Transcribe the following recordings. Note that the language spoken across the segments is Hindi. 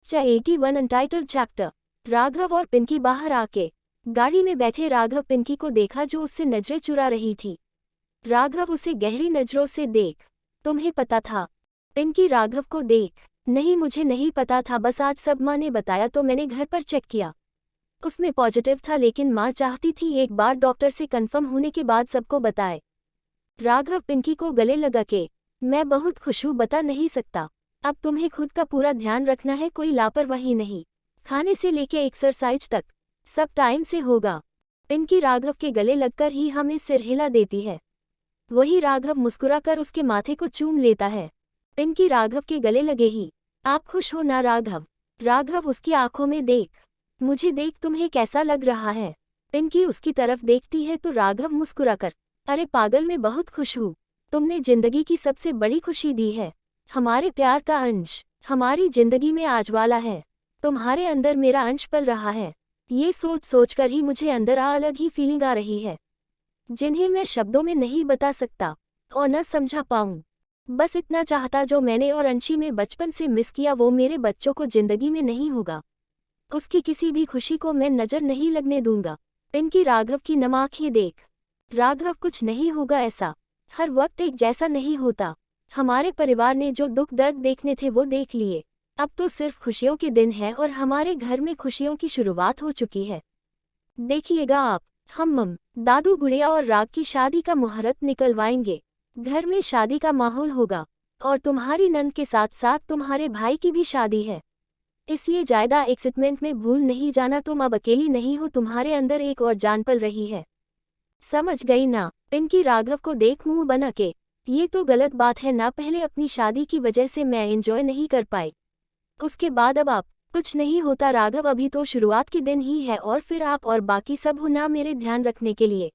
81 अनटाइटल्ड चैप्टर। राघव और पिंकी बाहर आके गाड़ी में बैठे राघव पिंकी को देखा जो उससे नजरें चुरा रही थी। राघव उसे गहरी नजरों से देख, तुम्हें पता था? पिंकी राघव को देख, नहीं मुझे नहीं पता था, बस आज सब माँ ने बताया तो मैंने घर पर चेक किया, उसमें पॉजिटिव था, लेकिन माँ चाहती थी एक बार डॉक्टर से कंफर्म होने के बाद सबको बताए। राघव पिंकी को गले लगा के, मैं बहुत खुश हूँ, बता नहीं सकता। अब तुम्हें खुद का पूरा ध्यान रखना है, कोई लापरवाही नहीं, खाने से लेके एक्सरसाइज तक सब टाइम से होगा। पिंकी राघव के गले लगकर ही हमें सिर हिला देती है। वही राघव मुस्कुराकर उसके माथे को चूम लेता है। पिंकी राघव के गले लगे ही, आप खुश हो ना राघव? राघव उसकी आंखों में देख, मुझे देख, तुम्हें कैसा लग रहा है? पिंकी उसकी तरफ देखती है तो राघव मुस्कुराकर, अरे पागल, मैं बहुत खुश हूँ, तुमने जिंदगी की सबसे बड़ी खुशी दी है, हमारे प्यार का अंश हमारी जिंदगी में आज वाला है, तुम्हारे अंदर मेरा अंश पल रहा है। ये सोच सोचकर ही मुझे अंदर अलग ही फीलिंग आ रही है, जिन्हें मैं शब्दों में नहीं बता सकता और न समझा पाऊँ। बस इतना चाहता, जो मैंने और अंशी में बचपन से मिस किया वो मेरे बच्चों को जिंदगी में नहीं होगा, उसकी किसी भी खुशी को मैं नजर नहीं लगने दूंगा। पिंकी राघव की नम आंखें देख, राघव कुछ नहीं होगा ऐसा, हर वक्त एक जैसा नहीं होता, हमारे परिवार ने जो दुख दर्द देखने थे वो देख लिए, अब तो सिर्फ खुशियों के दिन है और हमारे घर में खुशियों की शुरुआत हो चुकी है। देखिएगा आप, हम मम, दादू, गुड़िया और राग की शादी का मुहूर्त निकलवाएंगे, घर में शादी का माहौल होगा और तुम्हारी नंद के साथ साथ तुम्हारे भाई की भी शादी है, इसलिए ज्यादा एक्साइटमेंट में भूल नहीं जाना, तुम अब अकेली नहीं हो, तुम्हारे अंदर एक और जान पल रही है, समझ गई ना? पिंकी राघव को देख मुंह बना के, ये तो गलत बात है ना, पहले अपनी शादी की वजह से मैं एंजॉय नहीं कर पाई, उसके बाद अब आप, कुछ नहीं होता राघव, अभी तो शुरुआत के दिन ही है और फिर आप और बाकी सब हो ना मेरे ध्यान रखने के लिए।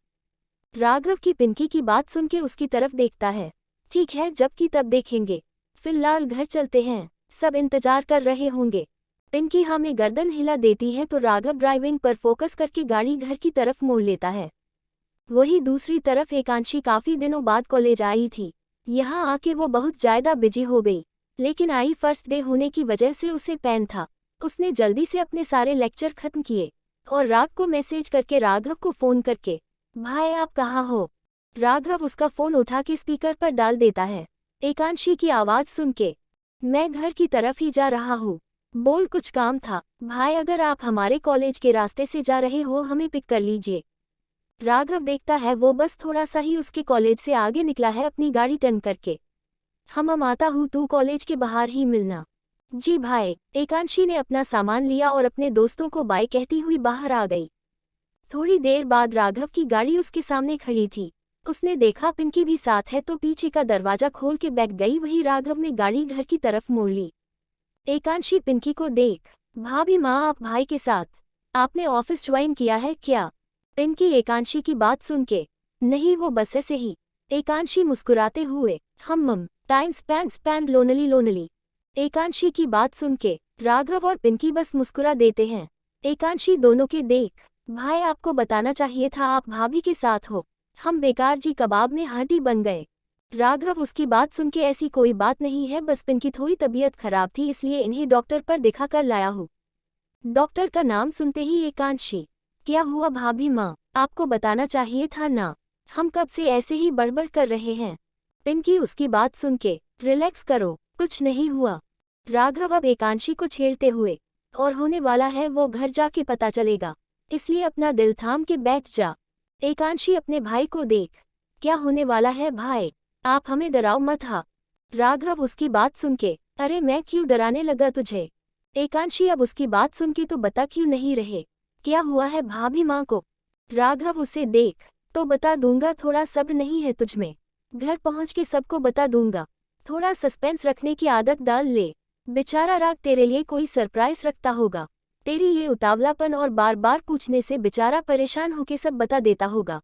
राघव की पिंकी की बात सुन के उसकी तरफ देखता है, ठीक है जब की तब देखेंगे, फिलहाल घर चलते हैं, सब इंतजार कर रहे होंगे। पिंकी हमें गर्दन हिला देती है तो राघव ड्राइविंग पर फोकस करके गाड़ी घर की तरफ मोड़ लेता है। वही दूसरी तरफ एकांशी काफी दिनों बाद कॉलेज आई थी, यहाँ आके वो बहुत ज्यादा बिजी हो गई, लेकिन आई फर्स्ट डे होने की वजह से उसे पेन था, उसने जल्दी से अपने सारे लेक्चर खत्म किए और राग को मैसेज करके राघव को फोन करके, भाई आप कहाँ हो? राघव उसका फोन उठा के स्पीकर पर डाल देता है। एकांशी की आवाज सुन के, मैं घर की तरफ ही जा रहा हूँ, बोल कुछ काम था? भाई अगर आप हमारे कॉलेज के रास्ते से जा रहे हो हमें पिक कर लीजिए। राघव देखता है वो बस थोड़ा सा ही उसके कॉलेज से आगे निकला है अपनी गाड़ी टर्न करके, हम आता हूँ, तू कॉलेज के बाहर ही मिलना। जी भाई। एकांशी ने अपना सामान लिया और अपने दोस्तों को बाय कहती हुई बाहर आ गई। थोड़ी देर बाद राघव की गाड़ी उसके सामने खड़ी थी, उसने देखा पिंकी भी साथ है तो पीछे का दरवाजा खोल के बैठ गई, वही राघव ने गाड़ी घर की तरफ मोड़ ली। एकांशी पिंकी को देख, भाभी माँ आप भाई के साथ, आपने ऑफिस ज्वाइन किया है क्या? पिंकी एकांशी की बात सुन के, नहीं वो बस ऐसे ही। एकांशी मुस्कुराते हुए, हम मम, टाइम स्पेंड लोनली। एकांशी की बात सुन के राघव और पिंकी बस मुस्कुरा देते हैं। एकांशी दोनों के देख, भाई आपको बताना चाहिए था आप भाभी के साथ हो, हम बेकार जी कबाब में हड्डी बन गए। राघव उसकी बात सुन के, ऐसी कोई बात नहीं है, बस पिंकी थोड़ी तबीयत खराब थी इसलिए इन्हें डॉक्टर पर दिखा कर लाया हूँ। डॉक्टर का नाम सुनते ही एकांशी, क्या हुआ भाभी माँ, आपको बताना चाहिए था ना, हम कब से ऐसे ही बड़बड़ कर रहे हैं। पिंकी उसकी बात सुन के, रिलैक्स करो, कुछ नहीं हुआ। राघव अब एकांशी को छेड़ते हुए, और होने वाला है वो घर जाके पता चलेगा, इसलिए अपना दिल थाम के बैठ जा। एकांशी अपने भाई को देख, क्या होने वाला है भाई, आप हमें डराओ मत। हाँ। राघव उसकी बात सुन के, अरे मैं क्यों डराने लगा तुझे? एकांशी अब उसकी बात सुन के, तो बता क्यों नहीं रहे, क्या हुआ है भाभी माँ को? राघव उसे देख, तो बता दूंगा, थोड़ा सब्र नहीं है तुझमें, घर पहुंच के सबको बता दूंगा, थोड़ा सस्पेंस रखने की आदत डाल ले। बेचारा राग तेरे लिए कोई सरप्राइज रखता होगा, तेरी ये उतावलापन और बार बार पूछने से बेचारा परेशान होके सब बता देता होगा।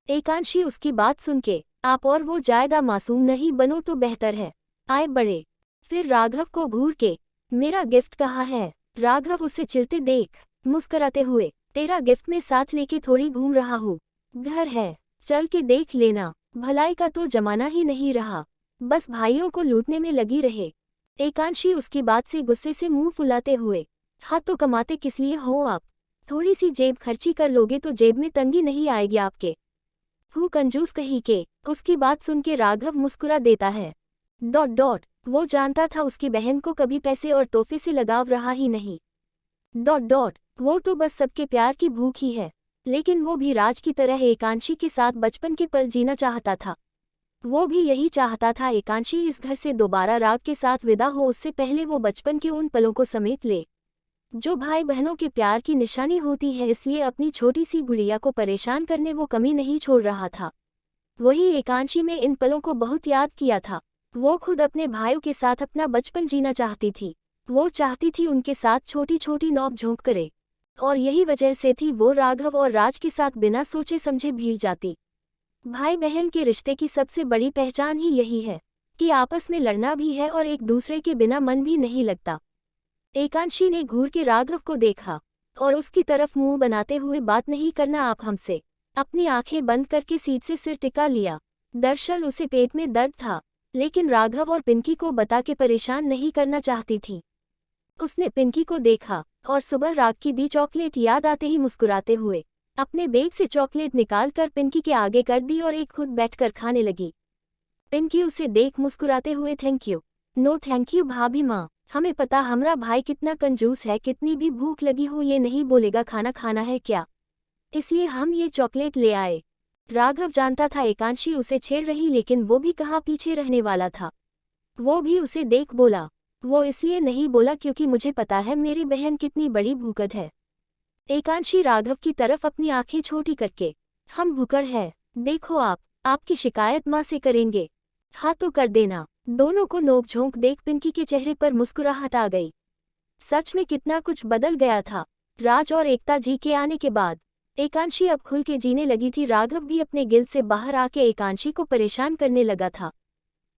एकांशी उसकी बात सुन के, आप और वो ज्यादा मासूम नहीं बनो तो बेहतर है, आए बड़े। फिर राघव को घूर के, मेरा गिफ्ट कहाँ है? राघव उसे चिढ़ते देख मुस्कुराते हुए, तेरा गिफ्ट में साथ लेके थोड़ी घूम रहा हूँ, घर है, चल के देख लेना, भलाई का तो जमाना ही नहीं रहा, बस भाइयों को लूटने में लगी रहे। एकांशी उसकी बात से गुस्से से मुंह फुलाते हुए, हाँ तो कमाते किस लिए हो आप? थोड़ी सी जेब खर्ची कर लोगे तो जेब में तंगी नहीं आएगी आपके। हूँ कंजूस कहीं के। उसकी बात सुन के राघव मुस्कुरा देता है। वो जानता था उसकी बहन को कभी पैसे और तोहफे से लगाव रहा ही नहीं। वो तो बस सबके प्यार की भूख ही है, लेकिन वो भी राज की तरह एकांशी के साथ बचपन के पल जीना चाहता था। वो भी यही चाहता था एकांशी इस घर से दोबारा राग के साथ विदा हो, उससे पहले वो बचपन के उन पलों को समेट ले जो भाई बहनों के प्यार की निशानी होती है। इसलिए अपनी छोटी सी गुड़िया को परेशान करने वो कमी नहीं छोड़ रहा था। वही एकांशी में इन पलों को बहुत याद किया था। वो खुद अपने भाइयों के साथ अपना बचपन जीना चाहती थी। वो चाहती थी उनके साथ छोटी छोटी नोक-झोंक करे, और यही वजह से थी वो राघव और राज के साथ बिना सोचे समझे भीड़ जाती। भाई बहन के रिश्ते की सबसे बड़ी पहचान ही यही है कि आपस में लड़ना भी है और एक दूसरे के बिना मन भी नहीं लगता। एकांशी ने घूर के राघव को देखा और उसकी तरफ मुंह बनाते हुए, बात नहीं करना आप हमसे। अपनी आंखें बंद करके सीट से सिर टिका लिया। दरअसल उसे पेट में दर्द था, लेकिन राघव और पिंकी को बता के परेशान नहीं करना चाहती थी। उसने पिंकी को देखा और सुबह राग की दी चॉकलेट याद आते ही मुस्कुराते हुए अपने बैग से चॉकलेट निकालकर पिंकी के आगे कर दी और एक खुद बैठकर खाने लगी। पिंकी उसे देख मुस्कुराते हुए, thank you. No thank you भाभी माँ, हमें पता हमरा भाई कितना कंजूस है, कितनी भी भूख लगी हो ये नहीं बोलेगा खाना खाना है क्या, इसलिए हम ये चॉकलेट ले आए। राघव जानता था एकांशी उसे छेड़ रही, लेकिन वो भी कहाँ पीछे रहने वाला था। वो भी उसे देख बोला, वो इसलिए नहीं बोला क्योंकि मुझे पता है मेरी बहन कितनी बड़ी भूखड़ है। एकांशी राघव की तरफ अपनी आंखें छोटी करके, हम भूखड़ है, देखो आपकी शिकायत माँ से करेंगे, हाँ तो कर देना। दोनों को नोक-झोंक देख पिंकी के चेहरे पर मुस्कुराहट आ गई। सच में कितना कुछ बदल गया था राज और एकता जी के आने के बाद। एकांशी अब खुल के जीने लगी थी। राघव भी अपने गिल्ड से बाहर आके एकांशी को परेशान करने लगा था।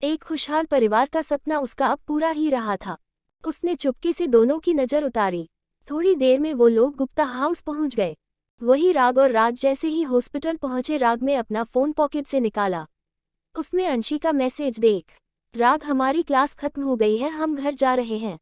एक खुशहाल परिवार का सपना उसका अब पूरा ही रहा था। उसने चुपके से दोनों की नज़र उतारी। थोड़ी देर में वो लोग गुप्ता हाउस पहुंच गए। वही राग और राज जैसे ही हॉस्पिटल पहुंचे, राग ने अपना फ़ोन पॉकेट से निकाला। उसमें अंशी का मैसेज देख, राग हमारी क्लास खत्म हो गई है, हम घर जा रहे हैं।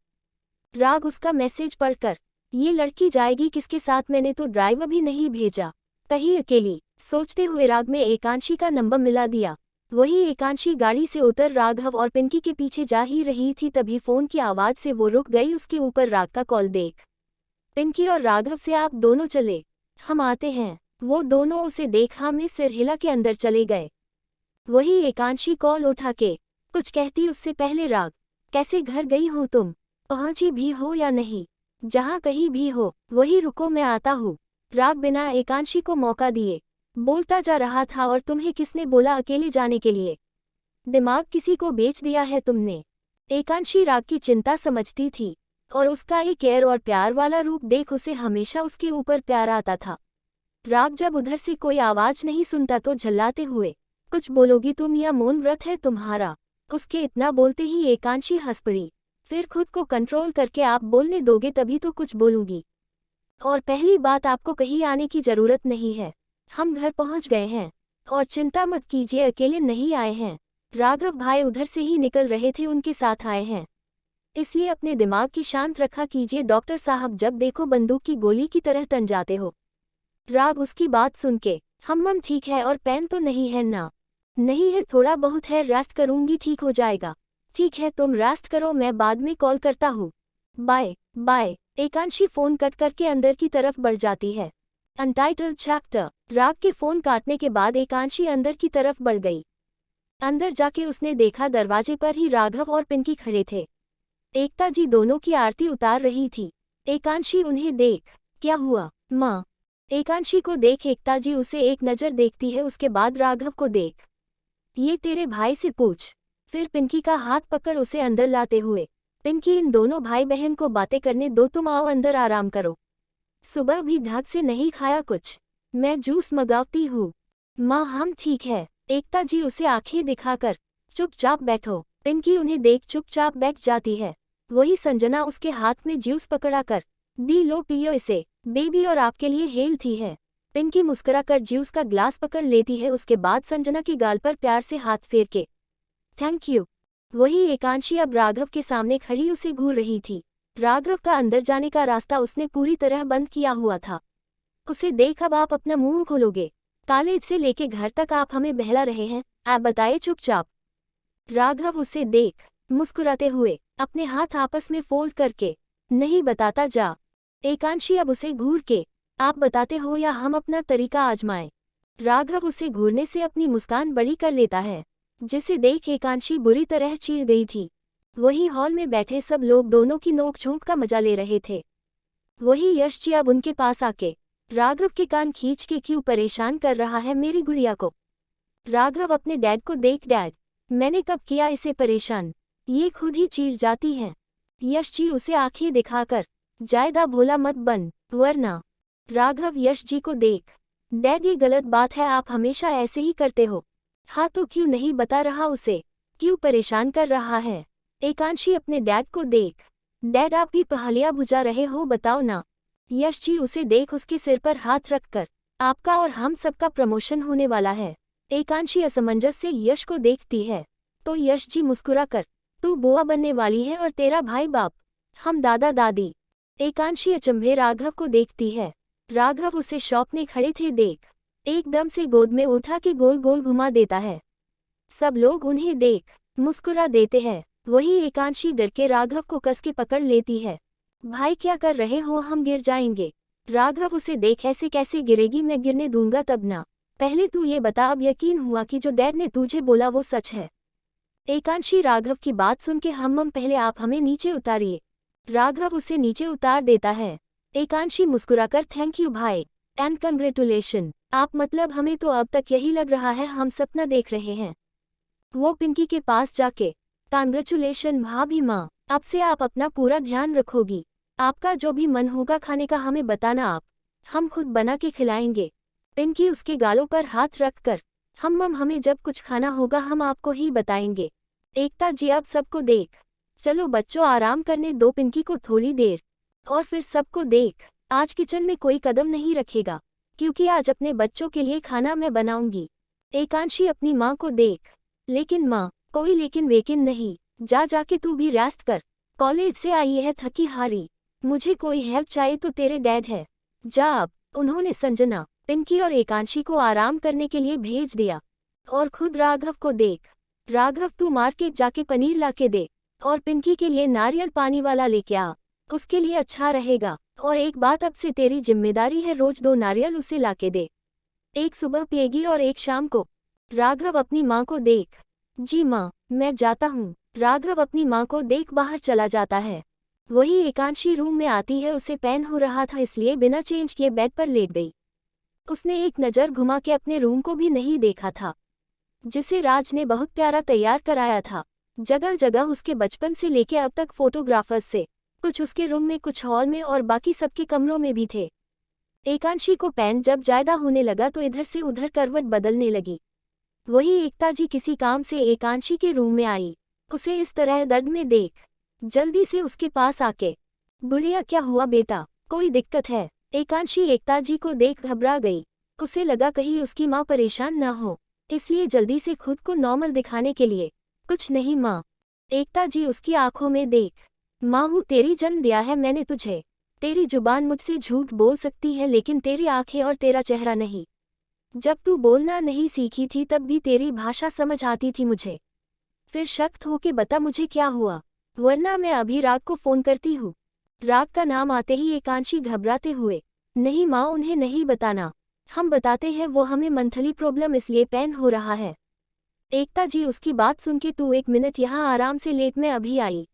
राग उसका मैसेज पढ़कर, ये लड़की जाएगी किसके साथ, मैंने तो ड्राइवर भी नहीं भेजा, कहीं अकेली, सोचते हुए राग में एकांशी का नंबर मिला दिया। वही एकांशी गाड़ी से उतर राघव और पिंकी के पीछे जा ही रही थी, तभी फोन की आवाज़ से वो रुक गई। उसके ऊपर राग का कॉल देख पिंकी और राघव से, आप दोनों चले, हम आते हैं। वो दोनों उसे देखा में सिर हिला के अंदर चले गए। वही एकांशी कॉल उठा के कुछ कहती उससे पहले, राग कैसे घर गई हो तुम, पहुंची भी हो या नहीं, जहां कहीं भी हो वही रुको मैं आता हूँ। राग बिना एकांशी को मौका दिए बोलता जा रहा था, और तुम्हें किसने बोला अकेले जाने के लिए, दिमाग किसी को बेच दिया है तुमने। एकांशी राग की चिंता समझती थी, और उसका एक केयर और प्यार वाला रूप देख उसे हमेशा उसके ऊपर प्यार आता था। राग जब उधर से कोई आवाज नहीं सुनता तो झल्लाते हुए, कुछ बोलोगी तुम या मौन व्रत है तुम्हारा। उसके इतना बोलते ही एकांशी हंस पड़ी, फिर खुद को कंट्रोल करके, आप बोलने दोगे तभी तो कुछ बोलूंगी। और पहली बात, आपको कहीं आने की जरूरत नहीं है, हम घर पहुंच गए हैं, और चिंता मत कीजिए अकेले नहीं आए हैं। राघव भाई उधर से ही निकल रहे थे, उनके साथ आए हैं, इसलिए अपने दिमाग की शांत रखा कीजिए। डॉक्टर साहब जब देखो बंदूक की गोली की तरह तन जाते हो। राग उसकी बात सुन के, हम ठीक है, और पेन तो नहीं है ना? नहीं है, थोड़ा बहुत है, रेस्ट करूंगी ठीक हो जाएगा। ठीक है तुम रेस्ट करो, मैं बाद में कॉल करता हूँ, बाय बाय। एकांशी फोन कट करके अंदर की तरफ बढ़ जाती है। Untitled chapter. राग के फोन काटने के बाद एकांशी अंदर की तरफ बढ़ गई। अंदर जाके उसने देखा दरवाजे पर ही राघव और पिंकी खड़े थे। एकता जी दोनों की आरती उतार रही थी। एकांशी उन्हें देख, क्या हुआ माँ? एकांशी को देख एकता जी उसे एक नज़र देखती है, उसके बाद राघव को देख, ये तेरे भाई से पूछ। फिर पिंकी का हाथ पकड़ उसे अंदर लाते हुए, पिंकी इन दोनों भाई बहन को बातें करने दो, तुम आओ अंदर आराम करो, सुबह भी ढंग से नहीं खाया कुछ, मैं जूस मंगाती हूँ। माँ हम ठीक है। एकता जी उसे आंखें दिखाकर, चुपचाप बैठो। पिंकी उन्हें देख चुपचाप बैठ जाती है। वही संजना उसके हाथ में जूस पकड़ा कर, दी लो पियो इसे, बेबी और आपके लिए हेल्थी है। पिंकी मुस्कुराकर जूस का ग्लास पकड़ लेती है, उसके बाद संजना के गाल पर प्यार से हाथ फेर के, थैंक यू। वही एकांशी अब राघव के सामने खड़ी उसे घूर रही थी। राघव का अंदर जाने का रास्ता उसने पूरी तरह बंद किया हुआ था। उसे देख अब आप अपना मुंह खोलोगे? कॉलेज से लेके घर तक आप हमें बहला रहे हैं, आप बताए चुपचाप। राघव उसे देख मुस्कुराते हुए अपने हाथ आपस में फोल्ड करके, नहीं बताता जा। एकांशी अब उसे घूर के, आप बताते हो या हम अपना तरीका आजमाएं। राघव उसे घूरने से अपनी मुस्कान बड़ी कर लेता है, जिसे देख एकांशी बुरी तरह चीर गई थी। वही हॉल में बैठे सब लोग दोनों की नोक-झोंक का मजा ले रहे थे। वही यश जी अब उनके पास आके राघव के कान खींच के, क्यों परेशान कर रहा है मेरी गुड़िया को? राघव अपने डैड को देख, डैड मैंने कब किया इसे परेशान, ये खुद ही चीर जाती है। यश जी उसे आंखें दिखाकर, जायदा भोला मत बन वरना। राघव यश जी को देख, डैड ये गलत बात है, आप हमेशा ऐसे ही करते हो। हाँ तो क्यों नहीं बता रहा उसे, क्यों परेशान कर रहा है? एकांशी अपने डैड को देख, डैड आप भी पहाड़ियाँ बुझा रहे हो, बताओ ना। यश जी उसे देख उसके सिर पर हाथ रखकर, आपका और हम सबका प्रमोशन होने वाला है। एकांशी असमंजस से यश को देखती है तो यश जी मुस्कुरा कर, तू बुआ बनने वाली है और तेरा भाई बाप, हम दादा दादी। एकांशी अचंभे राघव को देखती है। राघव उसे शॉप में खड़े थे देख एकदम से गोद में उठा के गोल गोल घुमा देता है। सब लोग उन्हें देख मुस्कुरा देते हैं। वही एकांशी डर के राघव को कस के पकड़ लेती है। भाई क्या कर रहे हो, हम गिर जाएंगे। राघव उसे देख, ऐसे कैसे गिरेगी, मैं गिरने दूंगा तब ना। पहले तू ये बता, अब यकीन हुआ कि जो डैड ने तुझे बोला वो सच है? एकांशी राघव की बात सुन के हम पहले आप हमें नीचे उतारिए। राघव उसे नीचे उतार देता है। एकांशी मुस्कुराकर, थैंक यू भाई एंड कंग्रेचुलेशन। आप मतलब हमें तो अब तक यही लग रहा है हम सपना देख रहे हैं। वो पिंकी के पास जाके, कांग्रेचुलेशन भाभी माँ, अब से आप अपना पूरा ध्यान रखोगी। आपका जो भी मन होगा खाने का हमें बताना, आप हम खुद बना के खिलाएंगे। पिंकी उसके गालों पर हाथ रखकर, हमें जब कुछ खाना होगा हम आपको ही बताएंगे। एकता जी अब सबको देख, चलो बच्चों आराम करने दो पिंकी को थोड़ी देर। और फिर सबको देख, आज किचन में कोई कदम नहीं रखेगा क्योंकि आज अपने बच्चों के लिए खाना मैं बनाऊंगी। एकांशी अपनी माँ को देख, लेकिन माँ, कोई लेकिन वेकिन नहीं, जाके तू भी रेस्ट कर, कॉलेज से आई है थकी हारी, मुझे कोई हेल्प चाहिए तो तेरे डैड है, जा अब। उन्होंने संजना, पिंकी और एकांशी को आराम करने के लिए भेज दिया और खुद राघव को देख, राघव तू मार्केट जाके पनीर लाके दे और पिंकी के लिए नारियल पानी वाला लेके आ, उसके लिए अच्छा रहेगा। और एक बात, अब से तेरी जिम्मेदारी है, रोज 2 नारियल उसे लाके दे, एक सुबह पिएगी और एक शाम को। राघव अपनी माँ को देख, जी माँ मैं जाता हूँ। राघव अपनी माँ को देख बाहर चला जाता है। वही एकांशी रूम में आती है, उसे पेन हो रहा था इसलिए बिना चेंज किए बेड पर लेट गई। उसने एक नज़र घुमा के अपने रूम को भी नहीं देखा था, जिसे राज ने बहुत प्यारा तैयार कराया था। जगह जगह उसके बचपन से लेके अब तक फोटोग्राफर्स से, कुछ उसके रूम में, कुछ हॉल में और बाकी सबके कमरों में भी थे। एकांशी को पेन जब ज्यादा होने लगा तो इधर से उधर करवट बदलने लगी। वही एकता जी किसी काम से एकांशी के रूम में आई, उसे इस तरह दर्द में देख जल्दी से उसके पास आके, बुढ़िया क्या हुआ बेटा, कोई दिक्कत है? एकांशी एकता जी को देख घबरा गई। उसे लगा कहीं उसकी माँ परेशान ना हो, इसलिए जल्दी से खुद को नॉर्मल दिखाने के लिए, कुछ नहीं माँ। एकता जी उसकी आंखों में देख, माँ हूँ, तेरी जन्म दिया है मैंने तुझे, तेरी जुबान मुझसे झूठ बोल सकती है लेकिन तेरी आंखें और तेरा चेहरा नहीं। जब तू बोलना नहीं सीखी थी तब भी तेरी भाषा समझ आती थी मुझे। फिर सख्त होके बता मुझे क्या हुआ, वरना मैं अभी राग को फोन करती हूँ। राग का नाम आते ही एकांशी घबराते हुए, नहीं माँ उन्हें नहीं बताना, हम बताते हैं, वो हमें मंथली प्रॉब्लम इसलिए पेन हो रहा है। एकता जी उसकी बात सुन के, तू 1 मिनट यहाँ आराम से लेट, मैं अभी आई।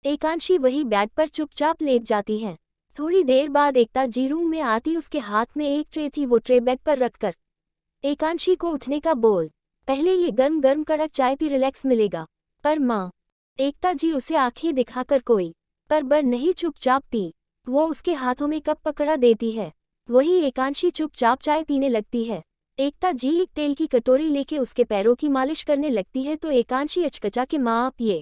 एकांशी वही बेड पर चुपचाप लेट जाती है। थोड़ी देर बाद एकता जी रूम में आती, उसके हाथ में एक ट्रे थी, वो ट्रे बेड पर रखकर एकांशी को उठने का बोल, पहले ये गर्म गर्म कड़क चाय पी, रिलैक्स मिलेगा। पर माँ, एकता जी उसे आंखें दिखाकर कोई पर नहीं, चुपचाप पी। वो उसके हाथों में कप पकड़ा देती है। वही एकांशी चुपचाप चाय पीने लगती है। एकता जी एक तेल की कटोरी लेके उसके पैरों की मालिश करने लगती है तो एकांशी अचकचा के, माँ आप ये।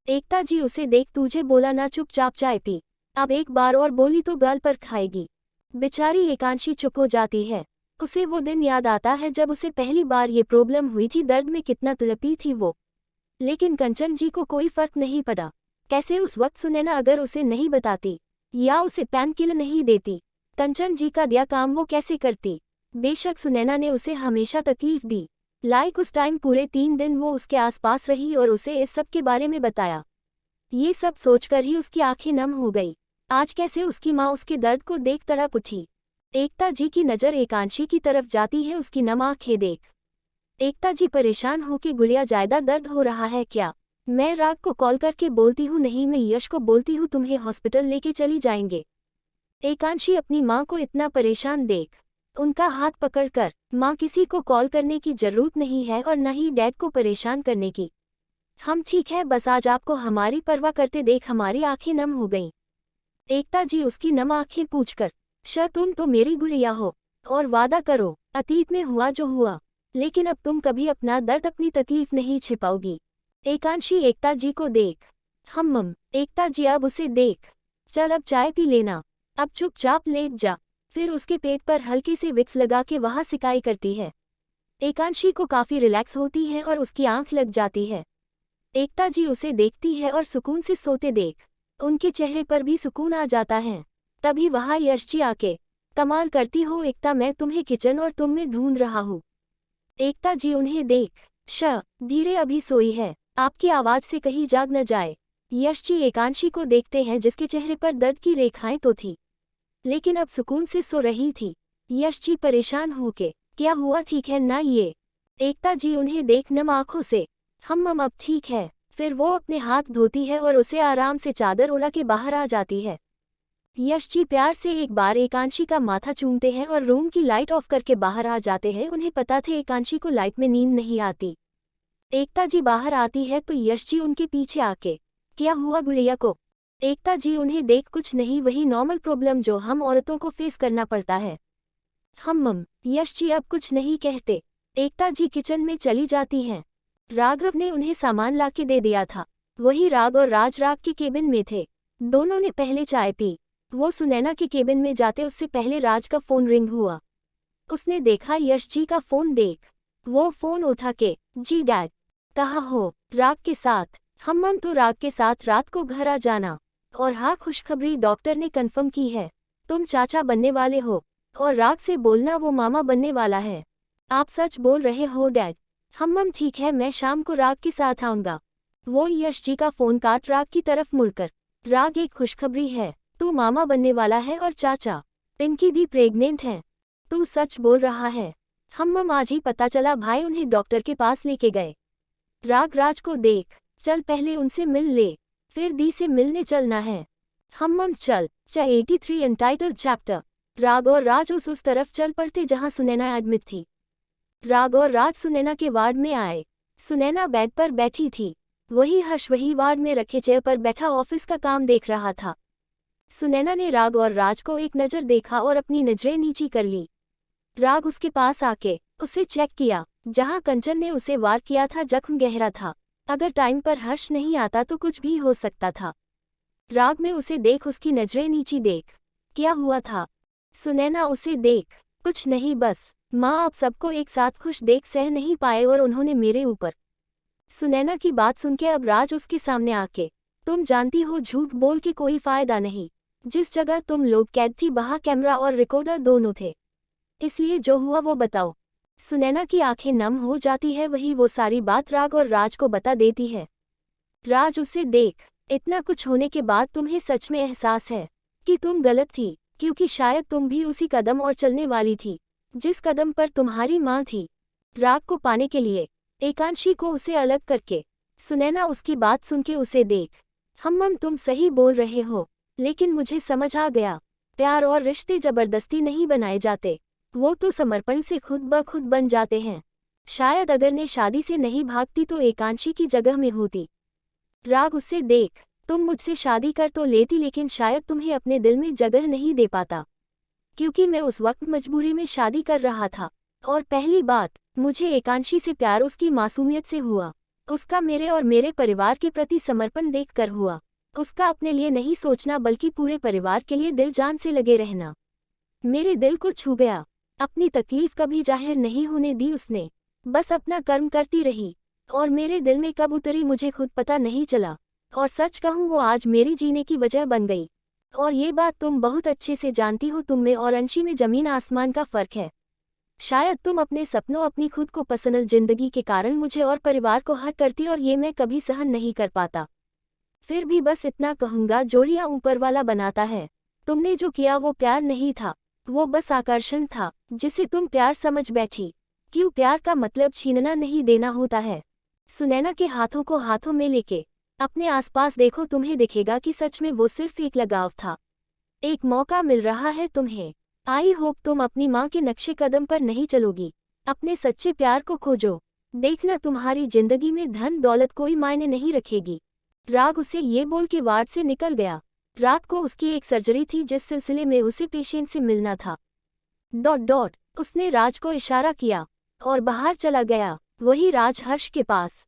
एकता जी उसे देख, तुझे बोला ना चुपचाप चाय पी, अब एक बार और बोली तो गाल पर खाएगी। बेचारी एकांशी चुप हो जाती है। उसे वो दिन याद आता है जब उसे पहली बार ये प्रॉब्लम हुई थी, दर्द में कितना तड़पी थी वो। लेकिन कंचन जी को कोई फर्क नहीं पड़ा। कैसे उस वक्त सुनैना अगर उसे नहीं बताती या उसे पेन किलर नहीं देती, कंचन जी का दिया काम वो कैसे करती। बेशक सुनैना ने उसे हमेशा तकलीफ दी, लाइक उस टाइम पूरे 3 दिन वो उसके आसपास रही और उसे इस सब के बारे में बताया। ये सब सोचकर ही उसकी आंखें नम हो गई। आज कैसे उसकी माँ उसके दर्द को देख तड़प उठी। एकता जी की नज़र एकांशी की तरफ जाती है उसकी नम आंखें देख। एकता जी परेशान होके गुड़िया ज़्यादा दर्द हो रहा है क्या? मैं राग को कॉल करके बोलती हूँ। नहीं, मैं यश को बोलती हूँ, तुम्हें हॉस्पिटल लेके चली जाएंगे। एकांशी अपनी माँ को इतना परेशान देख उनका हाथ पकड़कर, माँ किसी को कॉल करने की जरूरत नहीं है और न ही डैड को परेशान करने की। हम ठीक है, बस आज आपको हमारी परवाह करते देख हमारी आंखें नम हो गईं। एकता जी उसकी नम आंखें पूछकर, तुम तो मेरी गुड़िया हो और वादा करो अतीत में हुआ जो हुआ, लेकिन अब तुम कभी अपना दर्द अपनी तकलीफ नहीं छिपाओगी। एकांशी एकता जी को देख, मम एकता जी अब उसे देख, चल अब चाय पी लेना, अब चुपचाप लेट जा। फिर उसके पेट पर हल्की से विक्स लगा के वहाँ सिकाई करती है। एकांशी को काफी रिलैक्स होती है और उसकी आंख लग जाती है। एकता जी उसे देखती है और सुकून से सोते देख उनके चेहरे पर भी सुकून आ जाता है। तभी वहाँ यश जी आके, कमाल करती हो एकता, मैं तुम्हें किचन और तुम में ढूंढ रहा हूँ। एकता जी उन्हें देख, धीरे अभी सोई है, आपकी आवाज से कहीं जाग न जाए। यश जी एकांशी को देखते हैं जिसके चेहरे पर दर्द की रेखाएं तो थी, लेकिन अब सुकून से सो रही थी। यश जी परेशान होके, क्या हुआ, ठीक है ना ये? एकता जी उन्हें देख नम आंखों से, मम अब ठीक है। फिर वो अपने हाथ धोती है और उसे आराम से चादर ओढ़ा के बाहर आ जाती है। यश जी प्यार से एक बार एकांशी का माथा चूमते हैं और रूम की लाइट ऑफ करके बाहर आ जाते हैं। उन्हें पता थे एकांशी को लाइट में नींद नहीं आती। एकता जी बाहर आती है तो यश जी उनके पीछे आके, क्या हुआ गुड़िया को? एकता जी उन्हें देख, कुछ नहीं, वही नॉर्मल प्रॉब्लम जो हम औरतों को फेस करना पड़ता है। मम यश जी अब कुछ नहीं कहते। एकता जी किचन में चली जाती हैं। राघव ने उन्हें सामान लाके दे दिया था। वही राग और राज के केबिन में थे। दोनों ने पहले चाय पी। वो सुनैना के केबिन में जाते उससे पहले राज का फोन रिंग हुआ। उसने देखा यश जी का फोन देख वो फोन उठा के, जी डैड। कहाँ हो? राग के साथ। मम तो राग के साथ रात को घर आ जाना। और हाँ, खुशखबरी डॉक्टर ने कंफर्म की है, तुम चाचा बनने वाले हो। और राग से बोलना वो मामा बनने वाला है। आप सच बोल रहे हो डैड? मम ठीक है, मैं शाम को राग के साथ आऊंगा। वो यश जी का फोन काट राग की तरफ मुड़कर, राग एक खुशखबरी है, तू मामा बनने वाला है और चाचा पिंकी दी प्रेग्नेंट है। तू सच बोल रहा है? मम आज ही पता चला भाई। उन्हें डॉक्टर के पास लेके गए। राज को देख, चल पहले उनसे मिल ले, फिर दी से मिलने चलना है। मम चल। 83 एंटाइटल्ड चैप्टर। राग और राज उस तरफ चल पड़ते जहां सुनैना एडमिट थी। राग और राज सुनैना के वार्ड में आए। सुनैना बेड पर बैठी थी, वही हर्ष वही वार्ड में रखे चेयर पर बैठा ऑफिस का काम देख रहा था। सुनैना ने राग और राज को एक नज़र देखा और अपनी नजरें नीची कर ली। राग उसके पास आके उसे चेक किया, जहां कंचन ने उसे वार किया था जख्म गहरा था। अगर टाइम पर हर्ष नहीं आता तो कुछ भी हो सकता था। राग में उसे देख उसकी नजरें नीची देख, क्या हुआ था? सुनैना उसे देख, कुछ नहीं, बस माँ अब सबको एक साथ खुश देख सह नहीं पाए और उन्होंने मेरे ऊपर। सुनैना की बात सुनके अब राज उसके सामने आके, तुम जानती हो झूठ बोल के कोई फायदा नहीं। जिस जगह तुम लोग कैद थी वहाँ कैमरा और रिकॉर्डर दोनों थे, इसलिए जो हुआ वो बताओ। सुनैना की आंखें नम हो जाती है, वही वो सारी बात राग और राज को बता देती है। राज उसे देख, इतना कुछ होने के बाद तुम्हें सच में एहसास है कि तुम गलत थी, क्योंकि शायद तुम भी उसी कदम और चलने वाली थी जिस कदम पर तुम्हारी माँ थी। राग को पाने के लिए, एकांशी को उसे अलग करके। सुनैना उसकी बात सुनके उसे देख, मम तुम सही बोल रहे हो, लेकिन मुझे समझ आ गया, प्यार और रिश्ते जबरदस्ती नहीं बनाए जाते, वो तो समर्पण से खुद ब खुद बन जाते हैं। शायद अगर ने शादी से नहीं भागती तो एकांशी की जगह में होती। राग उसे देख, तुम मुझसे शादी कर तो लेती, लेकिन शायद तुम्हें अपने दिल में जगह नहीं दे पाता, क्योंकि मैं उस वक्त मजबूरी में शादी कर रहा था। और पहली बात, मुझे एकांशी से प्यार उसकी मासूमियत से हुआ, उसका मेरे और मेरे परिवार के प्रति समर्पण देखकर हुआ। उसका अपने लिए नहीं सोचना बल्कि पूरे परिवार के लिए दिल जान से लगे रहना मेरे दिल को छू गया। अपनी तकलीफ कभी जाहिर नहीं होने दी उसने, बस अपना कर्म करती रही। और मेरे दिल में कब उतरी मुझे खुद पता नहीं चला, और सच कहूँ वो आज मेरी जीने की वजह बन गई। और ये बात तुम बहुत अच्छे से जानती हो, तुम में और अंशी में ज़मीन आसमान का फ़र्क है। शायद तुम अपने सपनों, अपनी खुद को पर्सनल जिंदगी के कारण मुझे और परिवार को हर्ट करती, और ये मैं कभी सहन नहीं कर पाता। फिर भी बस इतना कहूँगा, जोड़ियाँ ऊपर वाला बनाता है। तुमने जो किया वो प्यार नहीं था, वो बस आकर्षण था जिसे तुम प्यार समझ बैठी। क्यों? प्यार का मतलब छीनना नहीं, देना होता है। सुनैना के हाथों को हाथों में लेके अपने आसपास देखो, तुम्हें दिखेगा कि सच में वो सिर्फ एक लगाव था। एक मौका मिल रहा है तुम्हें। आई होप तुम अपनी माँ के नक्शे कदम पर नहीं चलोगी। अपने सच्चे प्यार को खोजो। देखना तुम्हारी जिंदगी में धन दौलत कोई मायने नहीं रखेगी। राग उसे ये बोल के वार्ड से निकल गया। रात को उसकी एक सर्जरी थी जिस सिलसिले में उसे पेशेंट से मिलना था। उसने राज को इशारा किया और बाहर चला गया। वही राज हर्ष के पास।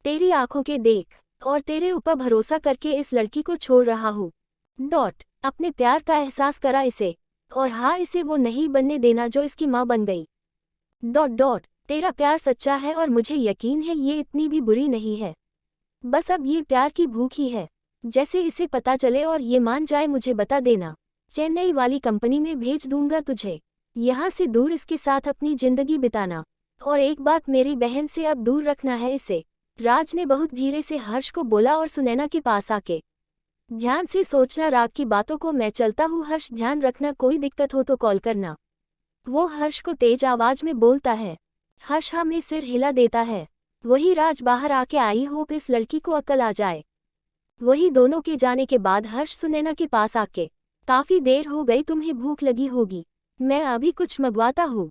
तेरी आंखों के देख, और तेरे ऊपर भरोसा करके इस लड़की को छोड़ रहा हूँ। अपने प्यार का एहसास करा इसे, और हाँ, इसे वो नहीं बनने देना जो इसकी माँ बन गई। तेरा प्यार सच्चा है और मुझे यकीन है ये इतनी भी बुरी नहीं है। बस अब ये प्यार की भूख ही है। जैसे इसे पता चले और ये मान जाए मुझे बता देना। चेन्नई वाली कंपनी में भेज दूंगा तुझे। यहाँ से दूर इसके साथ अपनी जिंदगी बिताना। और एक बात, मेरी बहन से अब दूर रखना है इसे। राज ने बहुत धीरे से हर्ष को बोला और सुनैना के पास आके, ध्यान से सोचना राग की बातों को, मैं चलता हूँ हर्ष, ध्यान रखना, कोई दिक्कत हो तो कॉल करना। वो हर्ष को तेज आवाज में बोलता है। हर्ष हमें सिर हिला देता है। वही राज बाहर आके, आई होप इस लड़की को अक्ल आ जाए। वही दोनों के जाने के बाद हर्ष सुनैना के पास आके, काफी देर हो गई, तुम्हें भूख लगी होगी, मैं अभी कुछ मंगवाता हूँ।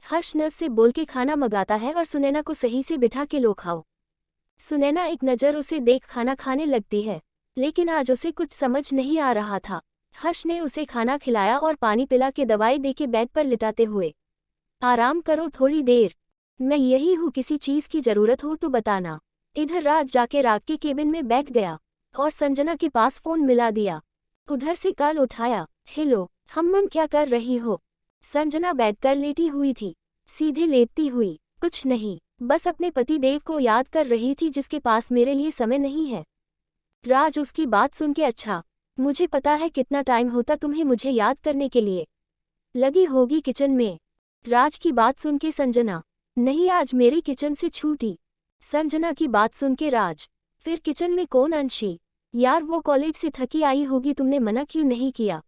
हर्ष नर्स से बोल के खाना मंगाता है और सुनैना को सही से बिठा के लो खाओ। सुनैना एक नज़र उसे देख खाना खाने लगती है, लेकिन आज उसे कुछ समझ नहीं आ रहा था। हर्ष ने उसे खाना खिलाया और पानी पिला के दवाई देके बेड पर लिटाते हुए, आराम करो थोड़ी देर, मैं यही हूँ, किसी चीज़ की ज़रूरत हो तो बताना। इधर राज जाके राग के केबिन में बैठ गया और संजना के पास फ़ोन मिला दिया। उधर से कॉल उठाया। हेलो, हम क्या कर रही हो? संजना बैठकर लेटी हुई थी, सीधे लेटती हुई। कुछ नहीं, बस अपने पति देव को याद कर रही थी जिसके पास मेरे लिए समय नहीं है। राज उसकी बात सुन के, अच्छा, मुझे पता है कितना टाइम होता तुम्हें मुझे याद करने के लिए। लगी होगी किचन में। राज की बात सुन के संजना, नहीं, आज मेरी किचन से छूटी। संजना की बात सुन के राज, फिर किचन में कौन? अंशी। यार वो कॉलेज से थकी आई होगी, तुमने मना क्यों नहीं किया?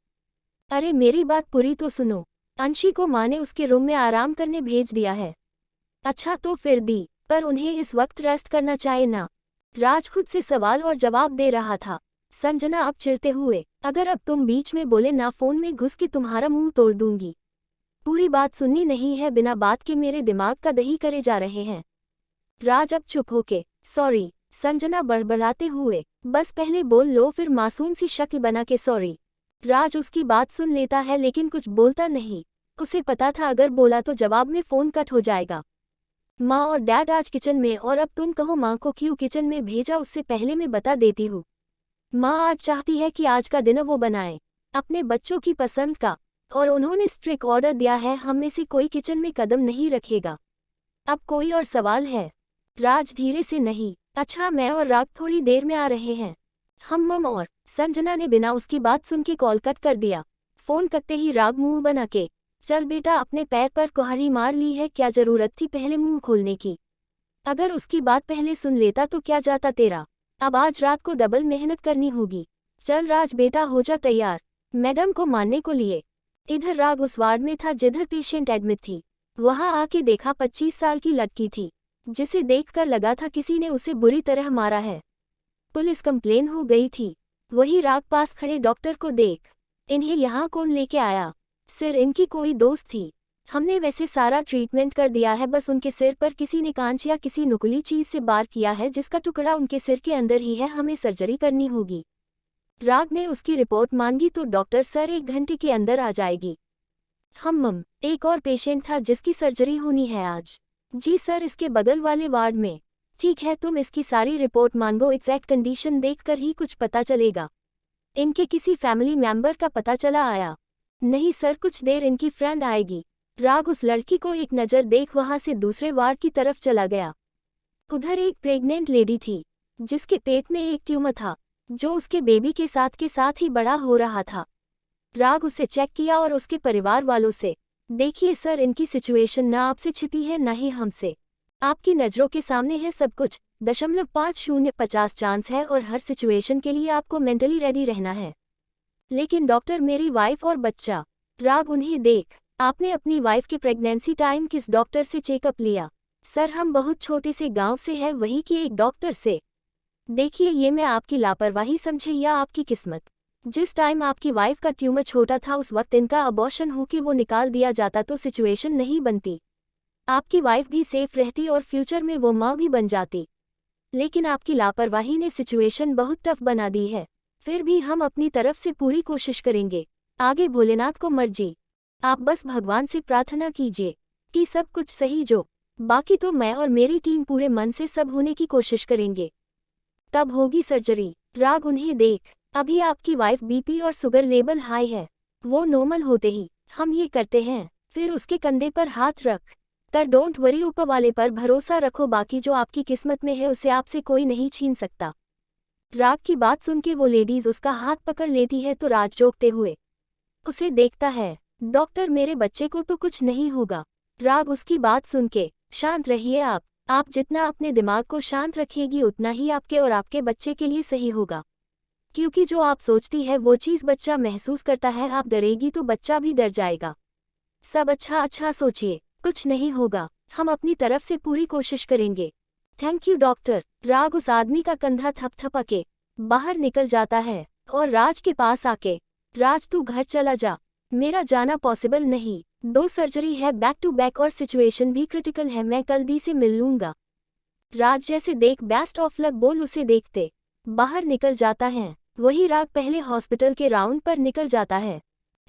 अरे मेरी बात पूरी तो सुनो। अंशी को माँ ने उसके रूम में आराम करने भेज दिया है। अच्छा तो फिर दी, पर उन्हें इस वक्त रेस्ट करना चाहिए ना? राज खुद से सवाल और जवाब दे रहा था। संजना अब चिढ़ते हुए, अगर अब तुम बीच में बोले ना, फोन में घुस के तुम्हारा मुंह तोड़ दूंगी। पूरी बात सुननी नहीं है, बिना बात के मेरे दिमाग का दही करे जा रहे हैं। राज अब चुप होके, सॉरी। संजना बड़बड़ाते हुए, बस पहले बोल लो, फिर मासूम सी शक्ल बना के सॉरी। राज उसकी बात सुन लेता है लेकिन कुछ बोलता नहीं। उसे पता था अगर बोला तो जवाब में फ़ोन कट हो जाएगा। माँ और डैड आज किचन में, और अब तुम कहो माँ को क्यों किचन में भेजा, उससे पहले मैं बता देती हूँ। माँ आज चाहती है कि आज का डिनर वो बनाए, अपने बच्चों की पसंद का, और उन्होंने स्ट्रिक्ट ऑर्डर दिया है हम में से कोई किचन में कदम नहीं रखेगा। अब कोई और सवाल है? राज धीरे से, नहीं। अच्छा, मैं और राग थोड़ी देर में आ रहे हैं। हम और संजना ने बिना उसकी बात सुन के कॉल कट कर दिया। फ़ोन कटते ही राग मुंह बना के, चल बेटा, अपने पैर पर कुल्हाड़ी मार ली है, क्या ज़रूरत थी पहले मुंह खोलने की? अगर उसकी बात पहले सुन लेता तो क्या जाता तेरा? अब आज रात को डबल मेहनत करनी होगी। चल राज बेटा, हो जा तैयार, मैडम को मानने को लिए। इधर राग उस वार्ड में था जिधर पेशेंट एडमिट थी। वहां आके देखा 25 साल की लड़की थी, जिसे देखकर लगा था किसी ने उसे बुरी तरह मारा है। पुलिस कंप्लेन हो गई थी। वही राग पास खड़े डॉक्टर को देख, इन्हें यहाँ कौन लेके आया? सिर इनकी कोई दोस्त थी। हमने वैसे सारा ट्रीटमेंट कर दिया है, बस उनके सिर पर किसी ने कांच या किसी नुकीली चीज से वार किया है जिसका टुकड़ा उनके सिर के अंदर ही है, हमें सर्जरी करनी होगी। राग ने उसकी रिपोर्ट मांगी तो डॉक्टर सर 1 घंटे के अंदर आ जाएगी। एक और पेशेंट था जिसकी सर्जरी होनी है आज। जी सर, इसके बगल वाले वार्ड में। ठीक है, तुम इसकी सारी रिपोर्ट मांगो, एग्जैक्ट कंडीशन देखकर ही कुछ पता चलेगा। इनके किसी फैमिली मेंबर का पता चला आया? नहीं सर, कुछ देर इनकी फ्रेंड आएगी। राग उस लड़की को एक नज़र देख वहां से दूसरे वार्ड की तरफ चला गया। उधर एक प्रेग्नेंट लेडी थी जिसके पेट में एक ट्यूमर था जो उसके बेबी के साथ ही बड़ा हो रहा था। राग उसे चेक किया और उसके परिवार वालों से, देखिए सर, इनकी सिचुएशन ना आपसे छिपी है ना ही हमसे, आपकी नज़रों के सामने है सब कुछ। 0.50 चांस है और हर सिचुएशन के लिए आपको मेंटली रेडी रहना है। लेकिन डॉक्टर, मेरी वाइफ और बच्चा। राग, उन्हें देख, आपने अपनी वाइफ के प्रेगनेंसी टाइम किस डॉक्टर से चेकअप लिया? सर, हम बहुत छोटे से गांव से हैं, वही कि एक डॉक्टर से। देखिए, ये मैं आपकी लापरवाही समझे या आपकी किस्मत। जिस टाइम आपकी वाइफ का ट्यूमर छोटा था उस वक्त इनका अबॉर्शन हो के वो निकाल दिया जाता तो सिचुएशन नहीं बनती, आपकी वाइफ भी सेफ रहती और फ्यूचर में वो माँ भी बन जाती। लेकिन आपकी लापरवाही ने सिचुएशन बहुत टफ बना दी है। फिर भी हम अपनी तरफ से पूरी कोशिश करेंगे, आगे भोलेनाथ को मर्जी। आप बस भगवान से प्रार्थना कीजिए कि सब कुछ सही जो, बाकी तो मैं और मेरी टीम पूरे मन से सब होने की कोशिश करेंगे। तब होगी सर्जरी। राग, उन्हें देख, अभी आपकी वाइफ बीपी और शुगर लेवल हाई है, वो नॉर्मल होते ही हम ये करते हैं। फिर उसके कंधे पर हाथ रख कर डोंट वरी, ऊपर वाले पर भरोसा रखो, बाकी जो आपकी किस्मत में है उसे आपसे कोई नहीं छीन सकता। राग की बात सुन के वो लेडीज उसका हाथ पकड़ लेती है तो राज चौंकते हुए उसे देखता है। डॉक्टर, मेरे बच्चे को तो कुछ नहीं होगा। राग उसकी बात सुन के, शांत रहिए आप जितना अपने दिमाग को शांत रखिएगी उतना ही आपके और आपके बच्चे के लिए सही होगा, क्योंकि जो आप सोचती है वो चीज़ बच्चा महसूस करता है। आप डरेगी तो बच्चा भी डर जाएगा। सब अच्छा सोचिए, कुछ नहीं होगा, हम अपनी तरफ से पूरी कोशिश करेंगे। Thank you doctor. राग उस आदमी का कंधा थपथपा के बाहर निकल जाता है और राज के पास आके, राज तू घर चला जा, मेरा जाना पॉसिबल नहीं, 2 सर्जरी है बैक टू बैक और सिचुएशन भी क्रिटिकल है, मैं कल दी से मिल लूंगा। राज जैसे देख बेस्ट ऑफ लक बोल उसे देखते बाहर निकल जाता है। वही राग पहले हॉस्पिटल के राउंड पर निकल जाता है।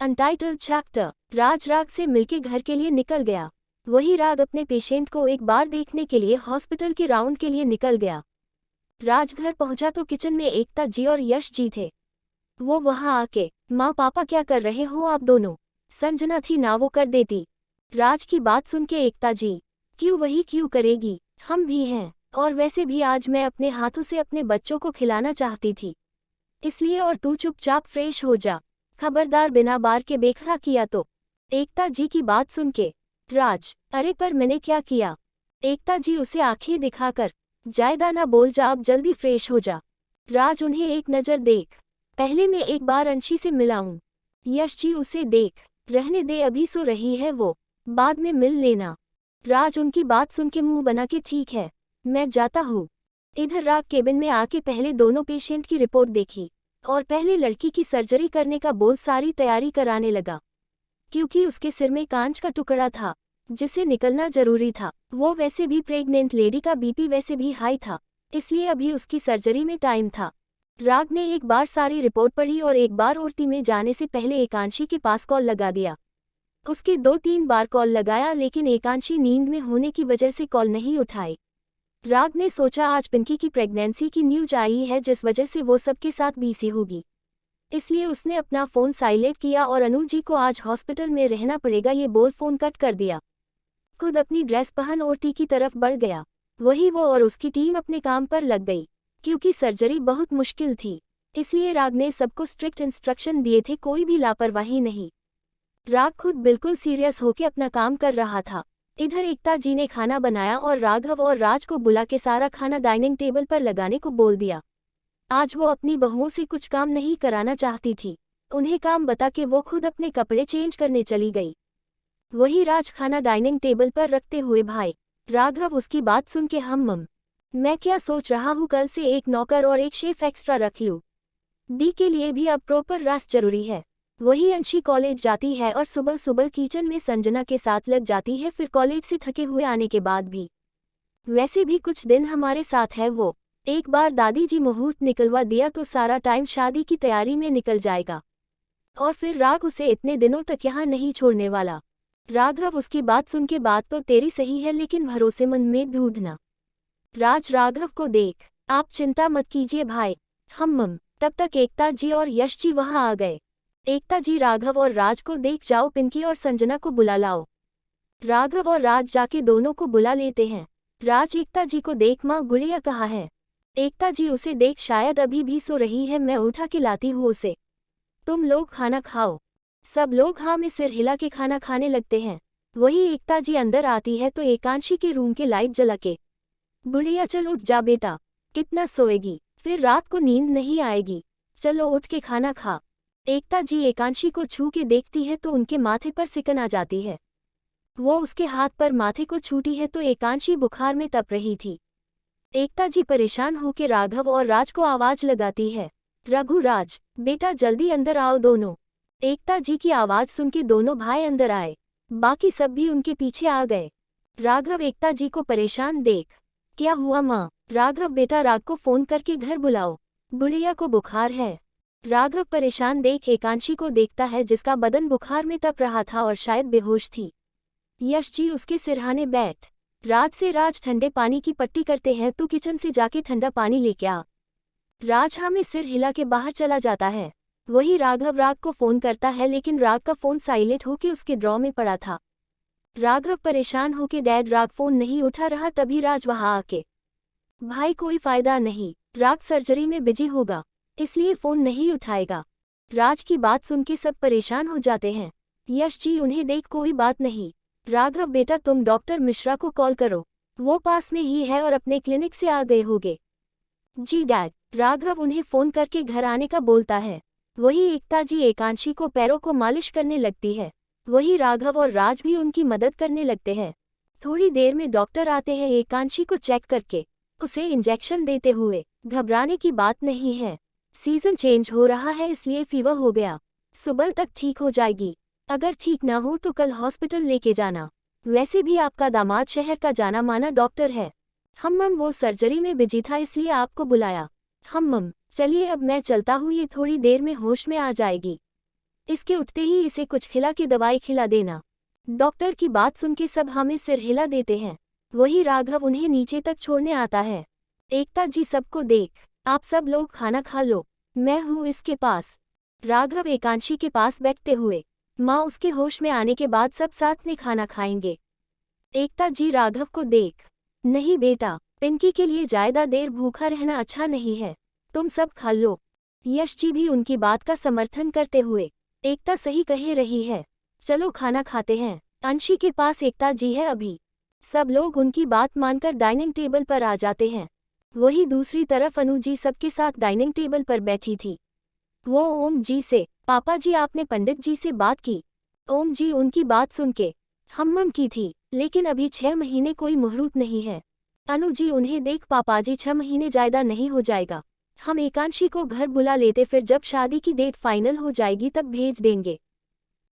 Untitled chapter. राग से मिलके घर के लिए निकल गया। वही राग अपने पेशेंट को एक बार देखने के लिए हॉस्पिटल के राउंड के लिए निकल गया। राज घर पहुंचा तो किचन में एकता जी और यश जी थे। वो वहां आके, माँ पापा क्या कर रहे हो आप दोनों? संजना थी ना वो कर देती। राज की बात सुन के एकता जी, क्यों, वही क्यों करेगी, हम भी हैं, और वैसे भी आज मैं अपने हाथों से अपने बच्चों को खिलाना चाहती थी, इसलिए, और तू चुपचाप फ्रेश हो जा, खबरदार बिना बार के बेखड़ा किया तो। एकता जी की बात सुन के राज, अरे पर मैंने क्या किया? एकता जी उसे आंखें दिखाकर, जायदा ना बोल जा, अब जल्दी फ्रेश हो जा। राज उन्हें एक नज़र देख, पहले मैं एक बार अंशी से मिलाऊं। यश जी उसे देख, रहने दे, अभी सो रही है वो, बाद में मिल लेना। राज उनकी बात सुन के मुंह बना के, ठीक है, मैं जाता हूँ। इधर राग केबिन में आके पहले दोनों पेशेंट की रिपोर्ट देखी और पहले लड़की की सर्जरी करने का बोल सारी तैयारी कराने लगा, क्योंकि उसके सिर में कांच का टुकड़ा था जिसे निकलना जरूरी था। वो वैसे भी प्रेग्नेंट लेडी का बीपी वैसे भी हाई था, इसलिए अभी उसकी सर्जरी में टाइम था। राग ने एक बार सारी रिपोर्ट पढ़ी और एक बार ओटी में जाने से पहले एकांशी के पास कॉल लगा दिया। उसके 2-3 बार कॉल लगाया लेकिन एकांशी नींद में होने की वजह से कॉल नहीं उठाई। राग ने सोचा आज पिंकी की प्रेगनेंसी की न्यूज आई है जिस वजह से वो सबके साथ बिजी होगी, इसलिए उसने अपना फ़ोन साइलेंट किया और अनु जी को आज हॉस्पिटल में रहना पड़ेगा ये बोल फ़ोन कट कर दिया। खुद अपनी ड्रेस पहन ओटी की तरफ बढ़ गया। वही वो और उसकी टीम अपने काम पर लग गई, क्योंकि सर्जरी बहुत मुश्किल थी, इसलिए राग ने सबको स्ट्रिक्ट इंस्ट्रक्शन दिए थे, कोई भी लापरवाही नहीं। राग खुद बिल्कुल सीरियस होकर अपना काम कर रहा था। इधर एकता जी ने खाना बनाया और राघव और राज को बुला के सारा खाना डाइनिंग टेबल पर लगाने को बोल दिया। आज वो अपनी बहुओं से कुछ काम नहीं कराना चाहती थी, उन्हें काम बता के वो खुद अपने कपड़े चेंज करने चली गई। वही राज खाना डाइनिंग टेबल पर रखते हुए, भाई राघव, उसकी बात सुन के मैं क्या सोच रहा हूँ, कल से एक नौकर और एक शेफ एक्स्ट्रा रख लूँ। दी के लिए भी अब प्रॉपर रास जरूरी है। वही अंशी कॉलेज जाती है और सुबह सुबह किचन में संजना के साथ लग जाती है, फिर कॉलेज से थके हुए आने के बाद भी। वैसे भी कुछ दिन हमारे साथ है वो, एक बार दादी जी मुहूर्त निकलवा दिया तो सारा टाइम शादी की तैयारी में निकल जाएगा, और फिर राग उसे इतने दिनों तक यहाँ नहीं छोड़ने वाला। राघव, उसकी बात सुन के बात तो तेरी सही है लेकिन भरोसेमंद में ढूंढना। राज राघव को देख, आप चिंता मत कीजिए भाई, तब तक एकता जी और यश जी वहां आ गए। एकता जी, राघव और राज को देख, जाओ पिंकी और संजना को बुला लाओ। राघव और राज जाके दोनों को बुला लेते हैं। राज एकता जी को देख माँ गुड़िया कहाँ है। एकता जी उसे देख शायद अभी भी सो रही है, मैं उठा के लाती हूँ उसे। तुम लोग खाना खाओ। सब लोग हाँ में सिर हिला के खाना खाने लगते हैं। वही एकता जी अंदर आती है तो एकांशी के रूम के लाइट जला के, गुड़िया चल उठ जा बेटा, कितना सोएगी, फिर रात को नींद नहीं आएगी, चलो उठ के खाना खा। एकता जी एकांशी को छू के देखती है तो उनके माथे पर सिकन आ जाती है। वो उसके हाथ पर माथे को छूटी है तो एकांशी बुखार में तप रही थी। एकता जी परेशान होकर राघव और राज को आवाज लगाती है, रघु राज बेटा जल्दी अंदर आओ दोनों। एकता जी की आवाज सुन के दोनों भाई अंदर आए, बाकी सब भी उनके पीछे आ गए। राघव एकता जी को परेशान देख, क्या हुआ माँ? राघव बेटा राग को फोन करके घर बुलाओ, गुड़िया को बुखार है। राघव परेशान देख एकांशी को देखता है जिसका बदन बुखार में तप रहा था और शायद बेहोश थी। यश जी उसके सिरहाने बैठ, राज से राज ठंडे पानी की पट्टी करते हैं तो किचन से जाके ठंडा पानी लेके आ। राज हाँ में सिर हिला के बाहर चला जाता है। वही राघव राग को फोन करता है लेकिन राग का फोन साइलेंट होके उसके ड्रॉ में पड़ा था। राघव परेशान होके डैड राग फोन नहीं उठा रहा तभी राज वहां आके, भाई कोई फायदा नहीं, राग सर्जरी में बिजी होगा इसलिए फोन नहीं उठाएगा। राज की बात सुन के सब परेशान हो जाते हैं। यश जी उन्हें देख कोई बात नहीं, राघव बेटा तुम डॉक्टर मिश्रा को कॉल करो, वो पास में ही है और अपने क्लिनिक से आ गए होंगे। जी डैड। राघव उन्हें फोन करके घर आने का बोलता है। वही एकता जी एकांशी को पैरों को मालिश करने लगती है। वही राघव और राज भी उनकी मदद करने लगते हैं। थोड़ी देर में डॉक्टर आते हैं एकांशी को चेक करके, उसे इंजेक्शन देते हुए। घबराने की बात नहीं है, सीजन चेंज हो रहा है इसलिए फीवर हो गया, सुबह तक ठीक हो जाएगी, अगर ठीक ना हो तो कल हॉस्पिटल लेके जाना। वैसे भी आपका दामाद शहर का जाना माना डॉक्टर है। मम वो सर्जरी में बिजी था इसलिए आपको बुलाया। मम चलिए अब मैं चलता हूँ, ये थोड़ी देर में होश में आ जाएगी, इसके उठते ही इसे कुछ खिला के दवाई खिला देना। डॉक्टर की बात सुन के सब हमें सिर हिला देते हैं। वही राघव उन्हें नीचे तक छोड़ने आता है। एकता जी सबको देख, आप सब लोग खाना खा लो, मैं हूँ इसके पास। राघव एकांशी के पास बैठते हुए, माँ उसके होश में आने के बाद सब साथ में खाना खाएंगे। एकता जी राघव को देख, नहीं बेटा, पिंकी के लिए ज्यादा देर भूखा रहना अच्छा नहीं है, तुम सब खा लो। यश जी भी उनकी बात का समर्थन करते हुए, एकता सही कह रही है, चलो खाना खाते हैं। अंशी के पास एकता जी है अभी। सब लोग उनकी बात मानकर डाइनिंग टेबल पर आ जाते हैं। वही दूसरी तरफ अनु जी सबके साथ डाइनिंग टेबल पर बैठी थी। वो ओम जी से, पापा जी आपने पंडित जी से बात की? ओम जी उनकी बात सुन के, हम की थी लेकिन अभी 6 महीने कोई मुहूर्त नहीं है। अनु जी उन्हें देख, पापाजी 6 महीने ज्यादा नहीं हो जाएगा, हम एकांशी को घर बुला लेते, फिर जब शादी की डेट फाइनल हो जाएगी तब भेज देंगे।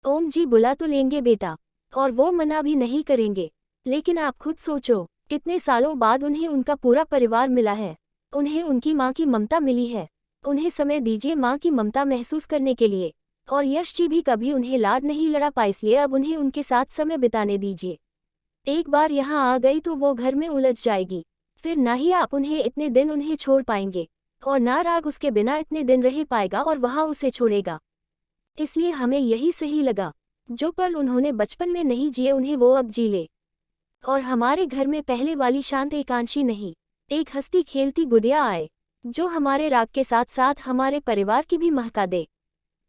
ओम जी बुला तो लेंगे बेटा, और वो मना भी नहीं करेंगे, लेकिन आप खुद सोचो कितने सालों बाद उन्हें उनका पूरा परिवार मिला है, उन्हें उनकी माँ की ममता मिली है, उन्हें समय दीजिए माँ की ममता महसूस करने के लिए। और यश जी भी कभी उन्हें लाड नहीं लड़ा पाए इसलिए अब उन्हें उनके साथ समय बिताने दीजिए। एक बार यहाँ आ गई तो वो घर में उलझ जाएगी, फिर ना ही आप उन्हें इतने दिन उन्हें छोड़ पाएंगे और ना राग उसके बिना इतने दिन रह पाएगा और वहाँ उसे छोड़ेगा। इसलिए हमें यही सही लगा, जो पल उन्होंने बचपन में नहीं जिए उन्हें वो अब जी ले, और हमारे घर में पहले वाली शांत एकांशी नहीं, एक हंसती खेलती गुड़िया आए जो हमारे राग के साथ साथ हमारे परिवार की भी महका दे।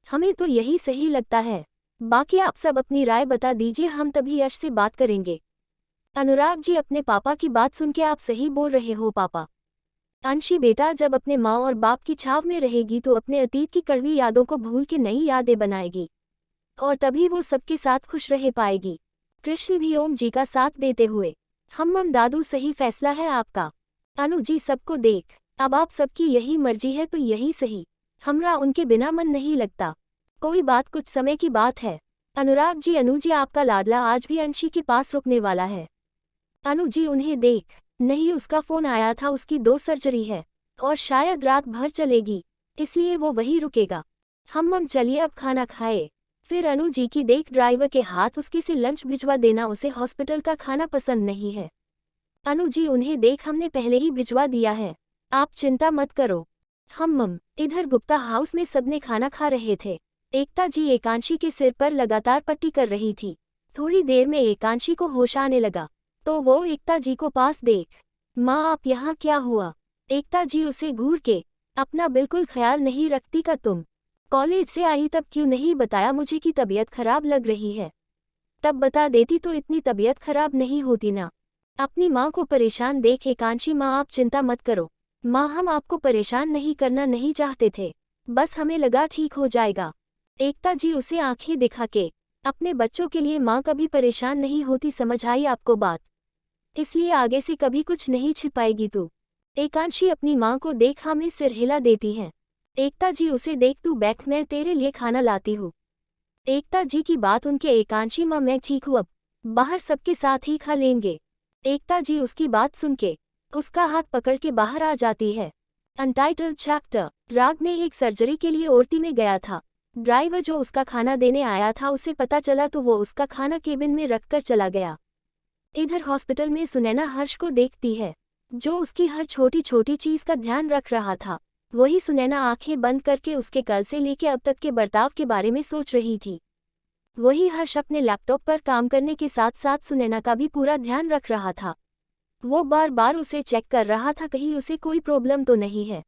हमें तो यही सही लगता है, बाकी आप सब अपनी राय बता दीजिए, हम तभी यश से बात करेंगे। अनुराग जी अपने पापा की बात सुन के, आप सही बोल रहे हो पापा। अंशी बेटा जब अपने माँ और बाप की छाव में रहेगी तो अपने अतीत की कड़वी यादों को भूल के नई यादें बनाएगी और तभी वो सबके साथ खुश रह पाएगी। कृष्ण भी ओम जी का साथ देते हुए, हम दादू सही फैसला है आपका। अनु जी सबको देख, अब आप सबकी यही मर्जी है तो यही सही, हमरा उनके बिना मन नहीं लगता, कोई बात कुछ समय की बात है। अनुराग जी अनु जी आपका लाडला आज भी अंशी के पास रुकने वाला है। अनु जी उन्हें देख, नहीं उसका फोन आया था, उसकी 2 सर्जरी है और शायद रात भर चलेगी, इसलिए वो वही रुकेगा। हम चलिए अब खाना खाए। फिर अनु जी की देख, ड्राइवर के हाथ उसके से लंच भिजवा देना, उसे हॉस्पिटल का खाना पसंद नहीं है। अनु जी उन्हें देख, हमने पहले ही भिजवा दिया है, आप चिंता मत करो। हम इधर गुप्ता हाउस में सबने खाना खा रहे थे। एकता जी एकांशी के सिर पर लगातार पट्टी कर रही थी। थोड़ी देर में एकांशी को होश आने लगा तो वो एकता जी को पास देख, माँ आप यहाँ क्या हुआ? एकता जी उसे घूर के, अपना बिल्कुल ख्याल नहीं रखती का तुम? कॉलेज से आई तब क्यों नहीं बताया मुझे कि तबीयत खराब लग रही है? तब बता देती तो इतनी तबीयत खराब नहीं होती ना। अपनी माँ को परेशान देख एकांशी, माँ आप चिंता मत करो, माँ हम आपको परेशान नहीं करना नहीं चाहते थे, बस हमें लगा ठीक हो जाएगा। एकता जी उसे आंखें दिखा के, अपने बच्चों के लिए माँ कभी परेशान नहीं होती, समझ आई आपको बात? इसलिए आगे से कभी कुछ नहीं छिपाएगी तू। एकांशी अपनी माँ को देख हमें सिर हिला देती है। एकता जी उसे देख, तू बैठ मैं तेरे लिए खाना लाती हूँ। एकता जी की बात उनके एकांशी, माँ मैं ठीक हूँ, अब बाहर सबके साथ ही खा लेंगे। एकता जी उसकी बात सुन के उसका हाथ पकड़ के बाहर आ जाती है। Untitled chapter. राग ने एक सर्जरी के लिए ओटी में गया था। ड्राइवर जो उसका खाना देने आया था उसे पता चला तो वो उसका खाना केबिन में रखकर चला गया। इधर हॉस्पिटल में सुनैना हर्ष को देखती है, जो उसकी हर छोटी छोटी चीज का ध्यान रख रहा था। वही सुनैना आंखें बंद करके उसके कल से लेके अब तक के बर्ताव के बारे में सोच रही थी। वही हर्ष अपने लैपटॉप पर काम करने के साथ साथ सुनैना का भी पूरा ध्यान रख रहा था। वो बार बार उसे चेक कर रहा था कहीं उसे कोई प्रॉब्लम तो नहीं है।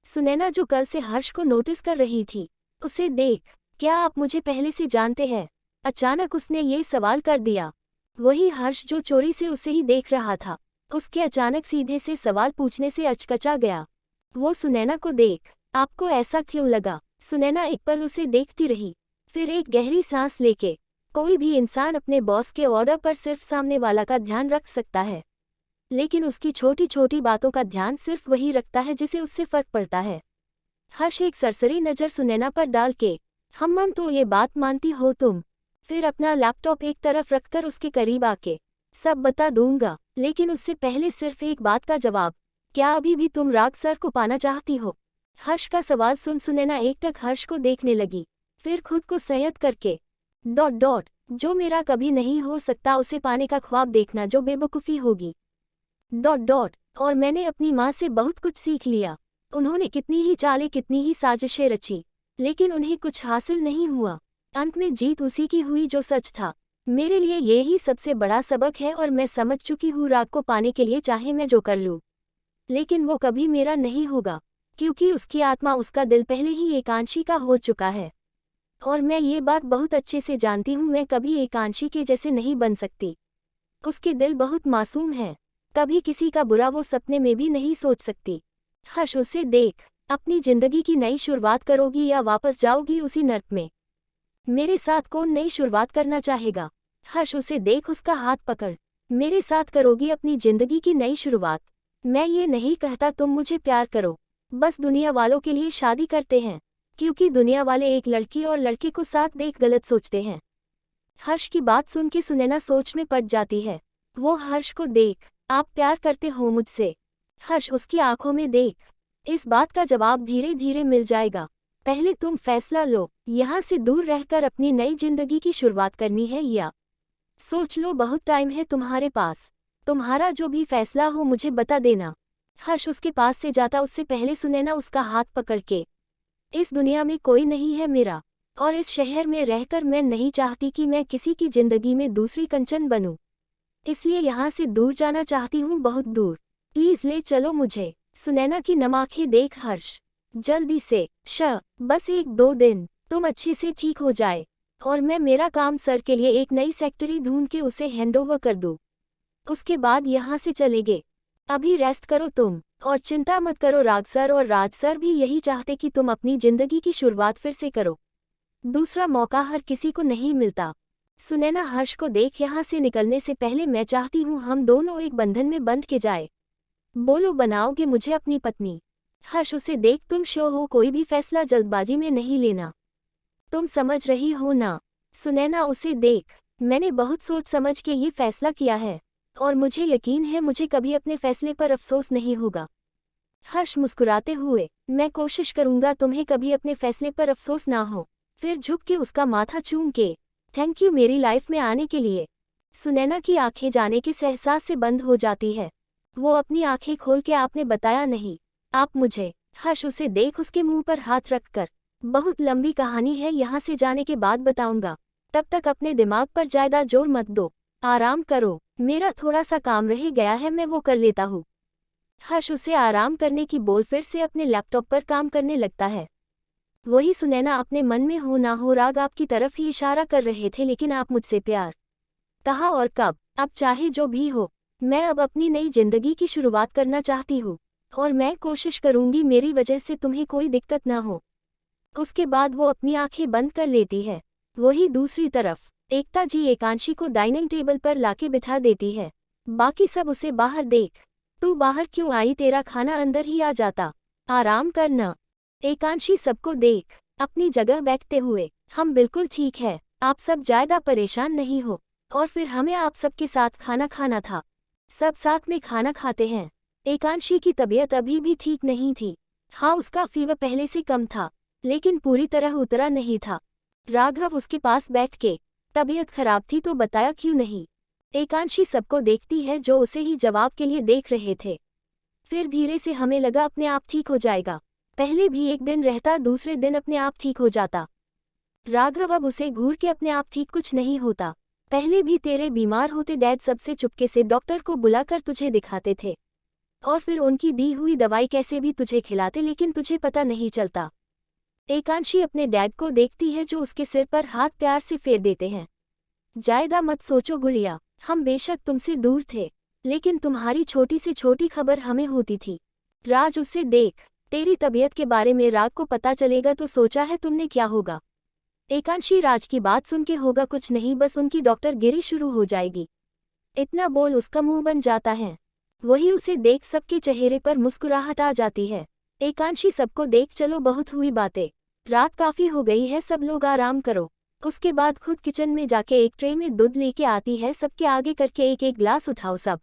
सुनैना जो कल से हर्ष को नोटिस कर रही थी, उसे देख, क्या आप मुझे पहले से जानते हैं? अचानक उसने ये सवाल कर दिया। वही हर्ष जो चोरी से उसे ही देख रहा था, उसके अचानक सीधे से सवाल पूछने से अचकचा गया। वो सुनैना को देख, आपको ऐसा क्यों लगा? सुनैना एक पल उसे देखती रही, फिर एक गहरी सांस लेके, कोई भी इंसान अपने बॉस के ऑर्डर पर सिर्फ सामने वाला का ध्यान रख सकता है, लेकिन उसकी छोटी छोटी बातों का ध्यान सिर्फ वही रखता है जिसे उससे फर्क पड़ता है। हर्ष एक सरसरी नज़र सुनैना पर डाल के, हम तो ये बात मानती हो तुम? फिर अपना लैपटॉप एक तरफ रखकर उसके करीब आके, सब बता दूंगा, लेकिन उससे पहले सिर्फ एक बात का जवाब, क्या अभी भी तुम राग सर को पाना चाहती हो? हर्ष का सवाल सुन सुनैना एकटक हर्ष को देखने लगी, फिर खुद को संयत करके, जो मेरा कभी नहीं हो सकता उसे पाने का ख्वाब देखना जो बेवकूफ़ी होगी। और मैंने अपनी माँ से बहुत कुछ सीख लिया। उन्होंने कितनी ही चालें कितनी ही साजिशें रची, लेकिन उन्हें कुछ हासिल नहीं हुआ। अंत में जीत उसी की हुई जो सच था। मेरे लिए ये ही सबसे बड़ा सबक है और मैं समझ चुकी हूँ राग को पाने के लिए चाहे मैं जो कर लूँ, लेकिन वो कभी मेरा नहीं होगा, क्योंकि उसकी आत्मा उसका दिल पहले ही एकांशी का हो चुका है। और मैं ये बात बहुत अच्छे से जानती हूँ, मैं कभी एकांशी के जैसे नहीं बन सकती। उसके दिल बहुत मासूम है, कभी किसी का बुरा वो सपने में भी नहीं सोच सकती। हर्ष उसे देख, अपनी जिंदगी की नई शुरुआत करोगी या वापस जाओगी उसी नर्क में? मेरे साथ कौन नई शुरुआत करना चाहेगा? हर्ष उसे देख, उसका हाथ पकड़, मेरे साथ करोगी अपनी जिंदगी की नई शुरुआत? मैं ये नहीं कहता तुम मुझे प्यार करो, बस दुनिया वालों के लिए शादी करते हैं, क्योंकि दुनिया वाले एक लड़की और लड़के को साथ देख गलत सोचते हैं। हर्ष की बात सुन के सुनैना सोच में पड़ जाती है। वो हर्ष को देख, आप प्यार करते हो मुझसे? हर्ष उसकी आंखों में देख, इस बात का जवाब धीरे धीरे मिल जाएगा। पहले तुम फैसला लो, यहाँ से दूर रहकर अपनी नई जिंदगी की शुरुआत करनी है या सोच लो, बहुत टाइम है तुम्हारे पास, तुम्हारा जो भी फैसला हो मुझे बता देना। हर्ष उसके पास से जाता उससे पहले सुनैना उसका हाथ पकड़ के, इस दुनिया में कोई नहीं है मेरा, और इस शहर में रहकर मैं नहीं चाहती कि मैं किसी की जिंदगी में दूसरी कंचन बनूं, इसलिए यहाँ से दूर जाना चाहती हूँ, बहुत दूर, प्लीज ले चलो मुझे। सुनैना की नम आंखें देख हर्ष, जल्दी से, बस 1-2 दिन, तुम अच्छे से ठीक हो जाए और मैं मेरा काम सर के लिए एक नई सेक्रेटरी ढूंढ के उसे हैंडओवर कर दूं, उसके बाद यहाँ से चलेंगे। अभी रेस्ट करो तुम, और चिंता मत करो, राग सर और राज सर भी यही चाहते कि तुम अपनी जिंदगी की शुरुआत फिर से करो, दूसरा मौका हर किसी को नहीं मिलता। सुनैना हर्ष को देख, यहाँ से निकलने से पहले मैं चाहती हूँ हम दोनों एक बंधन में बंध के जाए, बोलो बनाओगे मुझे अपनी पत्नी? हर्ष उसे देख, तुम श्योर हो? कोई भी फैसला जल्दबाजी में नहीं लेना, तुम समझ रही हो ना? सुनैना उसे देख, मैंने बहुत सोच समझ के ये फैसला किया है और मुझे यकीन है मुझे कभी अपने फैसले पर अफसोस नहीं होगा। हर्ष मुस्कुराते हुए, मैं कोशिश करूंगा तुम्हें कभी अपने फैसले पर अफसोस ना हो। फिर झुक के उसका माथा चूम के, थैंक यू मेरी लाइफ में आने के लिए। सुनैना की आंखें जाने के एहसास से बंद हो जाती है। वो अपनी आंखें खोल के, आपने बताया नहीं, आप मुझे? हर्ष उसे देख, उसके मुंह पर हाथ रखकर, बहुत लंबी कहानी है, यहाँ से जाने के बाद बताऊंगा, तब तक अपने दिमाग पर ज्यादा जोर मत दो, आराम करो, मेरा थोड़ा सा काम रह गया है, मैं वो कर लेता हूँ। हर्ष उसे आराम करने की बोल फिर से अपने लैपटॉप पर काम करने लगता है। वही सुनैना अपने मन में हो ना हो राग आपकी तरफ ही इशारा कर रहे थे, लेकिन आप मुझसे प्यार कहाँ और कब? अब चाहे जो भी हो, मैं अब अपनी नई जिंदगी की शुरुआत करना चाहती हूँ और मैं कोशिश करूंगी मेरी वजह से तुम्हें कोई दिक्कत ना हो। उसके बाद वो अपनी आंखें बंद कर लेती है। वही दूसरी तरफ एकता जी एकांशी को डाइनिंग टेबल पर लाके बिठा देती है। बाकी सब उसे बाहर देख, तू बाहर क्यों आई, तेरा खाना अंदर ही आ जाता, आराम करना। एकांशी सबको देख अपनी जगह बैठते हुए, हम बिल्कुल ठीक है, आप सब ज्यादा परेशान नहीं हो, और फिर हमें आप सबके साथ खाना खाना था, सब साथ में खाना खाते हैं। एकांशी की तबीयत अभी भी ठीक नहीं थी। हाँ, उसका फीवर पहले से कम था, लेकिन पूरी तरह उतरा नहीं था। राघव उसके पास बैठ के, तबीयत खराब थी तो बताया क्यों नहीं? एकांशी सबको देखती है जो उसे ही जवाब के लिए देख रहे थे। फिर धीरे से हमें लगा अपने आप ठीक हो जाएगा। पहले भी एक दिन रहता, दूसरे दिन अपने आप ठीक हो जाता। राघव अब उसे घूर के अपने आप ठीक कुछ नहीं होता। पहले भी तेरे बीमार होते डैड सबसे चुपके से डॉक्टर को बुलाकर तुझे दिखाते थे, और फिर उनकी दी हुई दवाई कैसे भी तुझे खिलाते, लेकिन तुझे पता नहीं चलता। एकांशी अपने डैड को देखती है जो उसके सिर पर हाथ प्यार से फेर देते हैं। जायदा मत सोचो गुड़िया, हम बेशक तुमसे दूर थे, लेकिन तुम्हारी छोटी से छोटी खबर हमें होती थी। राज उसे देख, तेरी तबीयत के बारे में राग को पता चलेगा तो सोचा है तुमने क्या होगा? एकांशी राज की बात सुन के होगा कुछ नहीं, बस उनकी डॉक्टर गिरी शुरू हो जाएगी। इतना बोल उसका मुंह बन जाता है। वही उसे देख सबके चेहरे पर मुस्कुराहट आ जाती है। एकांशी सबको देख, चलो बहुत हुई बातें, रात काफी हो गई है, सब लोग आराम करो। उसके बाद खुद किचन में जाके एक ट्रे में दूध लेके आती है, सबके आगे करके एक एक ग्लास उठाओ सब।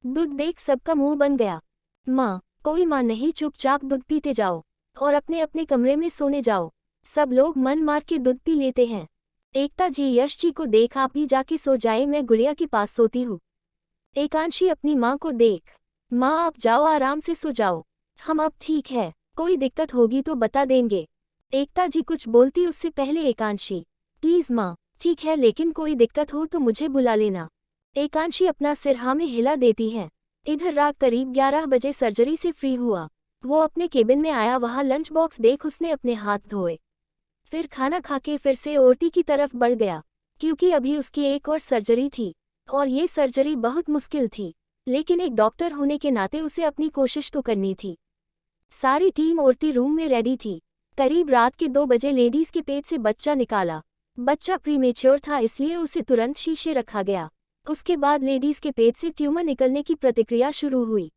दूध देख सबका मुंह बन गया। माँ, कोई माँ नहीं, चुपचाप दूध पीते जाओ और अपने अपने कमरे में सोने जाओ। सब लोग मन मार के दूध पी लेते हैं। एकता जी यश जी को देख, आप भी जाके सो जाए, मैं गुड़िया के पास सोती हूँ। एकांशी अपनी माँ को देख, माँ आप जाओ, आराम से सो जाओ, हम अब ठीक है, कोई दिक्कत होगी तो बता देंगे। एकता जी कुछ बोलती उससे पहले एकांशी, प्लीज माँ, ठीक है, लेकिन कोई दिक्कत हो तो मुझे बुला लेना। एकांशी अपना सिर हाँ में हिला देती है। इधर रात करीब 11 बजे सर्जरी से फ्री हुआ। वो अपने केबिन में आया, वहाँ लंच बॉक्स देख उसने अपने हाथ धोए, फिर खाना खाके फिर से ओटी की तरफ बढ़ गया, क्योंकि अभी उसकी एक और सर्जरी थी और ये सर्जरी बहुत मुश्किल थी, लेकिन एक डॉक्टर होने के नाते उसे अपनी कोशिश तो करनी थी। सारी टीम ओटी रूम में रेडी थी। करीब रात के 2 बजे लेडीज के पेट से बच्चा निकाला। बच्चा प्रीमेच्योर था, इसलिए उसे तुरंत शीशे रखा गया। उसके बाद लेडीज के पेट से ट्यूमर निकलने की प्रक्रिया शुरू हुई।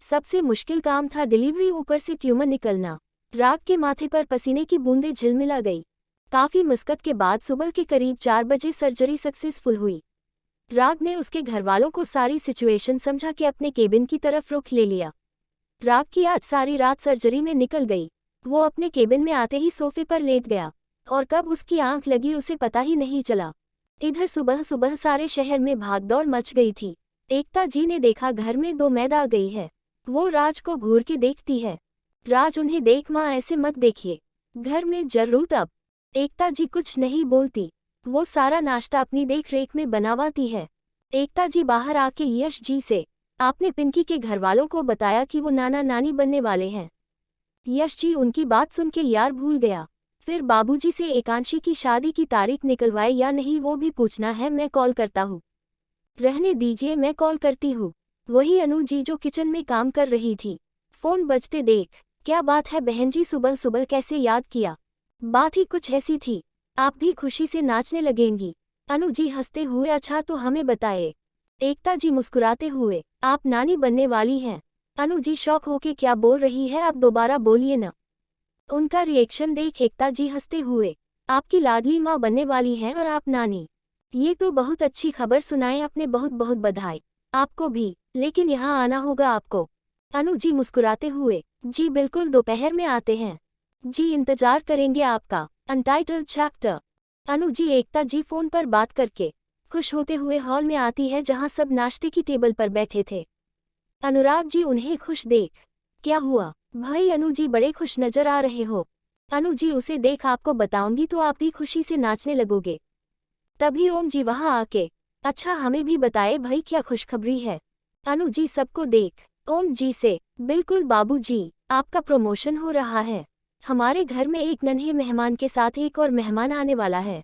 सबसे मुश्किल काम था डिलीवरी, ऊपर से ट्यूमर निकलना। राग के माथे पर पसीने की बूंदें झिलमिला गई। काफी मशक्कत के बाद सुबह के करीब 4 बजे सर्जरी सक्सेसफुल हुई। राग ने उसके घरवालों को सारी सिचुएशन समझा के अपने केबिन की तरफ रुख ले लिया। राग की आज सारी रात सर्जरी में निकल गई। वो अपने केबिन में आते ही सोफे पर लेट गया और कब उसकी आंख लगी उसे पता ही नहीं चला। इधर सुबह सुबह सारे शहर में भागदौड़ मच गई थी। एकता जी ने देखा घर में 2 मैद आ गई है। वो राज को घूर के देखती है। राज उन्हें देख, माँ ऐसे मत देखिए, घर में जरूरत अब। एकता जी कुछ नहीं बोलती, वो सारा नाश्ता अपनी देख रेख में बनावाती है। एकता जी बाहर आके यश जी से, आपने पिंकी के घरवालों को बताया कि वो नाना नानी बनने वाले हैं? यश जी उनकी बात सुन के यार भूल गया। फिर बाबूजी से एकांशी की शादी की तारीख निकलवाए या नहीं वो भी पूछना है, मैं कॉल करता हूँ। रहने दीजिए, मैं कॉल करती हूँ। वही अनु जी जो किचन में काम कर रही थी, फोन बजते देख, क्या बात है बहन जी, सुबह सुबह कैसे याद किया? बात ही कुछ ऐसी थी, आप भी खुशी से नाचने लगेंगी। अनु जी हंसते हुए, अच्छा तो हमें बताए। एकता जी मुस्कुराते हुए, आप नानी बनने वाली हैं। अनु जी शौक होके, क्या बोल रही है, आप दोबारा बोलिए ना। उनका रिएक्शन देख एकता जी हंसते हुए, आपकी लाडली माँ बनने वाली हैं और आप नानी, ये तो बहुत अच्छी खबर सुनाएं, आपने बहुत बहुत बधाई। आपको भी, लेकिन यहाँ आना होगा आपको। अनु जी मुस्कुराते हुए, जी बिल्कुल, दोपहर में आते हैं जी, इंतजार करेंगे आपका। Untitled chapter. Anu ji Ekta ji phone पर बात करके खुश होते हुए हॉल में आती है जहाँ सब नाश्ते की टेबल पर बैठे थे। अनुराग जी उन्हें खुश देख, क्या हुआ भाई अनु जी, बड़े खुश नजर आ रहे हो। अनु जी उसे देख, आपको बताऊंगी तो आप भी खुशी से नाचने लगोगे। तभी ओम जी वहां आके अच्छा हमें भी बताए भाई क्या खुशखबरी है। अनु जी सबको देख। ओम जी से, बिल्कुल बाबू जी, आपका प्रमोशन हो रहा है। हमारे घर में एक नन्हे मेहमान के साथ एक और मेहमान आने वाला है।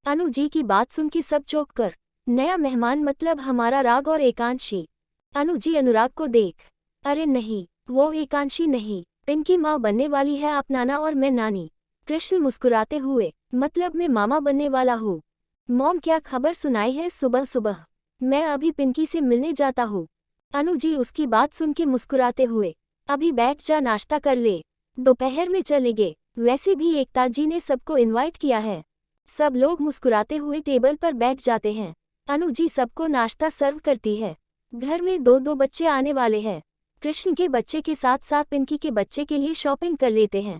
अनु जी की बात सुन के सब चौंक कर। नया मेहमान मतलब हमारा राग और एकांशी। अनु जी अनुराग को देख। अरे नहीं, वो एकांशी नहीं, पिंकी माँ बनने वाली है, आप नाना और मैं नानी। कृष्ण मुस्कुराते हुए, मतलब मैं मामा बनने वाला हूँ। मॉम क्या खबर सुनाई है सुबह सुबह? मैं अभी पिंकी से मिलने जाता हूँ। अनु जी उसकी बात सुन के मुस्कुराते हुए, अभी बैठ जा नाश्ता कर ले, दोपहर में चलेंगे। वैसे भी एकता जी ने सबको इनवाइट किया है। सब लोग मुस्कुराते हुए टेबल पर बैठ जाते हैं। अनु जी सबको नाश्ता सर्व करती है। घर में दो दो बच्चे आने वाले हैं। कृष्ण के बच्चे के साथ साथ पिंकी के बच्चे के लिए शॉपिंग कर लेते हैं।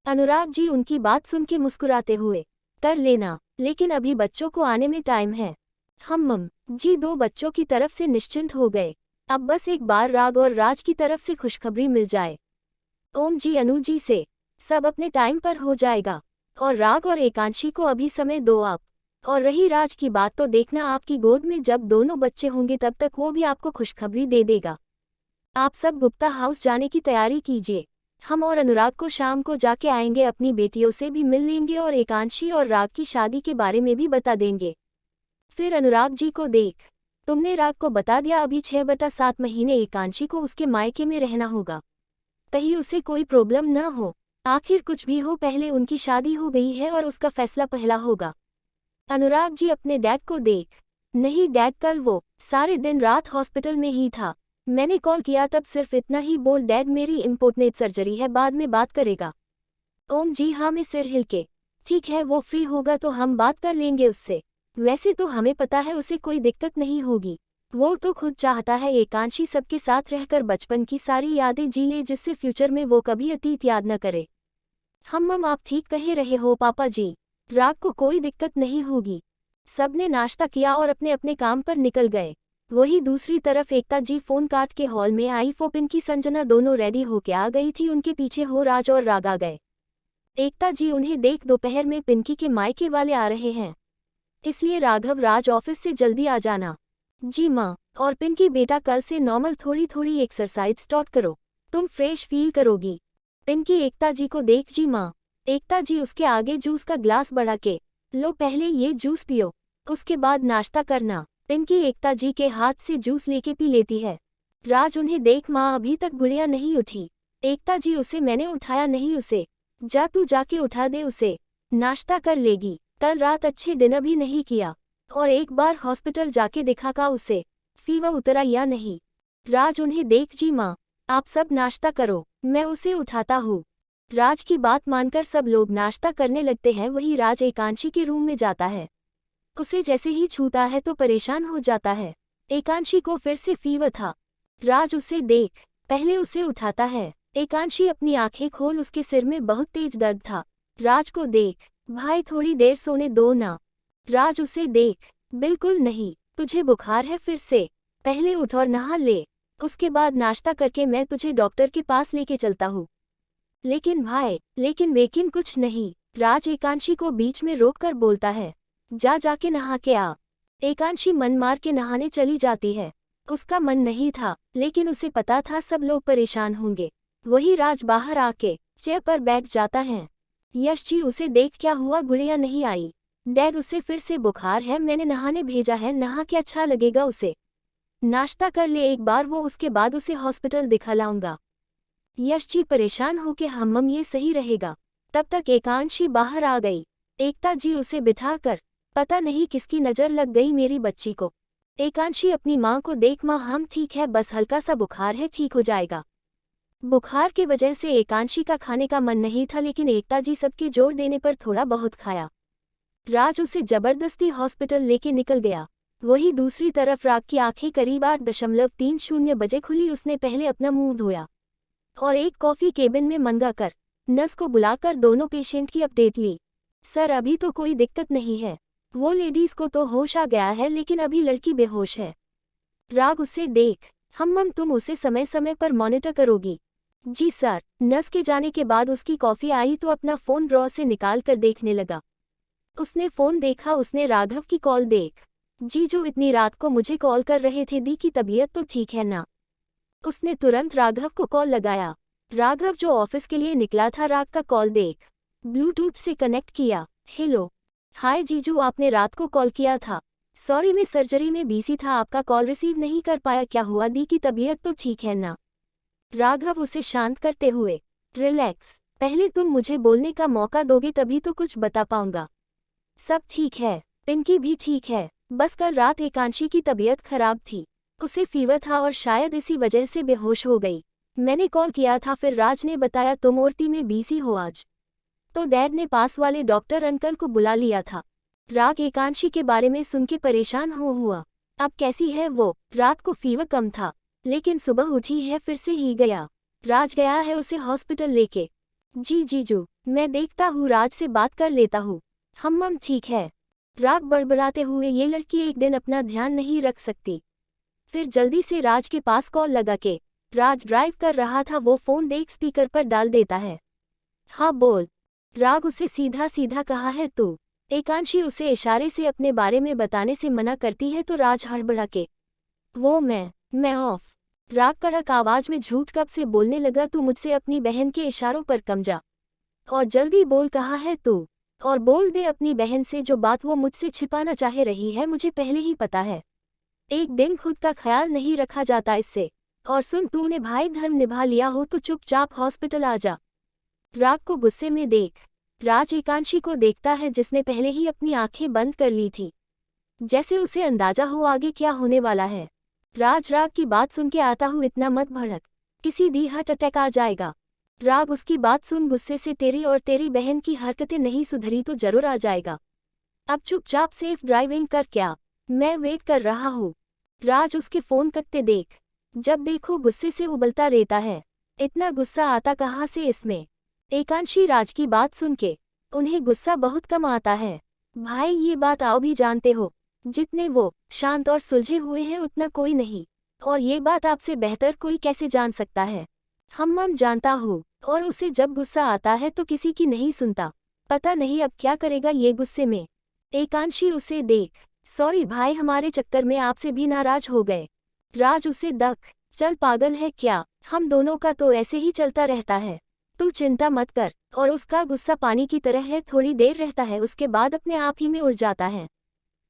अनुराग जी उनकी बात सुन के मुस्कुराते हुए, कर लेना, लेकिन अभी बच्चों को आने में टाइम है। हम जी दो बच्चों की तरफ से निश्चिंत हो गए। अब बस एक बार राग और राज की तरफ से खुशखबरी मिल जाए। ओम जी अनु जी से, सब अपने टाइम पर हो जाएगा। और राग और एकांशी को अभी समय दो आप। और रही राज की बात तो देखना आपकी गोद में जब दोनों बच्चे होंगे तब तक वो भी आपको खुशखबरी दे देगा। आप सब गुप्ता हाउस जाने की तैयारी कीजिए। हम और अनुराग को शाम को जाके आएंगे, अपनी बेटियों से भी मिल लेंगे और एकांशी और राग की शादी के बारे में भी बता देंगे। फिर अनुराग जी को देख, तुमने राग को बता दिया अभी 6/7 महीने एकांशी को उसके मायके में रहना होगा। कहीं उसे कोई प्रॉब्लम न हो। आखिर कुछ भी हो पहले उनकी शादी हो गई है और उसका फैसला पहला होगा। अनुराग जी अपने डैड को देख, नहीं डैड कल वो सारे दिन रात हॉस्पिटल में ही था। मैंने कॉल किया तब सिर्फ इतना ही बोल डैड मेरी इम्पोर्टेंट सर्जरी है, बाद में बात करेगा। ओम जी हाँ में सिर हिल के, ठीक है वो फ्री होगा तो हम बात कर लेंगे उससे। वैसे तो हमें पता है उसे कोई दिक्कत नहीं होगी। वो तो खुद चाहता है एकांशी सबके साथ रहकर बचपन की सारी यादें जी ले, जिससे फ्यूचर में वो कभी अतीत याद न करे। हम आप ठीक कह रहे हो पापा जी, राग को कोई दिक्कत नहीं होगी। सबने नाश्ता किया और अपने अपने काम पर निकल गए। वही दूसरी तरफ एकता जी फोन काट के हॉल में आई। पिंकी संजना दोनों रेडी होके आ गई थी, उनके पीछे हो राज और राग आ गए। एकता जी उन्हें देख दोपहर में पिंकी के मायके वाले आ रहे हैं, इसलिए राघव राज ऑफिस से जल्दी आ जाना। जी माँ, और पिंकी बेटा कल से नॉर्मल थोड़ी थोड़ी एक्सरसाइज स्टार्ट करो, तुम फ्रेश फील करोगी। पिंकी एकता जी को देख, जी माँ। एकता जी उसके आगे जूस का ग्लास बढ़ा के, लो पहले ये जूस पियो, उसके बाद नाश्ता करना। पिंकी एकता जी के हाथ से जूस लेके पी लेती है। राज उन्हें देख, माँ अभी तक गुड़िया नहीं उठी। एकता जी उसे मैंने उठाया नहीं, उसे जा तू जाके उठा दे उसे, नाश्ता कर लेगी। कल रात अच्छे डिनर भी नहीं किया, और एक बार हॉस्पिटल जाके दिखा का उसे फीवर उतरा या नहीं। राज उन्हें देख, जी माँ आप सब नाश्ता करो, मैं उसे उठाता हूँ। राज की बात मानकर सब लोग नाश्ता करने लगते हैं। वही राज एकांशी के रूम में जाता है। उसे जैसे ही छूता है तो परेशान हो जाता है। एकांशी को फिर से फीवर था। राज उसे देख पहले उसे उठाता है। एकांशी अपनी आंखें खोल, उसके सिर में बहुत तेज दर्द था। राज को देख, भाई थोड़ी देर सोने दो ना। राज उसे देख, बिल्कुल नहीं, तुझे बुखार है फिर से, पहले उठ और नहा ले, उसके बाद नाश्ता करके मैं तुझे डॉक्टर के पास लेके चलता हूँ। लेकिन भाई, लेकिन कुछ नहीं। राज एकांशी को बीच में रोक कर बोलता है, जा जाके नहा के आ। एकांशी मन मार के नहाने चली जाती है। उसका मन नहीं था, लेकिन उसे पता था सब लोग परेशान होंगे। वही राज बाहर आके चेयर पर बैठ जाता है। यश जी उसे देख, क्या हुआ गुड़िया नहीं आई? डैड उसे फिर से बुखार है, मैंने नहाने भेजा है, नहा के अच्छा लगेगा उसे, नाश्ता कर ले एक बार वो, उसके बाद उसे हॉस्पिटल दिखा लाऊंगा। यश जी परेशान होके, हम ये सही रहेगा। तब तक एकांशी बाहर आ गई। एकता जी उसे बिठाकर, पता नहीं किसकी नज़र लग गई मेरी बच्ची को। एकांशी अपनी माँ को देख, माँ हम ठीक है, बस हल्का सा बुखार है, ठीक हो जाएगा। बुखार की वजह से एकांशी का खाने का मन नहीं था, लेकिन एकता जी सबके जोर देने पर थोड़ा बहुत खाया। राज उसे जबरदस्ती हॉस्पिटल लेके निकल गया। वही दूसरी तरफ राग की आंखें करीब 8:30 बजे खुली। उसने पहले अपना मुंह धोया और एक कॉफी केबिन में मंगाकर नर्स को बुलाकर दोनों पेशेंट की अपडेट ली। सर अभी तो कोई दिक्कत नहीं है, वो लेडीज को तो होश आ गया है, लेकिन अभी लड़की बेहोश है। राग उसे देख, हम तुम उसे समय समय पर मॉनिटर करोगी? जी सर। नर्स के जाने के बाद उसकी कॉफी आई तो अपना फोन ड्रॉ से निकाल कर देखने लगा। उसने फोन देखा, उसने राघव की कॉल देख जीजू इतनी रात को मुझे कॉल कर रहे थे, दी की तबीयत तो ठीक है ना? उसने तुरंत राघव को कॉल लगाया। राघव जो ऑफिस के लिए निकला था, राग का कॉल देख ब्लूटूथ से कनेक्ट किया। हेलो। हाय जीजू, आपने रात को कॉल किया था। सॉरी, मैं सर्जरी में बिजी था, आपका कॉल रिसीव नहीं कर पाया। क्या हुआ, दी की तबीयत तो ठीक है ना? राघव उसे शांत करते हुए, रिलैक्स, पहले तुम मुझे बोलने का मौका दोगे तभी तो कुछ बता पाऊंगा। सब ठीक है, पिंकी भी ठीक है, बस कल रात एकांशी की तबीयत खराब थी। उसे फीवर था और शायद इसी वजह से बेहोश हो गई। मैंने कॉल किया था, फिर राज ने बताया तुम मूर्ति में बिजी हो आज, तो डैड ने पास वाले डॉक्टर अंकल को बुला लिया था। राग एकांशी के बारे में सुन के परेशान हुआ। अब कैसी है वो? रात को फीवर कम था, लेकिन सुबह उठी है फिर से ही गया। राज गया है उसे हॉस्पिटल लेके। जी जीजू, मैं देखता हूँ, राज से बात कर लेता हूँ। हम ठीक है। राग बड़बड़ाते हुए, ये लड़की एक दिन अपना ध्यान नहीं रख सकती। फिर जल्दी से राज के पास कॉल लगा के। राज ड्राइव कर रहा था, वो फोन देख स्पीकर पर डाल देता है। हाँ बोल। राग उसे सीधा सीधा कहा है तू। एकांशी उसे इशारे से अपने बारे में बताने से मना करती है तो राज हड़बड़ा के, वो मैं ऑफ। राग कड़क आवाज में झूठ कब से बोलने लगा, तू मुझसे अपनी बहन के इशारों पर कम जा और जल्दी बोल, कहा है तू, और बोल दे अपनी बहन से जो बात वो मुझसे छिपाना चाह रही है, मुझे पहले ही पता है। एक दिन खुद का ख्याल नहीं रखा जाता इससे। और सुन, तूने भाई धर्म निभा लिया हो तो चुपचाप हॉस्पिटल आ जा। राग को गुस्से में देख राज एकांशी को देखता है, जिसने पहले ही अपनी आंखें बंद कर ली थी, जैसे उसे अंदाजा हो आगे क्या होने वाला है। राज की बात सुन के आता हूँ, इतना मत भड़क, किसी दी हार्ट अटैक आ जाएगा। राग उसकी बात सुन गुस्से से, तेरी और तेरी बहन की हरकतें नहीं सुधरी तो जरूर आ जाएगा। अब चुपचाप सेफ ड्राइविंग कर, क्या मैं वेट कर रहा हूँ। राज उसके फोन कटते देख, जब देखो गुस्से से उबलता रहता है। इतना गुस्सा आता कहाँ से इसमें? एकांशी राज की बात सुन के, उन्हें गुस्सा बहुत कम आता है। भाई ये बात आओ भी जानते हो, जितने वो शांत और सुलझे हुए हैं उतना कोई नहीं, और ये बात आपसे बेहतर कोई कैसे जान सकता है? हम जानता हूँ, और उसे जब गुस्सा आता है तो किसी की नहीं सुनता। पता नहीं अब क्या करेगा ये गुस्से में। एकांशी उसे देख, सॉरी भाई, हमारे चक्कर में आपसे भी नाराज हो गए। राज उसे दक, चल पागल है क्या, हम दोनों का तो ऐसे ही चलता रहता है, तू चिंता मत कर। और उसका गुस्सा पानी की तरह है, थोड़ी देर रहता है उसके बाद अपने आप ही में उड़ जाता है,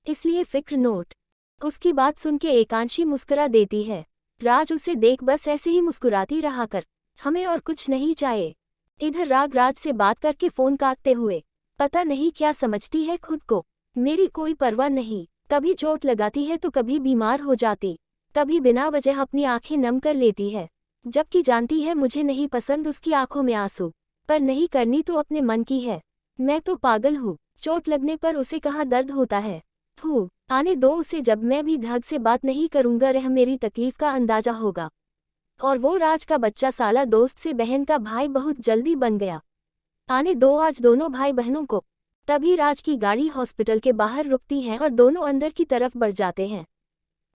इसलिए फिक्र नोट। उसकी बात सुन के एकांशी मुस्कुरा देती है। राज उसे देख, बस ऐसे ही मुस्कुराती रहा कर, हमें और कुछ नहीं चाहिए। इधर राज से बात करके फोन काटते हुए, पता नहीं क्या समझती है खुद को, मेरी कोई परवाह नहीं, कभी चोट लगाती है तो कभी बीमार हो जाती, कभी बिना वजह अपनी आंखें नम कर लेती है, जबकि जानती है मुझे नहीं पसंद उसकी आंखों में आंसू, पर नहीं करनी तो अपने मन की है। मैं तो पागल हूँ, चोट लगने पर उसे कहाँ दर्द होता है। आने दो उसे, जब मैं भी ढंग से बात नहीं करूंगा रह मेरी तकलीफ का अंदाजा होगा। और वो राज का बच्चा साला दोस्त से बहन का भाई बहुत जल्दी बन गया। आने दो आज दोनों भाई बहनों को। तभी राज की गाड़ी हॉस्पिटल के बाहर रुकती है और दोनों अंदर की तरफ बढ़ जाते हैं।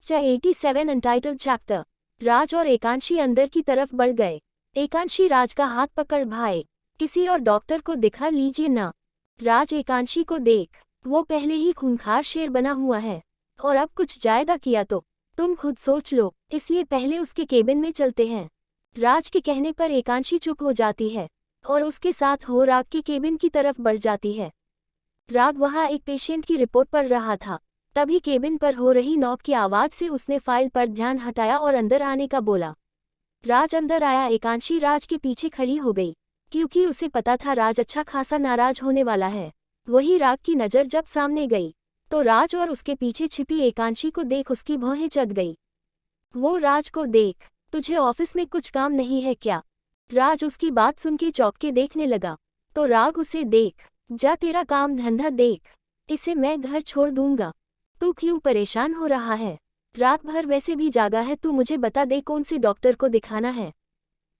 87 अनटाइटल्ड चैप्टर। राज और एकांशी अंदर की तरफ बढ़ गए। एकांशी राज का हाथ पकड़, भाई किसी और डॉक्टर को दिखा लीजिए ना। राज एकांशी को देख, वो पहले ही खूंखार शेर बना हुआ है, और अब कुछ ज्यादा किया तो तुम खुद सोच लो, इसलिए पहले उसके केबिन में चलते हैं। राज के कहने पर एकांशी चुप हो जाती है और उसके साथ हो राग के केबिन की तरफ बढ़ जाती है। राग वहां एक पेशेंट की रिपोर्ट पढ़ रहा था, तभी केबिन पर हो रही नॉक की आवाज से उसने फाइल पर ध्यान हटाया और अंदर आने का बोला। राज अंदर आया। एकांशी राज के पीछे खड़ी हो गई, क्योंकि उसे पता था राज अच्छा खासा नाराज होने वाला है। वही राग की नज़र जब सामने गई तो राज और उसके पीछे छिपी एकांशी को देख उसकी भौहें चढ़ गई। वो राज को देख, तुझे ऑफिस में कुछ काम नहीं है क्या? राज उसकी बात सुन के चौंक के देखने लगा, तो राग उसे देख, जा तेरा काम धंधा देख, इसे मैं घर छोड़ दूंगा। तू क्यों परेशान हो रहा है? रात भर वैसे भी जागा है, तू मुझे बता दे कौन से डॉक्टर को दिखाना है,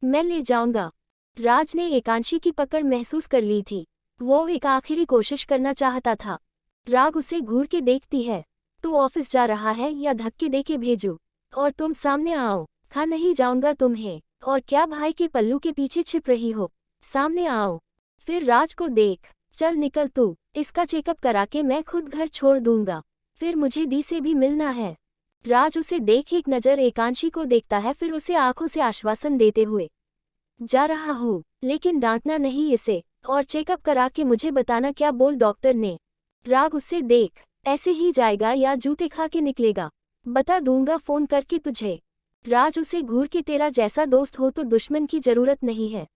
मैं ले जाऊंगा। राज ने एकांशी की पकड़ महसूस कर ली थी, वो एक आखिरी कोशिश करना चाहता था। राग उसे घूर के देखती है, तू ऑफिस जा रहा है या धक्के दे के भेजूं? और तुम सामने आओ, खा नहीं जाऊंगा तुम्हें। और क्या भाई के पल्लू के पीछे छिप रही हो? सामने आओ। फिर राज को देख, चल निकल तू, इसका चेकअप करा के मैं खुद घर छोड़ दूंगा। फिर मुझे दी से भी मिलना है। राज उसे देख एक नज़र एकांशी को देखता है, फिर उसे आंखों से आश्वासन देते हुए जा रहा हूँ, लेकिन डांटना नहीं इसे, और चेकअप करा के मुझे बताना क्या बोल डॉक्टर ने। राग उसे देख, ऐसे ही जाएगा या जूते खा के निकलेगा? बता दूंगा फ़ोन करके तुझे। राज उसे घूर के तेरा जैसा दोस्त हो तो दुश्मन की जरूरत नहीं है।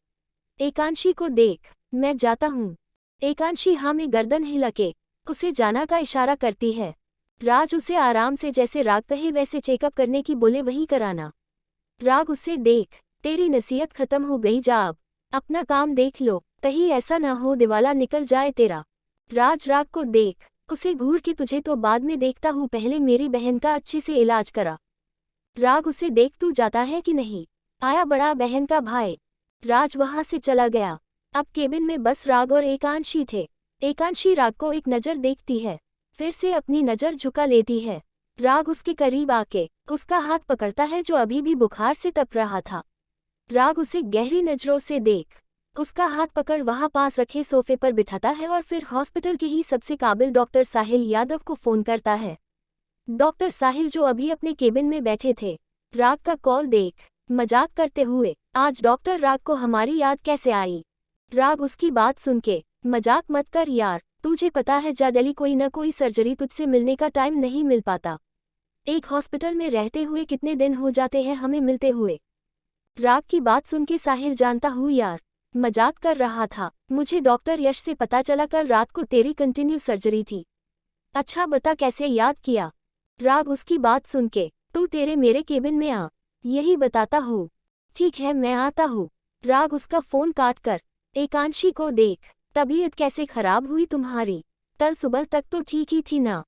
एकांशी को देख, मैं जाता हूँ। एकांशी हाँ में गर्दन हिला के उसे जाना का इशारा करती है। राज उसे आराम से जैसे राग कहे वैसे चेकअप करने की बोले वही कराना। राग उसे देख, तेरी नसीहत खत्म हो गई, जा अब अपना काम देख लो, कहीं ऐसा ना हो दिवाला निकल जाए तेरा। राग को देख, उसे घूर के तुझे तो बाद में देखता हूँ, पहले मेरी बहन का अच्छे से इलाज करा। राग उसे देख, तू जाता है कि नहीं? आया बड़ा बहन का भाई। राज वहां से चला गया। अब केबिन में बस राग और एकांशी थे। एकांशी राग को एक नज़र देखती है, फिर से अपनी नज़र झुका लेती है। राग उसके करीब आके उसका हाथ पकड़ता है जो अभी भी बुखार से तप रहा था। राग उसे गहरी नज़रों से देख उसका हाथ पकड़ वहां पास रखे सोफे पर बिठाता है और फिर हॉस्पिटल के ही सबसे काबिल डॉक्टर साहिल यादव को फ़ोन करता है। डॉक्टर साहिल जो अभी अपने केबिन में बैठे थे। राग का कॉल देख मजाक करते हुए, आज डॉक्टर राग को हमारी याद कैसे आई? राग उसकी बात सुन के, मजाक मत कर यार, तुझे पता है जनरली कोई न कोई सर्जरी तुझसे मिलने का टाइम नहीं मिल पाता। एक हॉस्पिटल में रहते हुए कितने दिन हो जाते हैं हमें मिलते हुए। राग की बात सुन के साहिल, जानता हूँ यार, मजाक कर रहा था, मुझे डॉक्टर यश से पता चला कल रात को तेरी कंटिन्यू सर्जरी थी। अच्छा बता कैसे याद किया? राग उसकी बात सुन के, तू तेरे मेरे केबिन में आ, यही बताता हूँ। ठीक है मैं आता हूँ। राग उसका फ़ोन काट कर एकांशी को देख, तबीयत कैसे खराब हुई तुम्हारी? कल सुबह तक तो ठीक ही थी ना?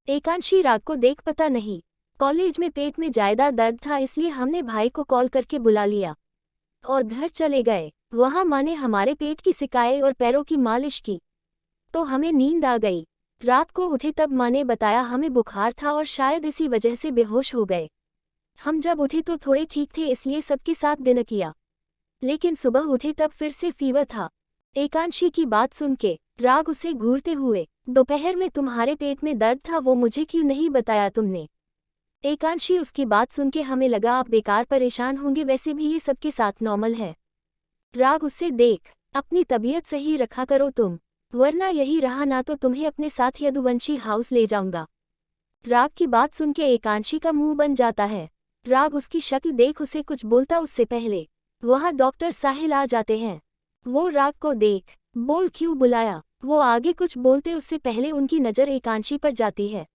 एकांशी राग को देख, पता नहीं, कॉलेज में पेट में ज़्यादा दर्द था इसलिए हमने भाई को कॉल करके बुला लिया और घर चले गए। वहाँ माँ ने हमारे पेट की सिकाई और पैरों की मालिश की तो हमें नींद आ गई। रात को उठे तब माँ ने बताया हमें बुखार था और शायद इसी वजह से बेहोश हो गए। हम जब उठे तो थोड़े ठीक थे इसलिए सबके साथ डिनर किया, लेकिन सुबह उठे तब फिर से फीवर था। एकांशी की बात सुन के राग उसे घूरते हुए, दोपहर में तुम्हारे पेट में दर्द था वो मुझे क्यों नहीं बताया तुमने? एकांशी उसकी बात सुन के, हमें लगा आप बेकार परेशान होंगे, वैसे भी ये सबके साथ नॉर्मल है। राग उसे देख, अपनी तबीयत सही रखा करो तुम, वरना यही रहा ना तो तुम्हें अपने साथ यदुवंशी हाउस ले जाऊंगा। राग की बात सुन के एकांशी का मुंह बन जाता है। राग उसकी शक्ल देख उसे कुछ बोलता उससे पहले वहाँ डॉक्टर साहिल आ जाते हैं। वो राग को देख, बोल क्यों बुलाया? वो आगे कुछ बोलते उससे पहले उनकी नज़र एकांशी पर जाती है।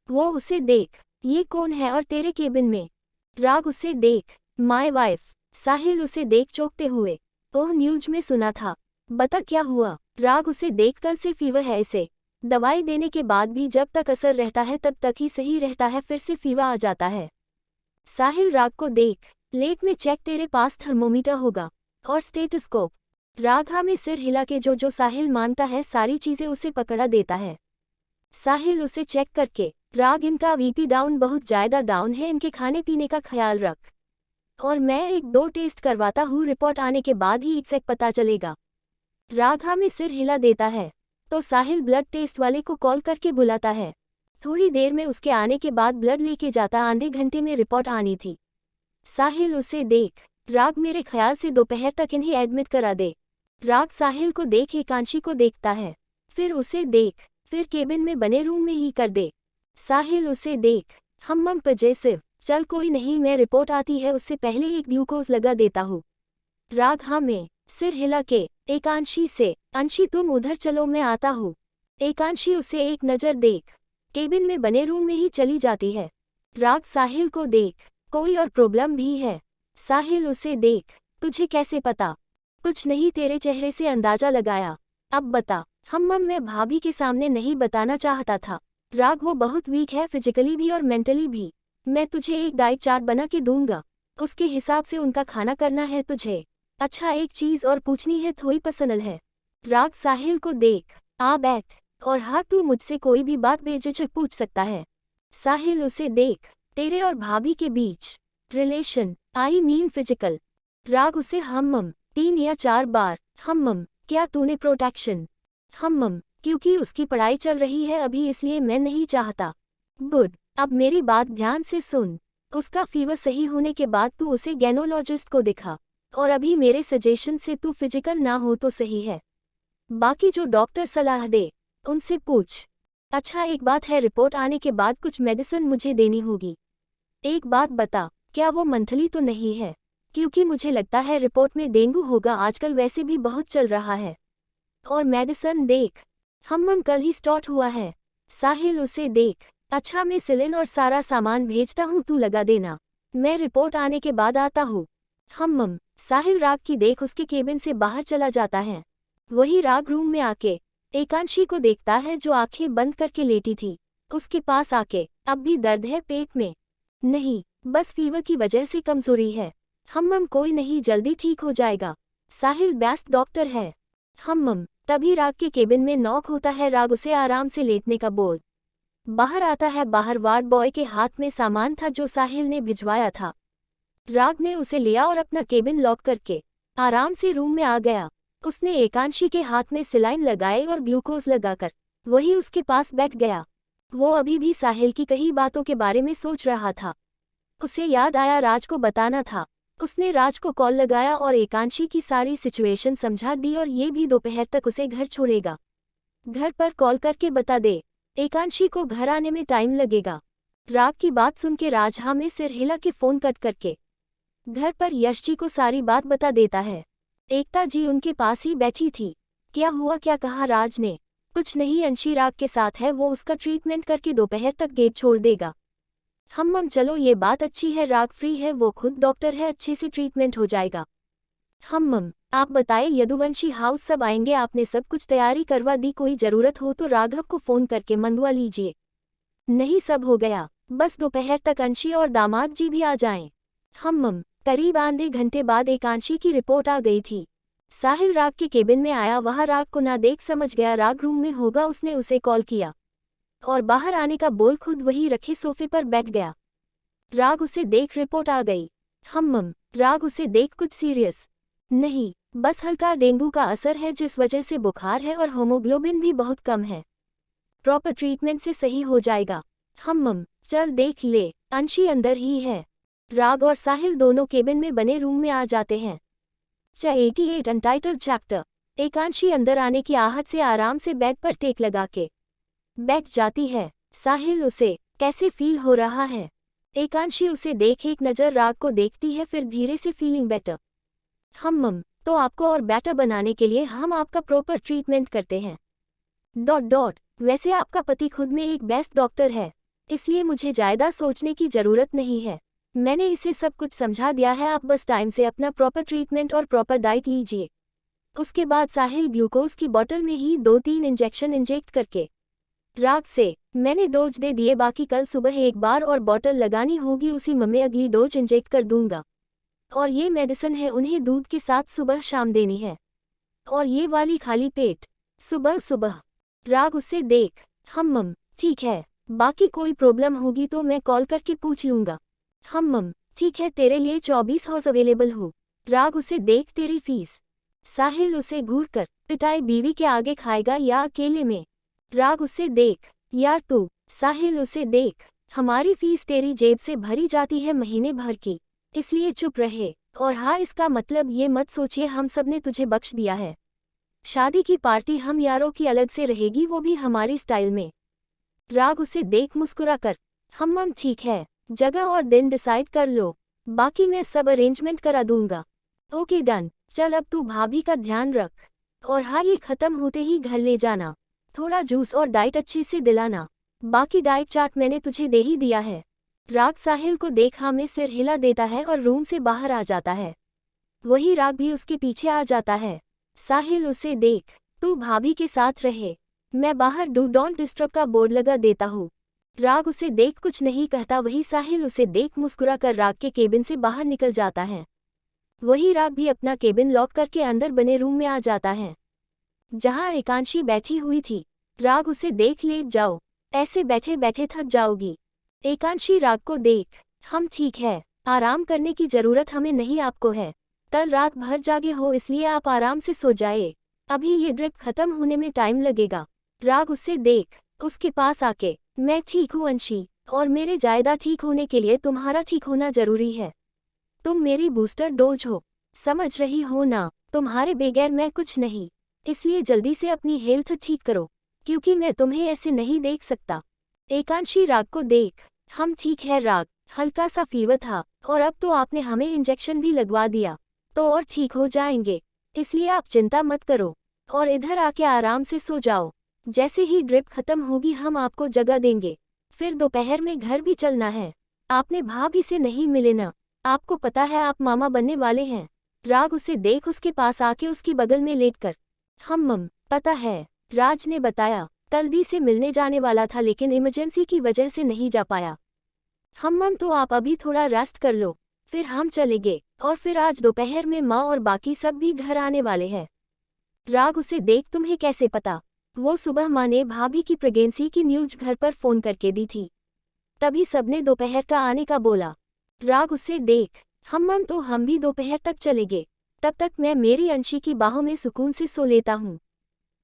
वो उसे देख, ये कौन है और तेरे केबिन में? राग उसे देख, माय वाइफ। साहिल उसे देख चौंकते हुए, ओह न्यूज में सुना था, बता क्या हुआ? राग उसे देख, कल से फीवर है इसे, दवाई देने के बाद भी जब तक असर रहता है तब तक ही सही रहता है, फिर से फीवर आ जाता है। साहिल राग को देख, लेट में चेक, तेरे पास थर्मोमीटर होगा और स्टेटोस्कोप। राग हाँ में सिर हिला के जो साहिल मांगता है सारी चीज़ें उसे पकड़ा देता है। साहिल उसे चेक करके, राग इनका वीपी डाउन, बहुत ज़्यादा डाउन है, इनके खाने पीने का ख्याल रख, और मैं 1-2 टेस्ट करवाता हूँ, रिपोर्ट आने के बाद ही एग्जैक्ट पता चलेगा। राग हाँ में सिर हिला देता है तो साहिल ब्लड टेस्ट वाले को कॉल करके बुलाता है। थोड़ी देर में उसके आने के बाद ब्लड लेके जाता, आधे घंटे में रिपोर्ट आनी थी। साहिल उसे देख, राग मेरे ख्याल से दोपहर तक इन्हें एडमिट करा दे। राग साहिल को देख एकांशी को देखता है, फिर उसे देख, फिर केबिन में बने रूम में ही कर दे। साहिल उसे देख, हम पजेसिव, चल कोई नहीं, मैं रिपोर्ट आती है उससे पहले एक ग्लूकोज लगा देता हूँ। राग हाँ में सिर हिला के एकांशी से, अंशी तुम उधर चलो मैं आता हूँ। एकांशी उसे एक नज़र देख केबिन में बने रूम में ही चली जाती है। राग साहिल को देख, कोई और प्रॉब्लम भी है? साहिल उसे देख, तुझे कैसे पता? कुछ नहीं, तेरे चेहरे से अंदाजा लगाया, अब बता। मैं भाभी के सामने नहीं बताना चाहता था। राग वो बहुत वीक है फिजिकली भी और मेंटली भी, मैं तुझे एक डाइट चार्ट बना के दूंगा, उसके हिसाब से उनका खाना करना है तुझे। अच्छा एक चीज़ और पूछनी है, थोड़ी पर्सनल है। राग साहिल को देख, आ बैठ, और हाँ तू मुझसे कोई भी बात बेझिझक पूछ सकता है। साहिल उसे देख, तेरे और भाभी के बीच रिलेशन, आई मीन फिजिकल? राग उसे 3 या 4 बार, क्या तूने प्रोटेक्शन? क्योंकि उसकी पढ़ाई चल रही है अभी इसलिए मैं नहीं चाहता। गुड, अब मेरी बात ध्यान से सुन। उसका फीवर सही होने के बाद तू उसे गैनोलॉजिस्ट को दिखा, और अभी मेरे सजेशन से तू फिजिकल ना हो तो सही है। बाकी जो डॉक्टर सलाह दे उनसे पूछ। अच्छा एक बात है, रिपोर्ट आने के बाद कुछ मेडिसिन मुझे देनी होगी। एक बात बता, क्या वो मंथली तो नहीं है? क्योंकि मुझे लगता है रिपोर्ट में डेंगू होगा, आजकल वैसे भी बहुत चल रहा है। और मेडिसिन देख, हम कल ही स्टार्ट हुआ है। साहिल उसे देख। अच्छा मैं सिलिन और सारा सामान भेजता हूँ, तू लगा देना। मैं रिपोर्ट आने के बाद आता हूँ। साहिल राग की देख उसके केबिन से बाहर चला जाता है। वही राग रूम में आके एकांशी को देखता है जो आंखें बंद करके लेटी थी। उसके पास आके, अब भी दर्द है पेट में? नहीं, बस फीवर की वजह से कमजोरी है। कोई नहीं, जल्दी ठीक हो जाएगा। साहिल बेस्ट डॉक्टर है। तभी राग के केबिन में नॉक होता है। राग उसे आराम से लेटने का बोल। बाहर आता है। बाहर वार्ड बॉय के हाथ में सामान था जो साहिल ने भिजवाया था। राग ने उसे लिया और अपना केबिन लॉक करके आराम से रूम में आ गया। उसने एकांशी के हाथ में सिलाइन लगाए और ग्लूकोज लगाकर वही उसके पास बैठ गया। वो अभी भी साहिल की कई बातों के बारे में सोच रहा था। उसे याद आया राज को बताना था। उसने राज को कॉल लगाया और एकांशी की सारी सिचुएशन समझा दी और ये भी दोपहर तक उसे घर छोड़ेगा। घर पर कॉल करके बता दे, एकांशी को घर आने में टाइम लगेगा। राग की बात सुन के राज में सिर हिला के फोन कट करके घर पर यश जी को सारी बात बता देता है। एकता जी उनके पास ही बैठी थी। क्या हुआ, क्या कहा राज ने? कुछ नहीं, अंशी राग के साथ है, वो उसका ट्रीटमेंट करके दोपहर तक गेट छोड़ देगा। चलो ये बात अच्छी है, राग फ्री है, वो खुद डॉक्टर है, अच्छे से ट्रीटमेंट हो जाएगा। आप बताए यदुवंशी हाउस सब आएंगे? आपने सब कुछ तैयारी करवा दी? कोई जरूरत हो तो राघव को फोन करके मंगवा लीजिए। नहीं, सब हो गया, बस दोपहर तक अंशी और दामाद जी भी आ जाएं। करीब आधे घंटे बाद एकांशी की रिपोर्ट आ गई थी। साहिल राग के केबिन में आया। वह राग को ना देख समझ गया राग रूम में होगा। उसने उसे कॉल किया और बाहर आने का बोल खुद वही रखे सोफे पर बैठ गया। राग उसे देख रिपोर्ट आ गई। राग उसे देख कुछ सीरियस नहीं, बस हल्का डेंगू का असर है जिस वजह से बुखार है और होमोग्लोबिन भी बहुत कम है। प्रॉपर ट्रीटमेंट से सही हो जाएगा। चल देख ले, अंशी अंदर ही है। राग और साहिल दोनों केबिन में बने रूम में आ जाते हैं। 88 अनटाइटल्ड चैप्टर। एकांशी अंदर आने की आहट से आराम से बेड पर टेक लगा के बैठ जाती है। साहिल उसे कैसे फील हो रहा है? एकांशी उसे देख एक नज़र राग को देखती है, फिर धीरे से फीलिंग बेटर। तो आपको और बेटर बनाने के लिए हम आपका प्रॉपर ट्रीटमेंट करते हैं। वैसे आपका पति खुद में एक बेस्ट डॉक्टर है, इसलिए मुझे ज़्यादा सोचने की ज़रूरत नहीं है। मैंने इसे सब कुछ समझा दिया है, आप बस टाइम से अपना प्रॉपर ट्रीटमेंट और प्रॉपर डाइट लीजिए। उसके बाद साहिल ग्लूकोज की बोतल में ही 2-3 इंजेक्शन इंजेक्ट करके राग से मैंने डोज दे दिए, बाकी कल सुबह एक बार और बोतल लगानी होगी, उसी में अगली डोज इंजेक्ट कर दूंगा। और ये मेडिसिन है, उन्हें दूध के साथ सुबह शाम देनी है, और ये वाली खाली पेट सुबह सुबह। राग उसे देख। ठीक है, बाकी कोई प्रॉब्लम होगी तो मैं कॉल करके पूछ लूँगा। ठीक है, तेरे लिए 24 हॉर्स अवेलेबल हो। राग उसे देख, तेरी फीस? साहिल उसे घूर कर पिटाई बीवी के आगे खाएगा या अकेले में? राग उसे देख, यार तू। साहिल उसे देख, हमारी फीस तेरी जेब से भरी जाती है महीने भर की, इसलिए चुप रहे। और हाँ, इसका मतलब ये मत सोचिए हम सब ने तुझे बख्श दिया है। शादी की पार्टी हम यारों की अलग से रहेगी, वो भी हमारी स्टाइल में। राग उसे देख मुस्कुरा कर, ठीक है, जगह और दिन डिसाइड कर लो, बाकी मैं सब अरेंजमेंट करा दूंगा। ओके डन, चल अब तू भाभी का ध्यान रख, और हाँ ये खत्म होते ही घर ले जाना, थोड़ा जूस और डाइट अच्छे से दिलाना, बाकी डाइट चार्ट मैंने तुझे दे ही दिया है। राग साहिल को देख में सिर हिला देता है और रूम से बाहर आ जाता है। वही राग भी उसके पीछे आ जाता है। साहिल उसे देख, तू भाभी के साथ रहे, मैं बाहर डू डोंट डिस्टर्ब का बोर्ड लगा देता हूँ। राग उसे देख कुछ नहीं कहता। वही साहिल उसे देख मुस्कुरा कर राग के केबिन से बाहर निकल जाता है। वही राग भी अपना केबिन लॉक करके अंदर बने रूम में आ जाता है जहां एकांशी बैठी हुई थी। राग उसे देख, लेट जाओ, ऐसे बैठे बैठे थक जाओगी। एकांशी राग को देख, हम ठीक है, आराम करने की जरूरत हमें नहीं आपको है, कल रात भर जागे हो इसलिए आप आराम से सो जाए, अभी ये ड्रिप खत्म होने में टाइम लगेगा। राग उसे देख, उसके पास आके मैं ठीक हूँ अंशी, और मेरे जायदा ठीक होने के लिए तुम्हारा ठीक होना जरूरी है। तुम मेरी बूस्टर डोज हो, समझ रही हो ना? तुम्हारे बगैर मैं कुछ नहीं, इसलिए जल्दी से अपनी हेल्थ ठीक करो, क्योंकि मैं तुम्हें ऐसे नहीं देख सकता। एकांशी, राग को देख। हम ठीक है राग, हल्का सा फीवर था और अब तो आपने हमें इंजेक्शन भी लगवा दिया, तो और ठीक हो जाएंगे, इसलिए आप चिंता मत करो और इधर आके आराम से सो जाओ। जैसे ही ड्रिप खत्म होगी हम आपको जगह देंगे, फिर दोपहर में घर भी चलना है। आपने भाभी से नहीं मिले ना? आपको पता है आप मामा बनने वाले हैं। राग उसे देख उसके पास आके उसकी बगल में लेटकर, मम पता है, राज ने बताया, कल दी से मिलने जाने वाला था लेकिन इमरजेंसी की वजह से नहीं जा पाया। मम तो आप अभी थोड़ा रेस्ट कर लो, फिर हम चलेंगे, और फिर आज दोपहर में माँ और बाकी सब भी घर आने वाले हैं। राग उसे देख, तुम्हें कैसे पता? वो सुबह माँ ने भाभी की प्रेगनेंसी की न्यूज घर पर फोन करके दी थी, तभी सबने दोपहर का आने का बोला। राग उसे देख, मम तो हम भी दोपहर तक चलेंगे, तब तक मैं मेरी अंशी की बाहों में सुकून से सो लेता हूँ।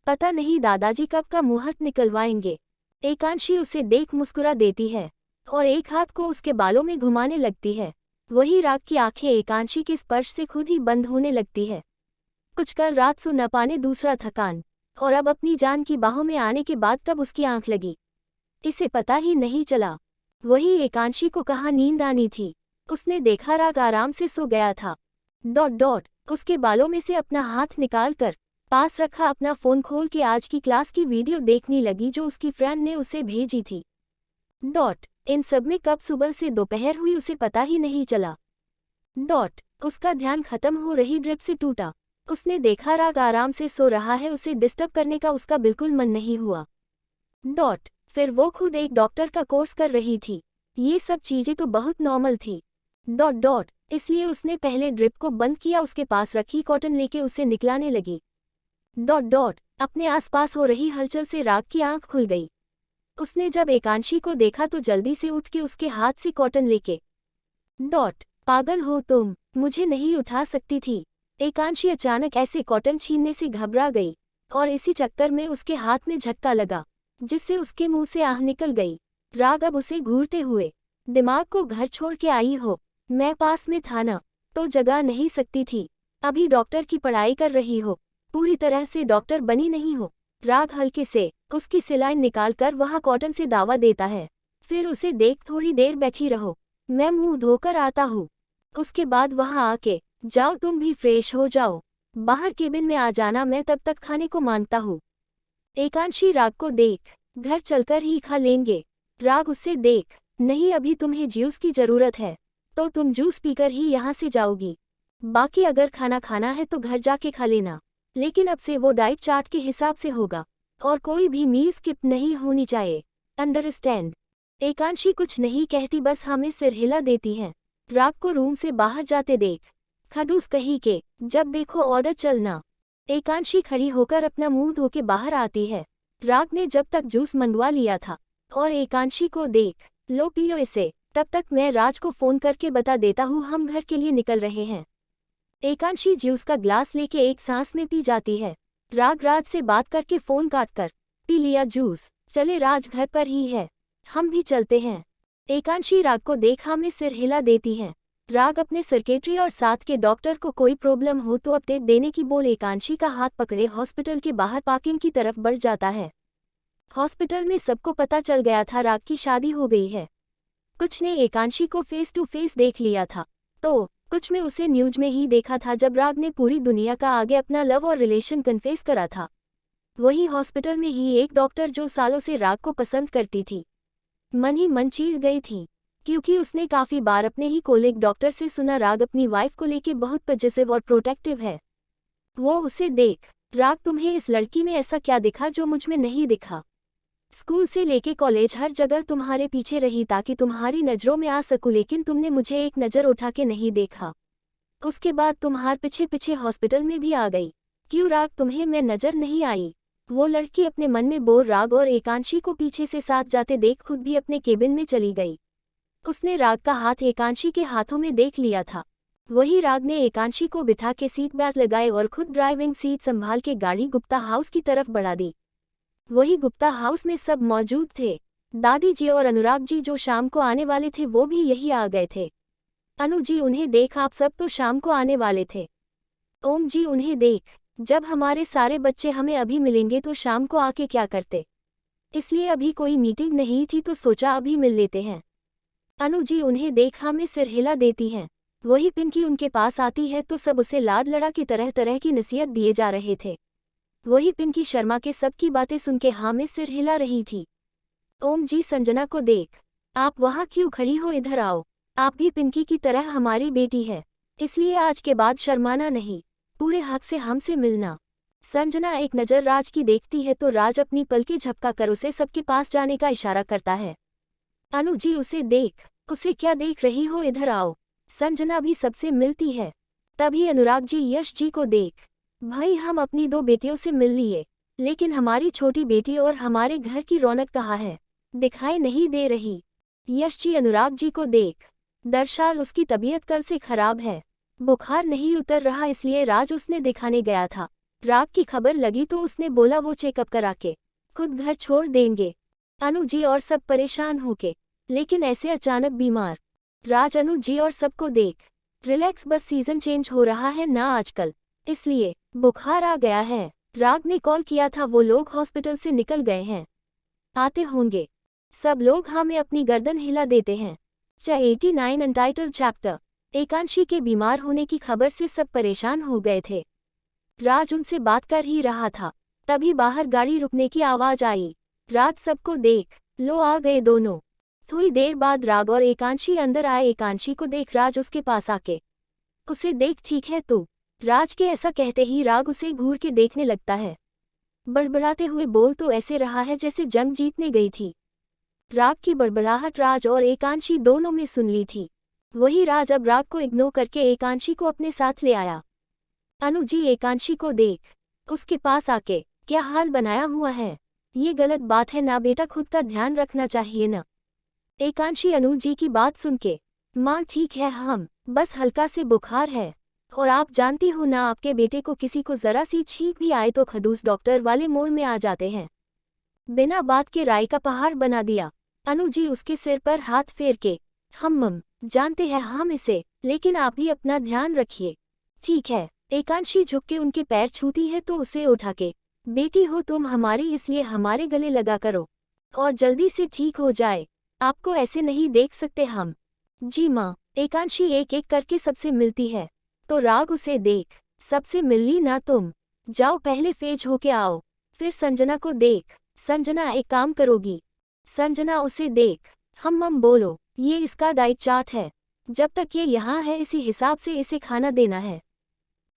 पता नहीं दादाजी कब का मुहूर्त निकलवाएंगे। एकांशी उसे देख मुस्कुरा देती है और एक हाथ को उसके बालों में घुमाने लगती है। वही राग की आंखें एकांशी के स्पर्श से खुद ही बंद होने लगती है। कुछ कल रात सो न पाने, दूसरा थकान, और अब अपनी जान की बाहों में आने के बाद कब उसकी आंख लगी, इसे पता ही नहीं चला। वही एकांशी को कहाँ नींद आनी थी। उसने देखा राग आराम से सो गया था। उसके बालों में से अपना हाथ निकाल कर पास रखा अपना फोन खोल के आज की क्लास की वीडियो देखने लगी जो उसकी फ्रेंड ने उसे भेजी थी। इन सब में कब सुबह से दोपहर हुई उसे पता ही नहीं चला। उसका ध्यान खत्म हो रही ड्रिप से टूटा। उसने देखा राग आराम से सो रहा है, उसे डिस्टर्ब करने का उसका बिल्कुल मन नहीं हुआ। फिर वो खुद एक डॉक्टर का कोर्स कर रही थी, ये सब चीजें तो बहुत नॉर्मल थी। इसलिए उसने पहले ड्रिप को बंद किया, उसके पास रखी कॉटन लेके उसे निकलाने लगी। अपने आसपास हो रही हलचल से राग की आंख खुल गई। उसने जब एकांशी को देखा तो जल्दी से उठ के उसके हाथ से कॉटन लेके, पागल हो तुम, मुझे नहीं उठा सकती थी। एकांशी अचानक ऐसे कॉटन छीनने से घबरा गई और इसी चक्कर में उसके हाथ में झटका लगा, जिससे उसके मुंह से आह निकल गई। राग अब उसे घूरते हुए, दिमाग को घर छोड़ के आई हो? मैं पास में था ना, तो जगा नहीं सकती थी। अभी डॉक्टर की पढ़ाई कर रही हो, पूरी तरह से डॉक्टर बनी नहीं हो। राग हल्के से उसकी सिलाई निकालकर वहाँ कॉटन से दावा देता है, फिर उसे देख, थोड़ी देर बैठी रहो, मैं मुंह धोकर आता हूँ, उसके बाद वहाँ आके जाओ, तुम भी फ्रेश हो जाओ, बाहर केबिन में आ जाना, मैं तब तक खाने को मांगता हूँ। एकांशी राग को देख, घर चलकर ही खा लेंगे। राग उसे देख, नहीं अभी तुम्हें जूस की जरूरत है तो तुम जूस पीकर ही यहाँ से जाओगी, बाकी अगर खाना खाना है तो घर जाके खा लेना, लेकिन अब से वो डाइट चार्ट के हिसाब से होगा और कोई भी मील स्किप नहीं होनी चाहिए, अंडरस्टैंड? एकांशी कुछ नहीं कहती, बस हमें सिर हिला देती है। राग को रूम से बाहर जाते देख, खडूस कहीं के, जब देखो ऑर्डर चलना। एकांशी खड़ी होकर अपना मुंह धो के बाहर आती है। राग ने जब तक जूस मंगवा लिया था और एकांशी को देख, लो पियो इसे, तब तक मैं राज को फोन करके बता देता हूँ हम घर के लिए निकल रहे हैं। एकांशी जूस का ग्लास लेके एक सांस में पी जाती है। राज से बात करके फोन काटकर पी लिया जूस, चले राज घर पर ही है, हम भी चलते हैं। एकांशी राग को देखा में सिर हिला देती है। राग अपने सेक्रेटरी और साथ के डॉक्टर को कोई प्रॉब्लम हो तो अपडेट देने की बोल एकांशी का हाथ पकड़े हॉस्पिटल के बाहर पार्किंग की तरफ बढ़ जाता है। हॉस्पिटल में सबको पता चल गया था राग की शादी हो गई है। कुछ ने एकांशी को फेस टू फेस देख लिया था, तो कुछ में उसे न्यूज में ही देखा था जब राग ने पूरी दुनिया का आगे अपना लव और रिलेशन कन्फेस करा था। वही हॉस्पिटल में ही एक डॉक्टर जो सालों से राग को पसंद करती थी, मन ही मन चीर गई थी, क्योंकि उसने काफी बार अपने ही कोलिग डॉक्टर से सुना राग अपनी वाइफ को लेके बहुत पजेसिव और प्रोटेक्टिव है। वो उसे देख, राग तुम्हें इस लड़की में ऐसा क्या दिखा जो मुझ में नहीं दिखा? स्कूल से लेके कॉलेज हर जगह तुम्हारे पीछे रही ताकि तुम्हारी नज़रों में आ सकूं, लेकिन तुमने मुझे एक नज़र उठा के नहीं देखा। उसके बाद तुम्हारे पीछे पीछे हॉस्पिटल में भी आ गई। क्यों राग, तुम्हें मैं नज़र नहीं आई? वो लड़की अपने मन में बोल राग और एकांशी को पीछे से साथ जाते देख खुद भी अपने केबिन में चली गई। उसने राग का हाथ एकांशी के हाथों में देख लिया था। वही राग ने एकांशी को बिठा के सीट बेल्ट लगाए और खुद ड्राइविंग सीट संभाल के गाड़ी गुप्ता हाउस की तरफ बढ़ा दी। वही गुप्ता हाउस में सब मौजूद थे। दादी जी और अनुराग जी जो शाम को आने वाले थे वो भी यही आ गए थे। अनु जी उन्हें देख आप सब तो शाम को आने वाले थे। ओम जी उन्हें देख, जब हमारे सारे बच्चे हमें अभी मिलेंगे तो शाम को आके क्या करते, इसलिए अभी कोई मीटिंग नहीं थी तो सोचा अभी मिल लेते हैं। अनु जी उन्हें देख हमें सिर हिला देती हैं। वही पिंकी उनके पास आती है तो सब उसे लाड लड़ा की तरह तरह की नसीहत दिए जा रहे थे। वही पिंकी शर्मा के सबकी बातें सुन के हाँ में सिर हिला रही थी। ओम जी संजना को देख, आप वहाँ क्यों खड़ी हो, इधर आओ, आप भी पिंकी की तरह हमारी बेटी है, इसलिए आज के बाद शर्माना नहीं, पूरे हक से हमसे मिलना। संजना एक नज़र राज की देखती है तो राज अपनी पलकें झपका कर उसे सबके पास जाने का इशारा करता है। अनु जी उसे देख, उसे क्या देख रही हो, इधर आओ। संजना भी सबसे मिलती है। तभी अनुराग जी यश जी को देख, भाई हम अपनी 2 बेटियों से मिल लिए, लेकिन हमारी छोटी बेटी और हमारे घर की रौनक कहाँ है, दिखाई नहीं दे रही। यश जी अनुराग जी को देख, दरअसल उसकी तबीयत कल से खराब है, बुखार नहीं उतर रहा, इसलिए राज उसने दिखाने गया था। राग की खबर लगी तो उसने बोला वो चेकअप करा के खुद घर छोड़ देंगे। अनु जी और सब परेशान होके, लेकिन ऐसे अचानक बीमार। राज अनु जी और सबको देख, रिलैक्स, बस सीजन चेंज हो रहा है ना आजकल, इसलिए बुखार आ गया है। राग ने कॉल किया था, वो लोग हॉस्पिटल से निकल गए हैं, आते होंगे। सब लोग हमें अपनी गर्दन हिला देते हैं। 89 अनटाइटल्ड चैप्टर। एकांशी के बीमार होने की खबर से सब परेशान हो गए थे। राज उनसे बात कर ही रहा था, तभी बाहर गाड़ी रुकने की आवाज आई। राज सबको देख, लो आ गए दोनों। थोड़ी देर बाद राग और एकांशी अंदर आए। एकांशी को देख राज उसके पास आके, उसे देख, ठीक है तू। राज के ऐसा कहते ही राग उसे घूर के देखने लगता है। बड़बड़ाते हुए बोल तो ऐसे रहा है जैसे जंग जीतने गई थी। राग की बड़बड़ाहट राज और एकांशी दोनों में सुन ली थी। वही राज अब राग को इग्नोर करके एकांशी को अपने साथ ले आया। अनु जी एकांशी को देख, उसके पास आके, क्या हाल बनाया हुआ है, ये गलत बात है ना बेटा, खुद का ध्यान रखना चाहिए ना। एकांशी अनु जी की बात सुन के, माँ ठीक है, हम बस हल्का से बुखार है, और आप जानती हो ना आपके बेटे को किसी को जरा सी छींक भी आए तो खडूस डॉक्टर वाले मोड़ में आ जाते हैं। बिना बात के राय का पहाड़ बना दिया। अनु जी उसके सिर पर हाथ फेर के, हम जानते हैं हम इसे, लेकिन आप भी अपना ध्यान रखिए, ठीक है। एकांशी झुक के उनके पैर छूती है तो उसे उठा के, बेटी हो तुम हमारी, इसलिए हमारे गले लगा करो और जल्दी से ठीक हो जाए, आपको ऐसे नहीं देख सकते हम। जी माँ। एकांशी एक एक करके सबसे मिलती है तो राग उसे देख, सबसे मिल ली ना तुम, जाओ पहले फेज होके आओ। फिर संजना को देख, संजना एक काम करोगी। संजना उसे देख, हम बोलो, ये इसका डाइट चार्ट है, जब तक ये यहाँ है इसी हिसाब से इसे खाना देना है।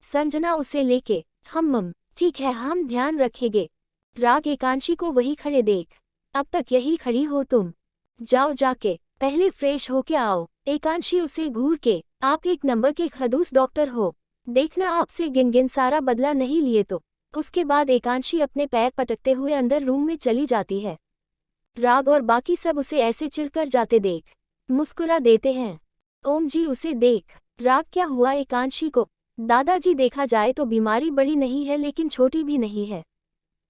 संजना उसे लेके, हम ठीक है, हम ध्यान रखेंगे। राग एकांशी को वही खड़े देख, अब तक यही खड़ी हो तुम, जाओ जाके पहले फ्रेश होके आओ। एकांशी उसे घूर के, आप एक नंबर के खडूस डॉक्टर हो, देखना आपसे गिन गिन सारा बदला नहीं लिए तो। उसके बाद एकांशी अपने पैर पटकते हुए अंदर रूम में चली जाती है। राग और बाकी सब उसे ऐसे चिढ़कर जाते देख मुस्कुरा देते हैं। ओम जी उसे देख, राग क्या हुआ एकांशी को? दादाजी देखा जाए तो बीमारी बड़ी नहीं है लेकिन छोटी भी नहीं है,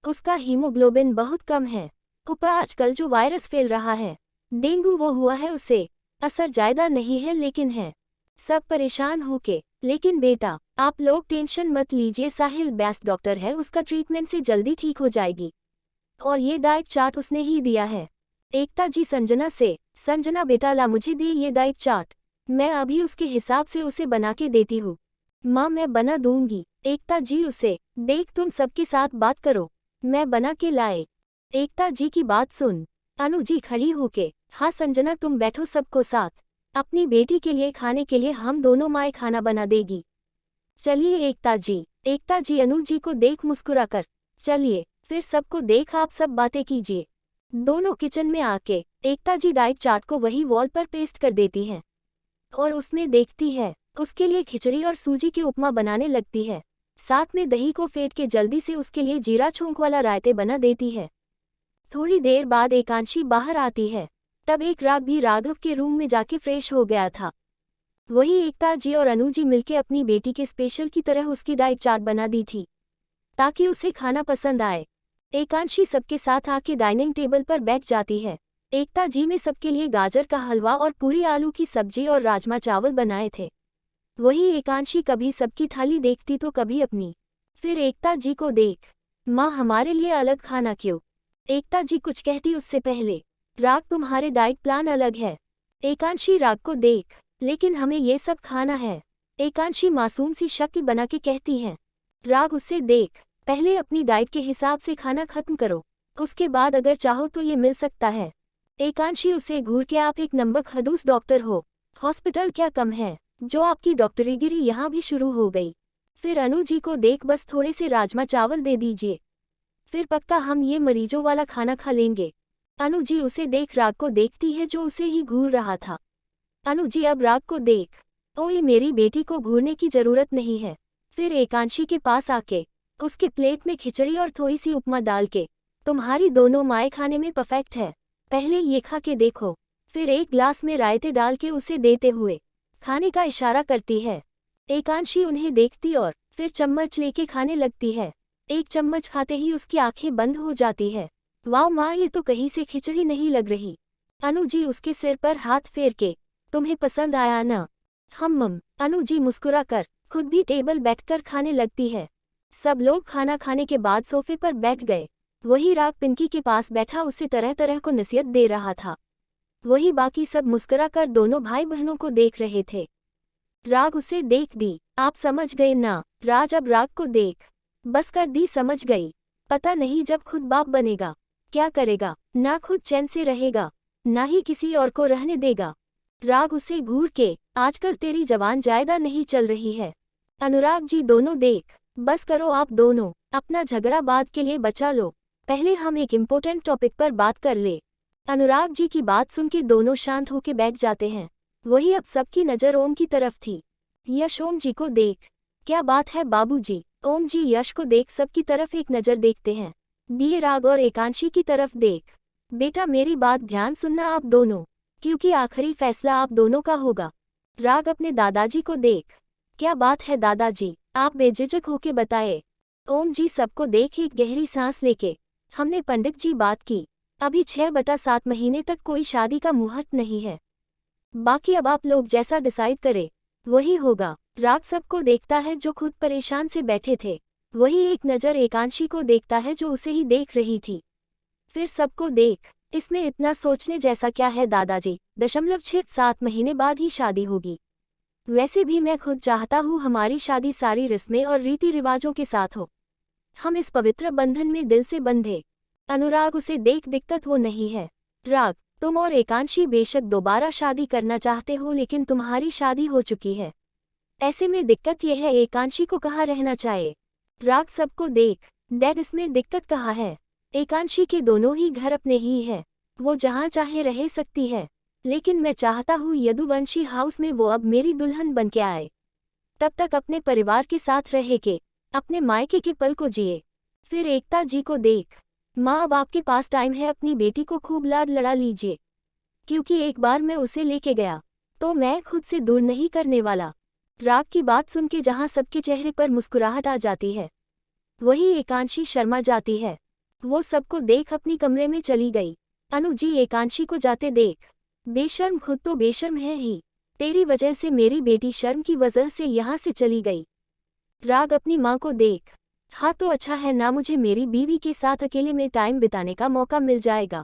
उसका हीमोग्लोबिन बहुत कम है, ऊपर आजकल जो वायरस फैल रहा है डेंगू वो हुआ है उसे, असर ज्यादा नहीं है लेकिन है। सब परेशान होके, लेकिन बेटा आप लोग टेंशन मत लीजिए, साहिल बेस्ट डॉक्टर है, उसका ट्रीटमेंट से जल्दी ठीक हो जाएगी, और ये डाइट चार्ट उसने ही दिया है। एकता जी संजना से, संजना बेटा ला मुझे दे ये डाइट चार्ट, मैं अभी उसके हिसाब से उसे बना के देती हूँ। माँ मैं बना दूंगी। एकता जी उसे देख, तुम सबके साथ बात करो, मैं बना के लाए। एकता जी की बात सुन अनु जी खड़ी होके, हाँ संजना तुम बैठो सबको साथ, अपनी बेटी के लिए खाने के लिए हम दोनों माएँ खाना बना देगी। चलिए एकता जी अनु जी को देख मुस्कुरा कर, चलिए फिर सबको देख आप सब बातें कीजिए। दोनों किचन में आके एकता जी डाइट चार्ट को वही वॉल पर पेस्ट कर देती है और उसमें देखती है, उसके लिए खिचड़ी और सूजी के उपमा बनाने लगती है, साथ में दही को फेंट के जल्दी से उसके लिए जीरा छोंक वाला रायते बना देती है। थोड़ी देर बाद एकांशी बाहर आती है, तब एक राग भी राघव के रूम में जाके फ्रेश हो गया था। वही एकता जी और अनु जी मिलके अपनी बेटी के स्पेशल की तरह उसकी डाइट चार्ट बना दी थी ताकि उसे खाना पसंद आए। एकांशी सबके साथ आके डाइनिंग टेबल पर बैठ जाती है। एकता जी में सबके लिए गाजर का हलवा और पूरी आलू की सब्जी और राजमा चावल बनाए थे। वही एकांशी कभी सबकी थाली देखती तो कभी अपनी। फिर एकता जी को देख, माँ हमारे लिए अलग खाना क्यों? एकता जी कुछ कहती उससे पहले, राग तुम्हारे डाइट प्लान अलग है। एकांशी राग को देख, लेकिन हमें ये सब खाना है। एकांशी मासूम सी शक्ल बना के कहती है। राग उसे देख, पहले अपनी डाइट के हिसाब से खाना खत्म करो, उसके बाद अगर चाहो तो ये मिल सकता है। एकांशी उसे घूर के, आप एक नंबर खड़ूस डॉक्टर हो, हॉस्पिटल क्या कम है जो आपकी डॉक्टरीगिरी यहाँ भी शुरू हो गई। फिर अनु जी को देख, बस थोड़े से राजमा चावल दे दीजिए, फिर पक्का हम ये मरीजों वाला खाना खा लेंगे। अनु जी उसे देख राग को देखती है जो उसे ही घूर रहा था। अनु जी अब राग को देख, ओए मेरी बेटी को घूरने की जरूरत नहीं है। फिर एकांशी के पास आके उसके प्लेट में खिचड़ी और थोड़ी सी उपमा डाल के, तुम्हारी दोनों माएँ खाने में परफेक्ट है, पहले ये खा के देखो। फिर एक ग्लास में रायते डाल के उसे देते हुए खाने का इशारा करती है। एकांशी उन्हें देखती और फिर चम्मच लेके खाने लगती है। एक चम्मच खाते ही उसकी आंखें बंद हो जाती है। वाह माँ, ये तो कहीं से खिचड़ी नहीं लग रही। अनु जी उसके सिर पर हाथ फेर के, तुम्हें पसंद आया ना? हम अनु जी मुस्कुरा कर खुद भी टेबल बैठकर खाने लगती है। सब लोग खाना खाने के बाद सोफे पर बैठ गए। वही राग पिंकी के पास बैठा उसे तरह तरह को नसीहत दे रहा था। वही बाकी सब मुस्कुरा कर दोनों भाई बहनों को देख रहे थे। राग उसे देख दी, आप समझ गए ना? राज अब राग को देख, बस कर दी, समझ गई। पता नहीं जब खुद बाप बनेगा क्या करेगा, ना खुद चैन से रहेगा, ना ही किसी और को रहने देगा। राग उसे घूर के, आजकल तेरी जबान जायदा नहीं चल रही है। अनुराग जी दोनों देख, बस करो आप दोनों, अपना झगड़ा बाद के लिए बचा लो, पहले हम एक इम्पोर्टेंट टॉपिक पर बात कर ले। अनुराग जी की बात सुन के दोनों शांत होके बैठ जाते हैं। वही अब सबकी नज़र ओम की तरफ थी। यश ओम जी को देख, क्या बात है बाबूजी? ओम जी यश को देख सबकी तरफ एक नज़र देखते हैं, दिए राग और एकांशी की तरफ देख, बेटा मेरी बात ध्यान सुनना आप दोनों, क्योंकि आखिरी फैसला आप दोनों का होगा। राग अपने दादाजी को देख, क्या बात है दादाजी, आप बेझिझक होके बताए। ओम जी सबको देख एक गहरी सांस लेके, हमने पंडित जी बात की, अभी 6/7 महीने तक कोई शादी का मुहूर्त नहीं है, बाकी अब आप लोग जैसा डिसाइड करे वही होगा। राग सबको देखता है जो खुद परेशान से बैठे थे। वही एक नज़र एकांशी को देखता है जो उसे ही देख रही थी। फिर सबको देख, इसमें इतना सोचने जैसा क्या है दादाजी? 6.7 महीने बाद ही शादी होगी। वैसे भी मैं खुद चाहता हूँ हमारी शादी सारी रस्में और रीति रिवाजों के साथ हो, हम इस पवित्र बंधन में दिल से बंधे। अनुराग उसे देख, दिक्कत वो नहीं है राग, तुम और एकांशी बेशक दोबारा शादी करना चाहते हो, लेकिन तुम्हारी शादी हो चुकी है, ऐसे में दिक्कत यह है एकांशी को कहाँ रहना चाहिए। राग सबको देख, डैड इसमें दिक्कत कहाँ है? एकांशी के दोनों ही घर अपने ही है, वो जहाँ चाहे रह सकती है, लेकिन मैं चाहता हूँ यदुवंशी हाउस में वो अब मेरी दुल्हन बन के आए, तब तक अपने परिवार के साथ रह के अपने मायके के पल को जिए। फिर एकता जी को देख, माँ अब आपके पास टाइम है, अपनी बेटी को खूब लाड लड़ा लीजिए, क्योंकि एक बार मैं उसे लेके गया तो मैं खुद से दूर नहीं करने वाला। राग की बात सुन के जहाँ सबके चेहरे पर मुस्कुराहट आ जाती है, वही एकांशी शर्मा जाती है। वो सबको देख अपनी कमरे में चली गई। अनु जी एकांशी को जाते देख, बेशर्म, खुद तो बेशर्म है ही, तेरी वजह से मेरी बेटी शर्म की वजह से यहाँ से चली गई। राग अपनी माँ को देख, हाँ तो अच्छा है ना, मुझे मेरी बीवी के साथ अकेले में टाइम बिताने का मौका मिल जाएगा।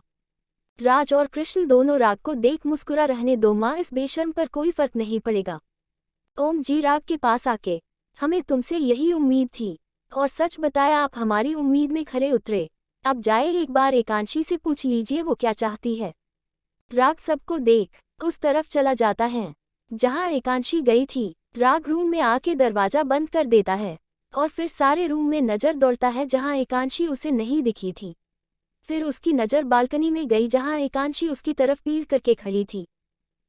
राज और कृष्ण दोनों राग को देख मुस्कुरा, रहने दो माँ, इस बेशर्म पर कोई फर्क नहीं पड़ेगा। ओम जी राग के पास आके, हमें तुमसे यही उम्मीद थी, और सच बताया आप हमारी उम्मीद में खरे उतरे। अब जाए एक बार एकांशी से पूछ लीजिए वो क्या चाहती है। राग सबको देख उस तरफ चला जाता है जहाँ एकांशी गई थी। राग रूम में आके दरवाजा बंद कर देता है और फिर सारे रूम में नज़र दौड़ता है जहाँ एकांशी उसे नहीं दिखी थी। फिर उसकी नज़र बालकनी में गई जहाँ एकांशी उसकी तरफ पीठ करके खड़ी थी।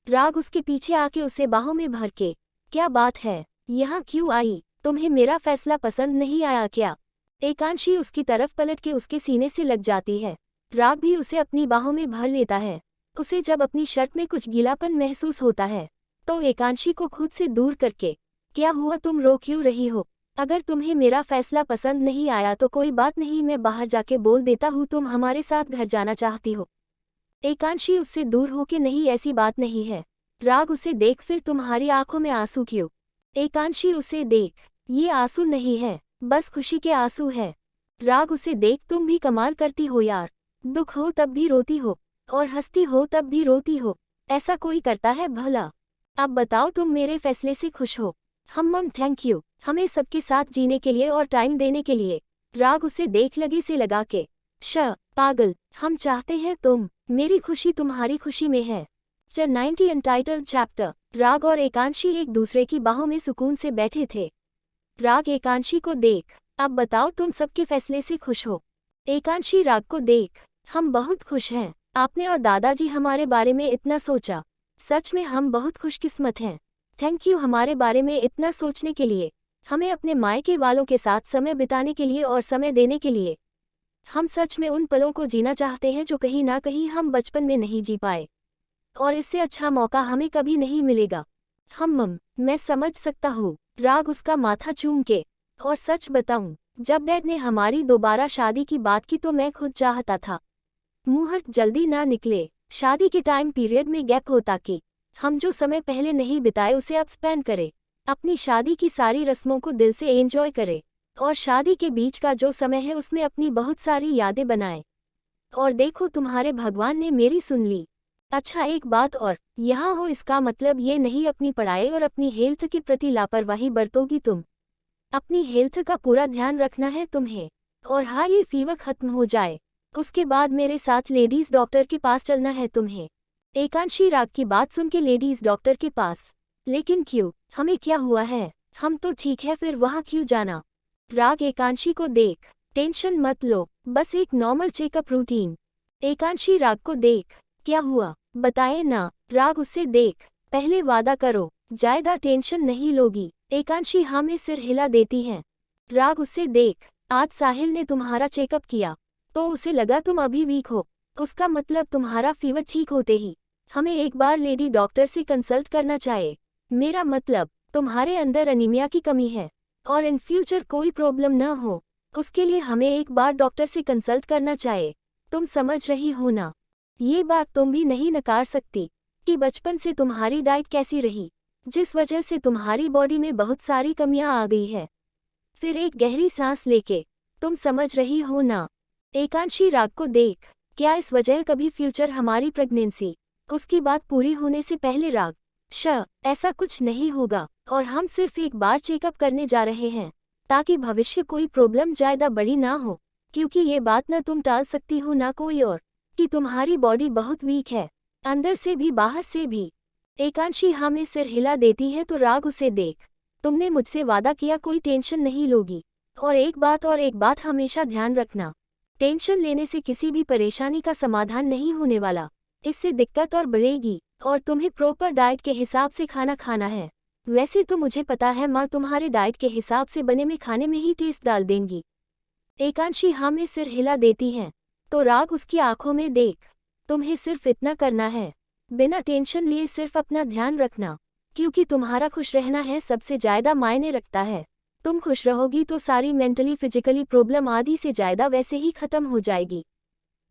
राग उसके पीछे आके उसे बाहों में भर के, क्या बात है, यहाँ क्यों आई? तुम्हें मेरा फैसला पसंद नहीं आया क्या? एकांशी उसकी तरफ पलट के उसके सीने से लग जाती है। राग भी उसे अपनी बाहों में भर लेता है। उसे जब अपनी शर्ट में कुछ गीलापन महसूस होता है तो एकांशी को खुद से दूर करके, क्या हुआ, तुम रो क्यों रही हो? अगर तुम्हें मेरा फैसला पसंद नहीं आया तो कोई बात नहीं, मैं बाहर जाके बोल देता हूँ तुम हमारे साथ घर जाना चाहती हो। एकांशी उससे दूर हो के नहीं, ऐसी बात नहीं है। राग उसे देख, फिर तुम्हारी आंखों में आंसू क्यों? एकांशी उसे देख, ये आंसू नहीं है, बस खुशी के आंसू है। राग उसे देख, तुम भी कमाल करती हो यार, दुख हो तब भी रोती हो और हंसती हो तब भी रोती हो, ऐसा कोई करता है भला? अब बताओ, तुम मेरे फैसले से खुश हो? मम थैंक यू, हमें सबके साथ जीने के लिए और टाइम देने के लिए। राग उसे देख लगे से लगा के, पागल, हम चाहते हैं मेरी खुशी तुम्हारी खुशी में है। 90 अनटाइटल्ड चैप्टर। राग और एकांशी एक दूसरे की बाहों में सुकून से बैठे थे। राग एकांशी को देख, अब बताओ तुम सबके फैसले से खुश हो? एकांशी राग को देख, हम बहुत खुश हैं, आपने और दादाजी हमारे बारे में इतना सोचा, सच में हम बहुत खुशकिस्मत हैं। थैंक यू हमारे बारे में इतना सोचने के लिए, हमें अपने मायके वालों के साथ समय बिताने के लिए और समय देने के लिए। हम सच में उन पलों को जीना चाहते हैं जो कहीं ना कहीं हम बचपन में नहीं जी पाए, और इससे अच्छा मौका हमें कभी नहीं मिलेगा। मम, मैं समझ सकता हूँ। राग उसका माथा चूम के, और सच बताऊं, जब डैड ने हमारी दोबारा शादी की बात की तो मैं खुद चाहता था मुहूर्त जल्दी ना निकले, शादी के टाइम पीरियड में गैप हो ताकि हम जो समय पहले नहीं बिताए उसे अब स्पेंड करें, अपनी शादी की सारी रस्मों को दिल से एंजॉय करें, और शादी के बीच का जो समय है उसमें अपनी बहुत सारी यादें बनाएं। और देखो, तुम्हारे भगवान ने मेरी सुन ली। अच्छा, एक बात और, यहाँ हो इसका मतलब ये नहीं अपनी पढ़ाई और अपनी हेल्थ के प्रति लापरवाही बरतोगी तुम। अपनी हेल्थ का पूरा ध्यान रखना है तुम्हें। और हाँ, ये फीवर खत्म हो जाए उसके बाद मेरे साथ लेडीज डॉक्टर के पास चलना है तुम्हें। एकांशी राग की बात सुन के लेडीज डॉक्टर के पास, लेकिन क्यों, हमें क्या हुआ है? हम तो ठीक है, फिर वहाँ क्यों जाना? राग एकांशी को देख, टेंशन मत लो, बस एक नॉर्मल चेकअप रूटीन। एकांशी राग को देख, क्या हुआ बताए ना? राग उसे देख, पहले वादा करो ज्यादा टेंशन नहीं लोगी। एकांशी हाँ में सिर हिला देती है। राग उसे देख, आज साहिल ने तुम्हारा चेकअप किया तो उसे लगा तुम अभी वीक हो, उसका मतलब तुम्हारा फीवर ठीक होते ही हमें एक बार लेडी डॉक्टर से कंसल्ट करना चाहिए। मेरा मतलब तुम्हारे अंदर अनीमिया की कमी है और इन फ्यूचर कोई प्रॉब्लम ना हो, उसके लिए हमें एक बार डॉक्टर से कंसल्ट करना चाहिए। तुम समझ रही हो ना? ये बात तुम भी नहीं नकार सकती कि बचपन से तुम्हारी डाइट कैसी रही, जिस वजह से तुम्हारी बॉडी में बहुत सारी कमियां आ गई है। फिर एक गहरी सांस लेके, तुम समझ रही हो ना? एकांशी राग को देख, क्या इस वजह कभी फ्यूचर हमारी प्रेगनेंसी उसकी बात पूरी होने से पहले? राग ऐसा कुछ नहीं होगा, और हम सिर्फ एक बार चेकअप करने जा रहे हैं ताकि भविष्य कोई प्रॉब्लम ज्यादा बड़ी ना हो, क्योंकि ये बात ना तुम टाल सकती हो ना कोई और, कि तुम्हारी बॉडी बहुत वीक है, अंदर से भी बाहर से भी। एकांशी हाँ में सिर हिला देती है तो राग उसे देख, तुमने मुझसे वादा किया कोई टेंशन नहीं लोगी, और एक बात हमेशा ध्यान रखना, टेंशन लेने से किसी भी परेशानी का समाधान नहीं होने वाला, इससे दिक्कत और बढ़ेगी, और तुम्हें प्रॉपर डाइट के हिसाब से खाना खाना है। वैसे तो मुझे पता है माँ तुम्हारे डाइट के हिसाब से बने में खाने में ही टेस्ट डाल देंगी। एकांशी हाँ में सिर हिला देती है तो राग उसकी आंखों में देख, तुम्हें सिर्फ इतना करना है, बिना टेंशन लिए सिर्फ अपना ध्यान रखना, क्योंकि तुम्हारा खुश रहना है सबसे ज्यादा मायने रखता है। तुम खुश रहोगी तो सारी मेंटली फिजिकली प्रॉब्लम आधी से ज्यादा वैसे ही खत्म हो जाएगी।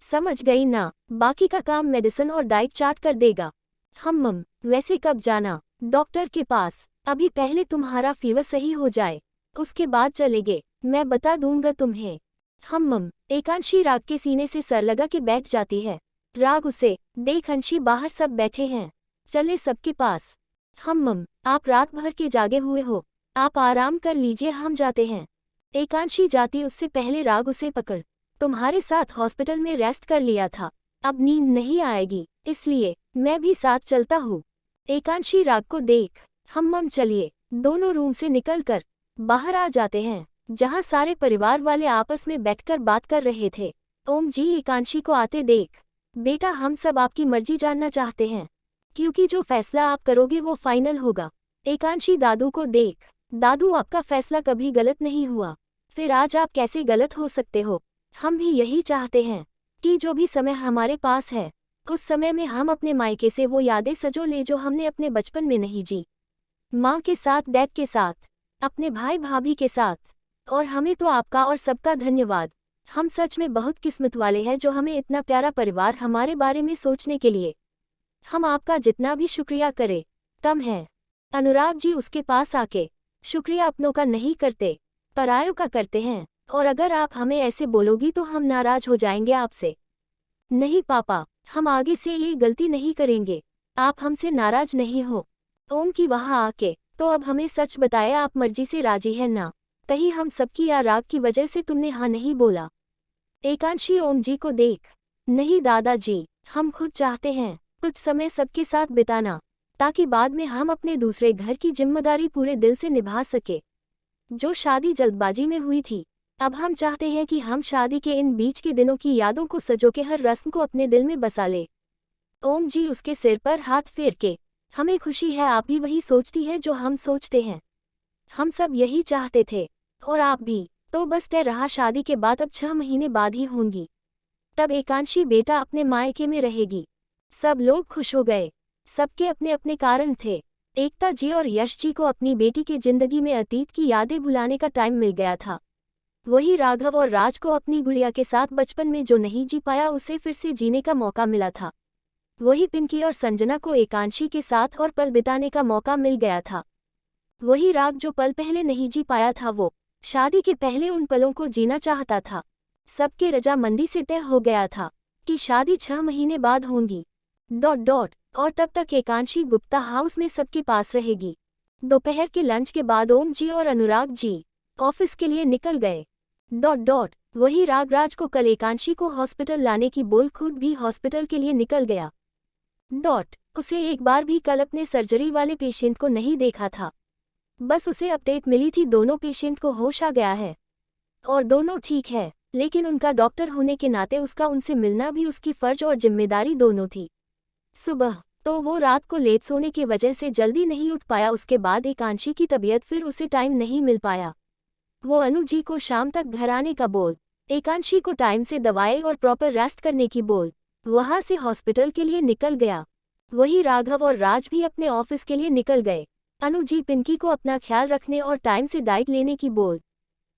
समझ गई ना? बाकी का काम मेडिसिन और डाइट चार्ट कर देगा। मम, वैसे कब जाना डॉक्टर के पास? अभी पहले तुम्हारा फीवर सही हो जाए, उसके बाद चलेंगे, मैं बता दूंगा तुम्हें। मम, एकांशी राग के सीने से सर लगा के बैठ जाती है। राग उसे देख, अंशी बाहर सब बैठे हैं, चले सबके पास। मम, आप रात भर के जागे हुए हो, आप आराम कर लीजिए, हम जाते हैं। एकांशी जाती उससे पहले राग उसे पकड़, तुम्हारे साथ हॉस्पिटल में रेस्ट कर लिया था, अब नींद नहीं आएगी, इसलिए मैं भी साथ चलता हूँ। एकांशी राग को देख, मम चलिए। दोनों रूम से निकलकर बाहर आ जाते हैं, जहाँ सारे परिवार वाले आपस में बैठकर बात कर रहे थे। ओम जी एकांशी को आते देख, बेटा हम सब आपकी मर्जी जानना चाहते हैं, क्योंकि जो फैसला आप करोगे वो फाइनल होगा। एकांशी दादू को देख, दादू आपका फैसला कभी गलत नहीं हुआ, फिर आज आप कैसे गलत हो सकते हो? हम भी यही चाहते हैं कि जो भी समय हमारे पास है उस समय में हम अपने मायके से वो यादें सजो ले जो हमने अपने बचपन में नहीं जी, माँ के साथ, डैड के साथ, अपने भाई भाभी के साथ। और हमें तो आपका और सबका धन्यवाद। हम सच में बहुत किस्मत वाले हैं जो हमें इतना प्यारा परिवार हमारे बारे में सोचने के लिए। हम आपका जितना भी शुक्रिया करें कम है। अनुराग जी उसके पास आके, शुक्रिया अपनों का नहीं करते, परायों का करते हैं, और अगर आप हमें ऐसे बोलोगी तो हम नाराज हो जाएंगे आपसे। नहीं पापा, हम आगे से ये गलती नहीं करेंगे, आप हमसे नाराज नहीं हो। ओम की वहाँ आके, तो अब हमें सच बताया आप मर्जी से राजी है ना? कहीं हम सबकी या राग की वजह से तुमने हाँ नहीं बोला? एकांशी ओम जी को देख, नहीं दादाजी, हम खुद चाहते हैं कुछ समय सबके साथ बिताना, ताकि बाद में हम अपने दूसरे घर की जिम्मेदारी पूरे दिल से निभा सके। जो शादी जल्दबाजी में हुई थी, अब हम चाहते हैं कि हम शादी के इन बीच के दिनों की यादों को सजो के हर रस्म को अपने दिल में बसा ले। ओम जी उसके सिर पर हाथ फेर के, हमें खुशी है आप भी वही सोचती है जो हम सोचते हैं। हम सब यही चाहते थे, और आप भी। तो बस तय रहा शादी के बाद अब 6 महीने बाद ही होंगी। तब एकांशी बेटा अपने मायके में रहेगी। सब लोग खुश हो गए। सबके अपने अपने कारण थे। एकता जी और यश जी को अपनी बेटी की जिंदगी में अतीत की यादें भुलाने का टाइम मिल गया था। वही राघव और राज को अपनी गुड़िया के साथ बचपन में जो नहीं जी पाया उसे फिर से जीने का मौका मिला था। वही पिंकी और संजना को एकांशी के साथ और पल बिताने का मौका मिल गया था। वही राग जो पल पहले नहीं जी पाया था वो शादी के पहले उन पलों को जीना चाहता था। सबके रजामंदी से तय हो गया था कि शादी 6 महीने बाद होंगी। ... और तब तक एकांशी गुप्ता हाउस में सबके पास रहेगी। दोपहर के लंच के बाद ओम जी और अनुराग जी ऑफिस के लिए निकल गए। ... वही रागराज को कल एकांशी को हॉस्पिटल लाने की बोल खुद भी हॉस्पिटल के लिए निकल गया। ... उसे एक बार भी कल अपने सर्जरी वाले पेशेंट को नहीं देखा था। बस उसे अपडेट मिली थी दोनों पेशेंट को होश आ गया है और दोनों ठीक है, लेकिन उनका डॉक्टर होने के नाते उसका उनसे मिलना भी उसकी फर्ज और जिम्मेदारी दोनों थी। सुबह तो वो रात को लेट सोने की वजह से जल्दी नहीं उठ पाया। उसके बाद एकांशी की तबीयत फिर उसे टाइम नहीं मिल पाया। वो अनु जी को शाम तक घर आने का बोल, एकांशी को टाइम से दवाएं और प्रॉपर रेस्ट करने की बोल, वहां से हॉस्पिटल के लिए निकल गया। वही राघव और राज भी अपने ऑफिस के लिए निकल गए। अनु जी पिंकी को अपना ख्याल रखने और टाइम से डाइट लेने की बोल,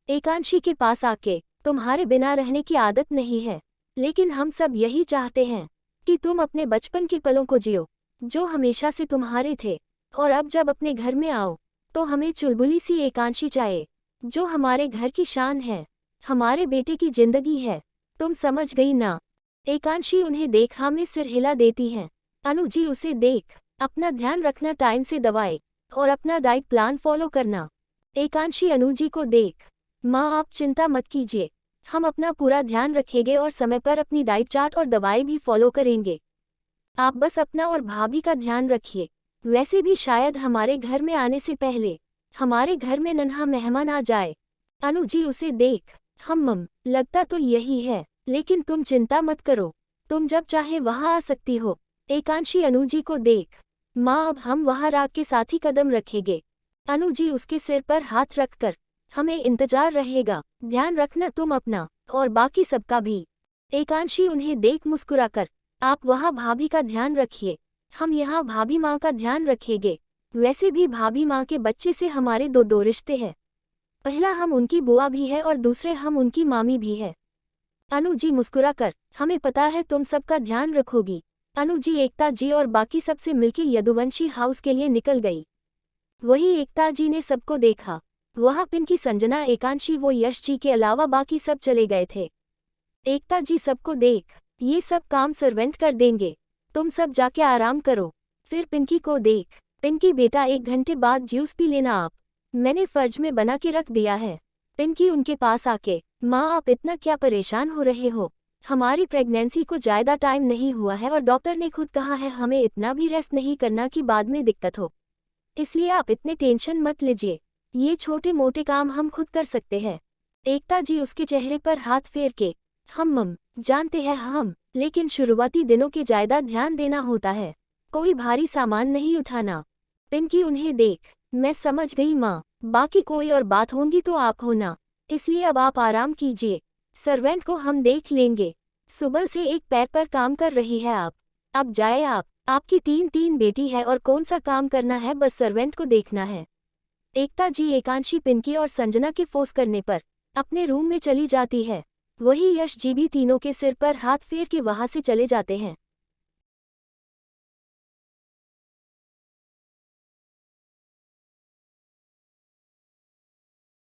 एकांशी के पास आके, तुम्हारे बिना रहने की आदत नहीं है, लेकिन हम सब यही चाहते हैं कि तुम अपने बचपन के पलों को जियो जो हमेशा से तुम्हारे थे, और अब जब अपने घर में आओ तो हमें चुलबुली सी एकांशी चाहिए जो हमारे घर की शान है, हमारे बेटे की जिंदगी है। तुम समझ गई ना? एकांशी उन्हें देख हाँ में सिर हिला देती हैं। अनु जी उसे देख, अपना ध्यान रखना, टाइम से दवाएं और अपना डाइट प्लान फॉलो करना। एकांशी अनु जी को देख, माँ आप चिंता मत कीजिए, हम अपना पूरा ध्यान रखेंगे और समय पर अपनी डाइट चार्ट और दवाएं भी फॉलो करेंगे। आप बस अपना और भाभी का ध्यान रखिए। वैसे भी शायद हमारे घर में आने से पहले हमारे घर में नन्हा मेहमान आ जाए। अनु जी उसे देख, हम लगता तो यही है, लेकिन तुम चिंता मत करो, तुम जब चाहे वहाँ आ सकती हो। एकांशी अनु जी को देख, माँ अब हम वहाँ राग के साथ ही कदम रखेंगे। अनु जी उसके सिर पर हाथ रखकर, हमें इंतजार रहेगा, ध्यान रखना तुम अपना और बाकी सबका भी। एकांशी उन्हें देख मुस्कुराकर, आप वहाँ भाभी का ध्यान रखिए, हम यहाँ भाभी माँ का ध्यान रखेंगे। वैसे भी भाभी माँ के बच्चे से हमारे दो रिश्ते हैं, पहला हम उनकी बुआ भी है और दूसरे हम उनकी मामी भी है। अनु जी मुस्कुराकर, हमें पता है तुम सबका ध्यान रखोगी। अनु जी एकता जी और बाकी सबसे मिलकर यदुवंशी हाउस के लिए निकल गई। वही एकता जी ने सबको देखा, वहाँ पिंकी, संजना, एकांशी वो यश जी के अलावा बाकी सब चले गए थे। एकता जी सबको देख, ये सब काम सर्वेंट कर देंगे, तुम सब जाके आराम करो। फिर पिंकी को देख, पिंकी बेटा 1 घंटे बाद जूस पी लेना आप, मैंने फर्ज में बना के रख दिया है। पिंकी उनके पास आके, माँ आप इतना क्या परेशान हो रहे हो, हमारी प्रेगनेंसी को ज़्यादा टाइम नहीं हुआ है और डॉक्टर ने खुद कहा है हमें इतना भी रेस्ट नहीं करना कि बाद में दिक्कत हो, इसलिए आप इतने टेंशन मत लीजिए, ये छोटे मोटे काम हम खुद कर सकते हैं। एकता जी उसके चेहरे पर हाथ फेर के, हम जानते हैं हम, लेकिन शुरुआती दिनों के ज़्यादा ध्यान देना होता है, कोई भारी सामान नहीं उठाना। पिंकी उन्हें देख, मैं समझ गई माँ, बाकी कोई और बात होंगी तो आप होना, इसलिए अब आप आराम कीजिए, सर्वेंट को हम देख लेंगे। सुबह से एक पैर पर काम कर रही है आप, अब जाए आप, आपकी 3 बेटी है और कौन सा काम करना है, बस सर्वेंट को देखना है। एकता जी एकांशी, पिंकी और संजना के फोर्स करने पर अपने रूम में चली जाती है। वही यश जी भी तीनों के सिर पर हाथ फेर के वहां से चले जाते हैं।